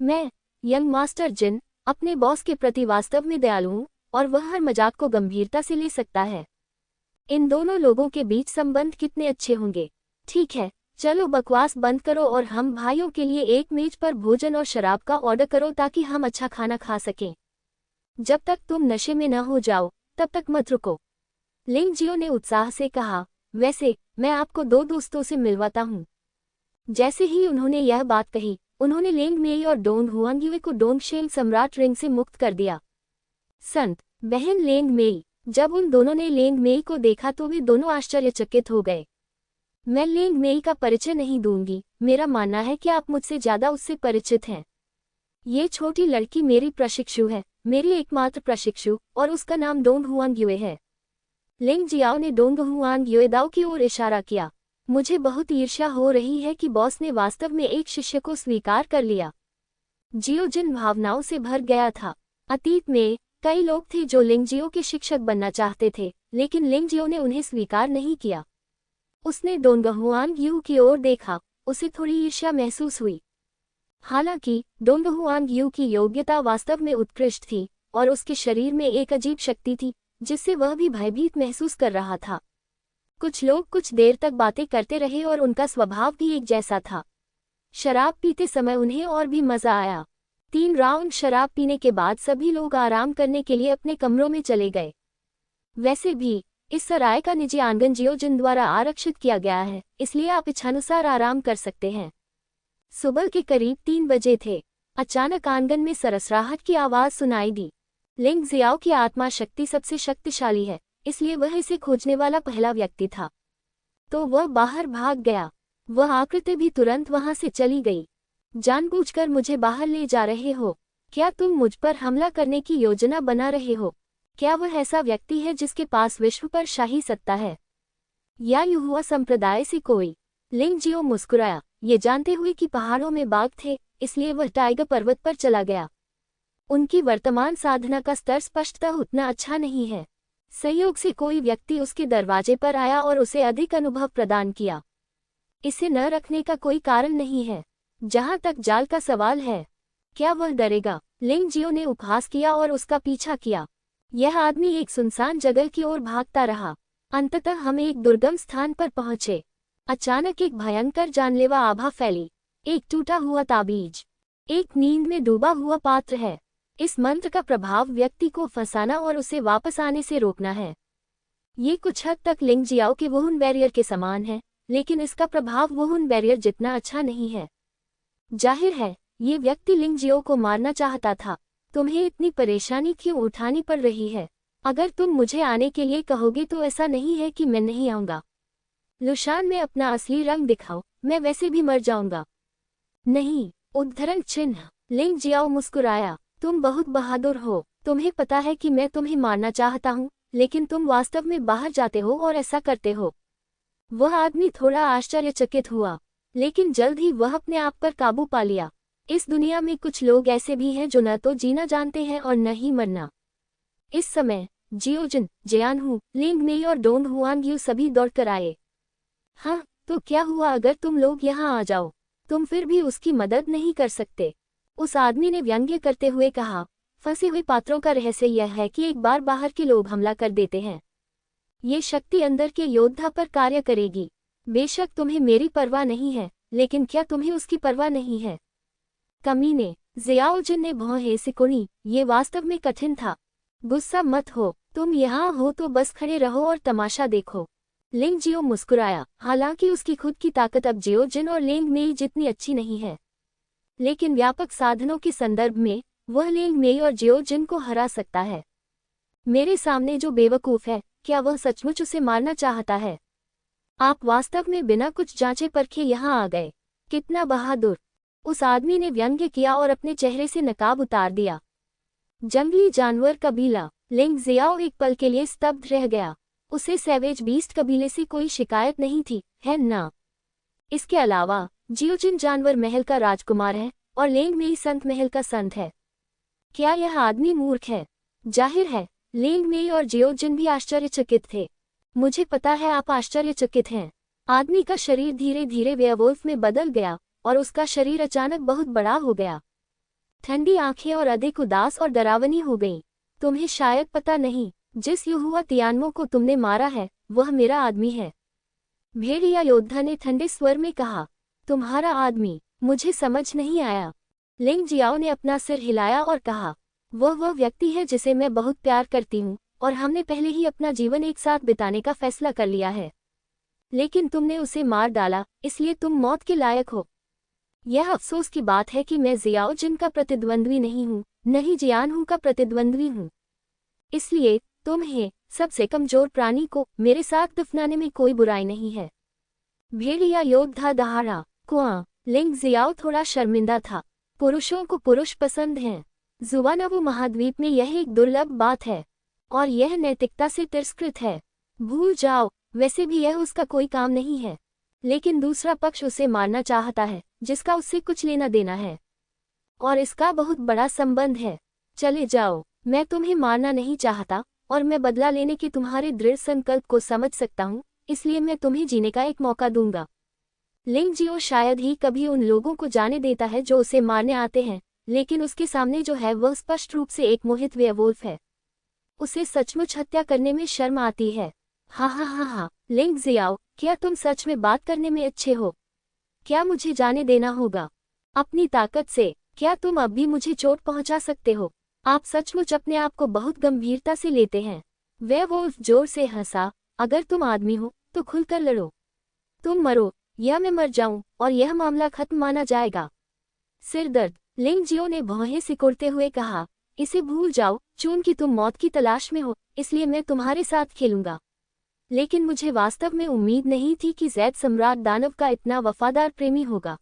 [SPEAKER 1] मैं, यंग मास्टर जिन, अपने बॉस के प्रति वास्तव में दयालु हूँ और वह हर मजाक को गंभीरता से ले सकता है। इन दोनों लोगों के बीच संबंध कितने अच्छे होंगे। ठीक है, चलो बकवास बंद करो और हम भाइयों के लिए एक मेज पर भोजन और शराब का ऑर्डर करो ताकि हम अच्छा खाना खा सकें। जब तक तुम नशे में न हो जाओ तब तक मत रुको। लिंग जियो ने उत्साह से कहा, वैसे मैं आपको 2 दोस्तों से मिलवाता हूँ। जैसे ही उन्होंने यह बात कही, उन्होंने लेंग मेई और डोंग हुआंगयुए को डोंगशेंग सम्राट रिंग से मुक्त कर दिया। संत बहन लेंग मेई, जब उन दोनों ने लेंग मेई को देखा तो वे दोनों आश्चर्यचकित हो गए। मैं लेंग मेई का परिचय नहीं दूंगी, मेरा मानना है कि आप मुझसे ज्यादा उससे परिचित हैं। ये छोटी लड़की मेरी प्रशिक्षु है, मेरी एकमात्र प्रशिक्षु, और उसका नाम डोंग हुआंगयुए है। लिंग जियाओ ने डोंग हुआंगयुए दाओ की ओर इशारा किया। मुझे बहुत ईर्ष्या हो रही है कि बॉस ने वास्तव में एक शिष्य को स्वीकार कर लिया। जियो जिन भावनाओं से भर गया था। अतीत में कई लोग थे जो लिंग जियो के शिक्षक बनना चाहते थे, लेकिन लिंग जियो ने उन्हें स्वीकार नहीं किया। उसने डोंग हुआंगयू की ओर देखा, उसे थोड़ी ईर्ष्या महसूस हुई। हालांकि डोंग हुआंगयू की योग्यता वास्तव में उत्कृष्ट थी और उसके शरीर में एक अजीब शक्ति थी जिससे वह भी भयभीत महसूस कर रहा था। कुछ लोग कुछ देर तक बातें करते रहे और उनका स्वभाव भी एक जैसा था। शराब पीते समय उन्हें और भी मजा आया। 3 राउंड शराब पीने के बाद सभी लोग आराम करने के लिए अपने कमरों में चले गए। वैसे भी इस सराय का निजी आंगन जियो जिन द्वारा आरक्षित किया गया है, इसलिए आप इच्छानुसार आराम कर सकते हैं। सुबह के करीब 3 बजे थे। अचानक आंगन में सरसराहट की आवाज सुनाई दी। लिंग जियाओ की आत्मा शक्ति सबसे शक्तिशाली है, इसलिए वह इसे खोजने वाला पहला व्यक्ति था। तो वह बाहर भाग गया। वह आकृति भी तुरंत वहां से चली गई। जानबूझकर मुझे बाहर ले जा रहे हो? क्या तुम मुझ पर हमला करने की योजना बना रहे हो? क्या वह ऐसा व्यक्ति है जिसके पास विश्व पर शाही सत्ता है, या यहोवा संप्रदाय से कोई? लिंग जियो मुस्कुराया, ये जानते हुए कि पहाड़ों में बाघ थे, इसलिए वह टाइगर पर्वत पर चला गया। उनकी वर्तमान साधना का स्तर स्पष्टतः उतना अच्छा नहीं है। संयोग से कोई व्यक्ति उसके दरवाजे पर आया और उसे अधिक अनुभव प्रदान किया। इसे न रखने का कोई कारण नहीं है। जहां तक जाल का सवाल है, क्या वह डरेगा? लिंग जियो ने उपहास किया और उसका पीछा किया। यह आदमी एक सुनसान जगह की ओर भागता रहा। अंततः हम एक दुर्गम स्थान पर पहुंचे। अचानक एक भयंकर जानलेवा आभा फैली। एक टूटा हुआ ताबीज, एक नींद में डूबा हुआ पात्र है। इस मंत्र का प्रभाव व्यक्ति को फंसाना और उसे वापस आने से रोकना है। ये कुछ हद तक लिंग जियाओ के वुहुन बैरियर के समान है, लेकिन इसका प्रभाव वुहुन बैरियर जितना अच्छा नहीं है। जाहिर है, ये व्यक्ति लिंग जियाओ को मारना चाहता था। तुम्हें इतनी परेशानी क्यों उठानी पड़ रही है? अगर तुम मुझे आने के लिए कहोगे तो ऐसा नहीं है कि मैं नहीं आऊंगा। लुशान में अपना असली रंग दिखाओ, मैं वैसे भी मर जाऊंगा। नहीं, उद्धरण चिन्ह। लिंग जियाओ मुस्कुराया। तुम बहुत बहादुर हो। तुम्हें पता है कि मैं तुम्हें मारना चाहता हूँ, लेकिन तुम वास्तव में बाहर जाते हो और ऐसा करते हो। वह आदमी थोड़ा आश्चर्यचकित हुआ, लेकिन जल्द ही वह अपने आप पर काबू पा लिया। इस दुनिया में कुछ लोग ऐसे भी हैं जो न तो जीना जानते हैं और न ही मरना। इस समय जियोजिन, जियानहू, लिंग मेई और डोंग हुआंग यू सभी दौड़कर आए। हाँ, तो क्या हुआ अगर तुम लोग यहाँ आ जाओ? तुम फिर भी उसकी मदद नहीं कर सकते, उस आदमी ने व्यंग्य करते हुए कहा। फंसे हुए पात्रों का रहस्य यह है कि एक बार बाहर के लोग हमला कर देते हैं। ये शक्ति अंदर के योद्धा पर कार्य करेगी। बेशक तुम्हें मेरी परवाह नहीं है, लेकिन क्या तुम्हें उसकी परवाह नहीं है? कमीने, जियाओजिन ने भौहें सिकुड़ी। ये वास्तव में कठिन था। गुस्सा मत हो, तुम यहाँ हो तो बस खड़े रहो और तमाशा देखो। लिंग जियो मुस्कुराया। हालांकि उसकी खुद की ताकत अब जियोजिन और लिंग मेई जितनी अच्छी नहीं है, लेकिन व्यापक साधनों के संदर्भ में वह लिंग मेई और जियोजिन को हरा सकता है। मेरे सामने जो बेवकूफ़ है, क्या वह सचमुच उसे मारना चाहता है? आप वास्तव में बिना कुछ जांचे परखे यहाँ आ गए। कितना बहादुर! उस आदमी ने व्यंग्य किया और अपने चेहरे से नकाब उतार दिया। जंगली जानवर कबीला। लिंग जियाओ एक पल के लिए स्तब्ध रह गया। उसे सैवेज बीस्ट कबीले से कोई शिकायत नहीं थी, है ना? इसके अलावा जियोजिन जानवर महल का राजकुमार है और लिंग मेई संत महल का संत है। क्या यह आदमी मूर्ख है? जाहिर है, लिंग मेई और जियोजिन भी आश्चर्यचकित थे। मुझे पता है आप आश्चर्यचकित हैं। आदमी का शरीर धीरे धीरे वेयरवुल्फ में बदल गया और उसका शरीर अचानक बहुत बड़ा हो गया। ठंडी आंखें और अधिक उदास और डरावनी हो गईं। तुम्हें शायद पता नहीं, जिस युहुआ तियानमो को तुमने मारा है, वह मेरा आदमी है। भेड़िया योद्धा ने ठंडे स्वर में कहा। तुम्हारा आदमी? मुझे समझ नहीं आया। लिंग जियाओ ने अपना सिर हिलाया और कहा, वह व्यक्ति है जिसे मैं बहुत प्यार करती हूँ और हमने पहले ही अपना जीवन एक साथ बिताने का फैसला कर लिया है। लेकिन तुमने उसे मार डाला, इसलिए तुम मौत के लायक हो। यह अफसोस की बात है कि मैं जियाओजिन का प्रतिद्वंद्वी नहीं हूँ, न ही जियानहू का प्रतिद्वंद्वी हूँ। इसलिए तुम्हें, सबसे कमजोर प्राणी को, मेरे साथ दफनाने में कोई बुराई नहीं है। भेड़िया योद्धा दहाड़ा। कुआं। लिंग जियाओ थोड़ा शर्मिंदा था। पुरुषों को पुरुष पसंद हैं। जुवानवो महाद्वीप में यह एक दुर्लभ बात है, और यह नैतिकता से तिरस्कृत है। भूल जाओ, वैसे भी यह उसका कोई काम नहीं है। लेकिन दूसरा पक्ष उसे मारना चाहता है, जिसका उससे कुछ लेना देना है, और इसका बहुत बड़ा संबंध है। चले जाओ, मैं तुम्हें मारना नहीं चाहता, और मैं बदला लेने के तुम्हारे दृढ़ संकल्प को समझ सकता हूँ, इसलिए मैं तुम्हें जीने का एक मौका दूंगा। लिंग जियो शायद ही कभी उन लोगों को जाने देता है जो उसे मारने आते हैं, लेकिन उसके सामने जो है वह स्पष्ट रूप से एक मोहित वेयरवुल्फ है। उसे सचमुच हत्या करने में शर्म आती है। हा, लिंग जियाओ, क्या तुम सच में बात करने में अच्छे हो? क्या मुझे जाने देना होगा? अपनी ताकत से क्या तुम अब भी मुझे चोट पहुंचा सकते हो? आप सचमुच अपने आप को बहुत गंभीरता से लेते हैं। वेयरवुल्फ जोर से हंसा। अगर तुम आदमी हो तो खुलकर लड़ो। तुम मरो या मैं मर जाऊं और यह मामला खत्म माना जाएगा। सिरदर्द। लिंग जियो ने भौहें सिकुड़ते हुए कहा, इसे भूल जाओ, चूंकि तुम मौत की तलाश में हो, इसलिए मैं तुम्हारे साथ खेलूंगा। लेकिन मुझे वास्तव में उम्मीद नहीं थी कि जैद सम्राट दानव का इतना वफादार प्रेमी होगा।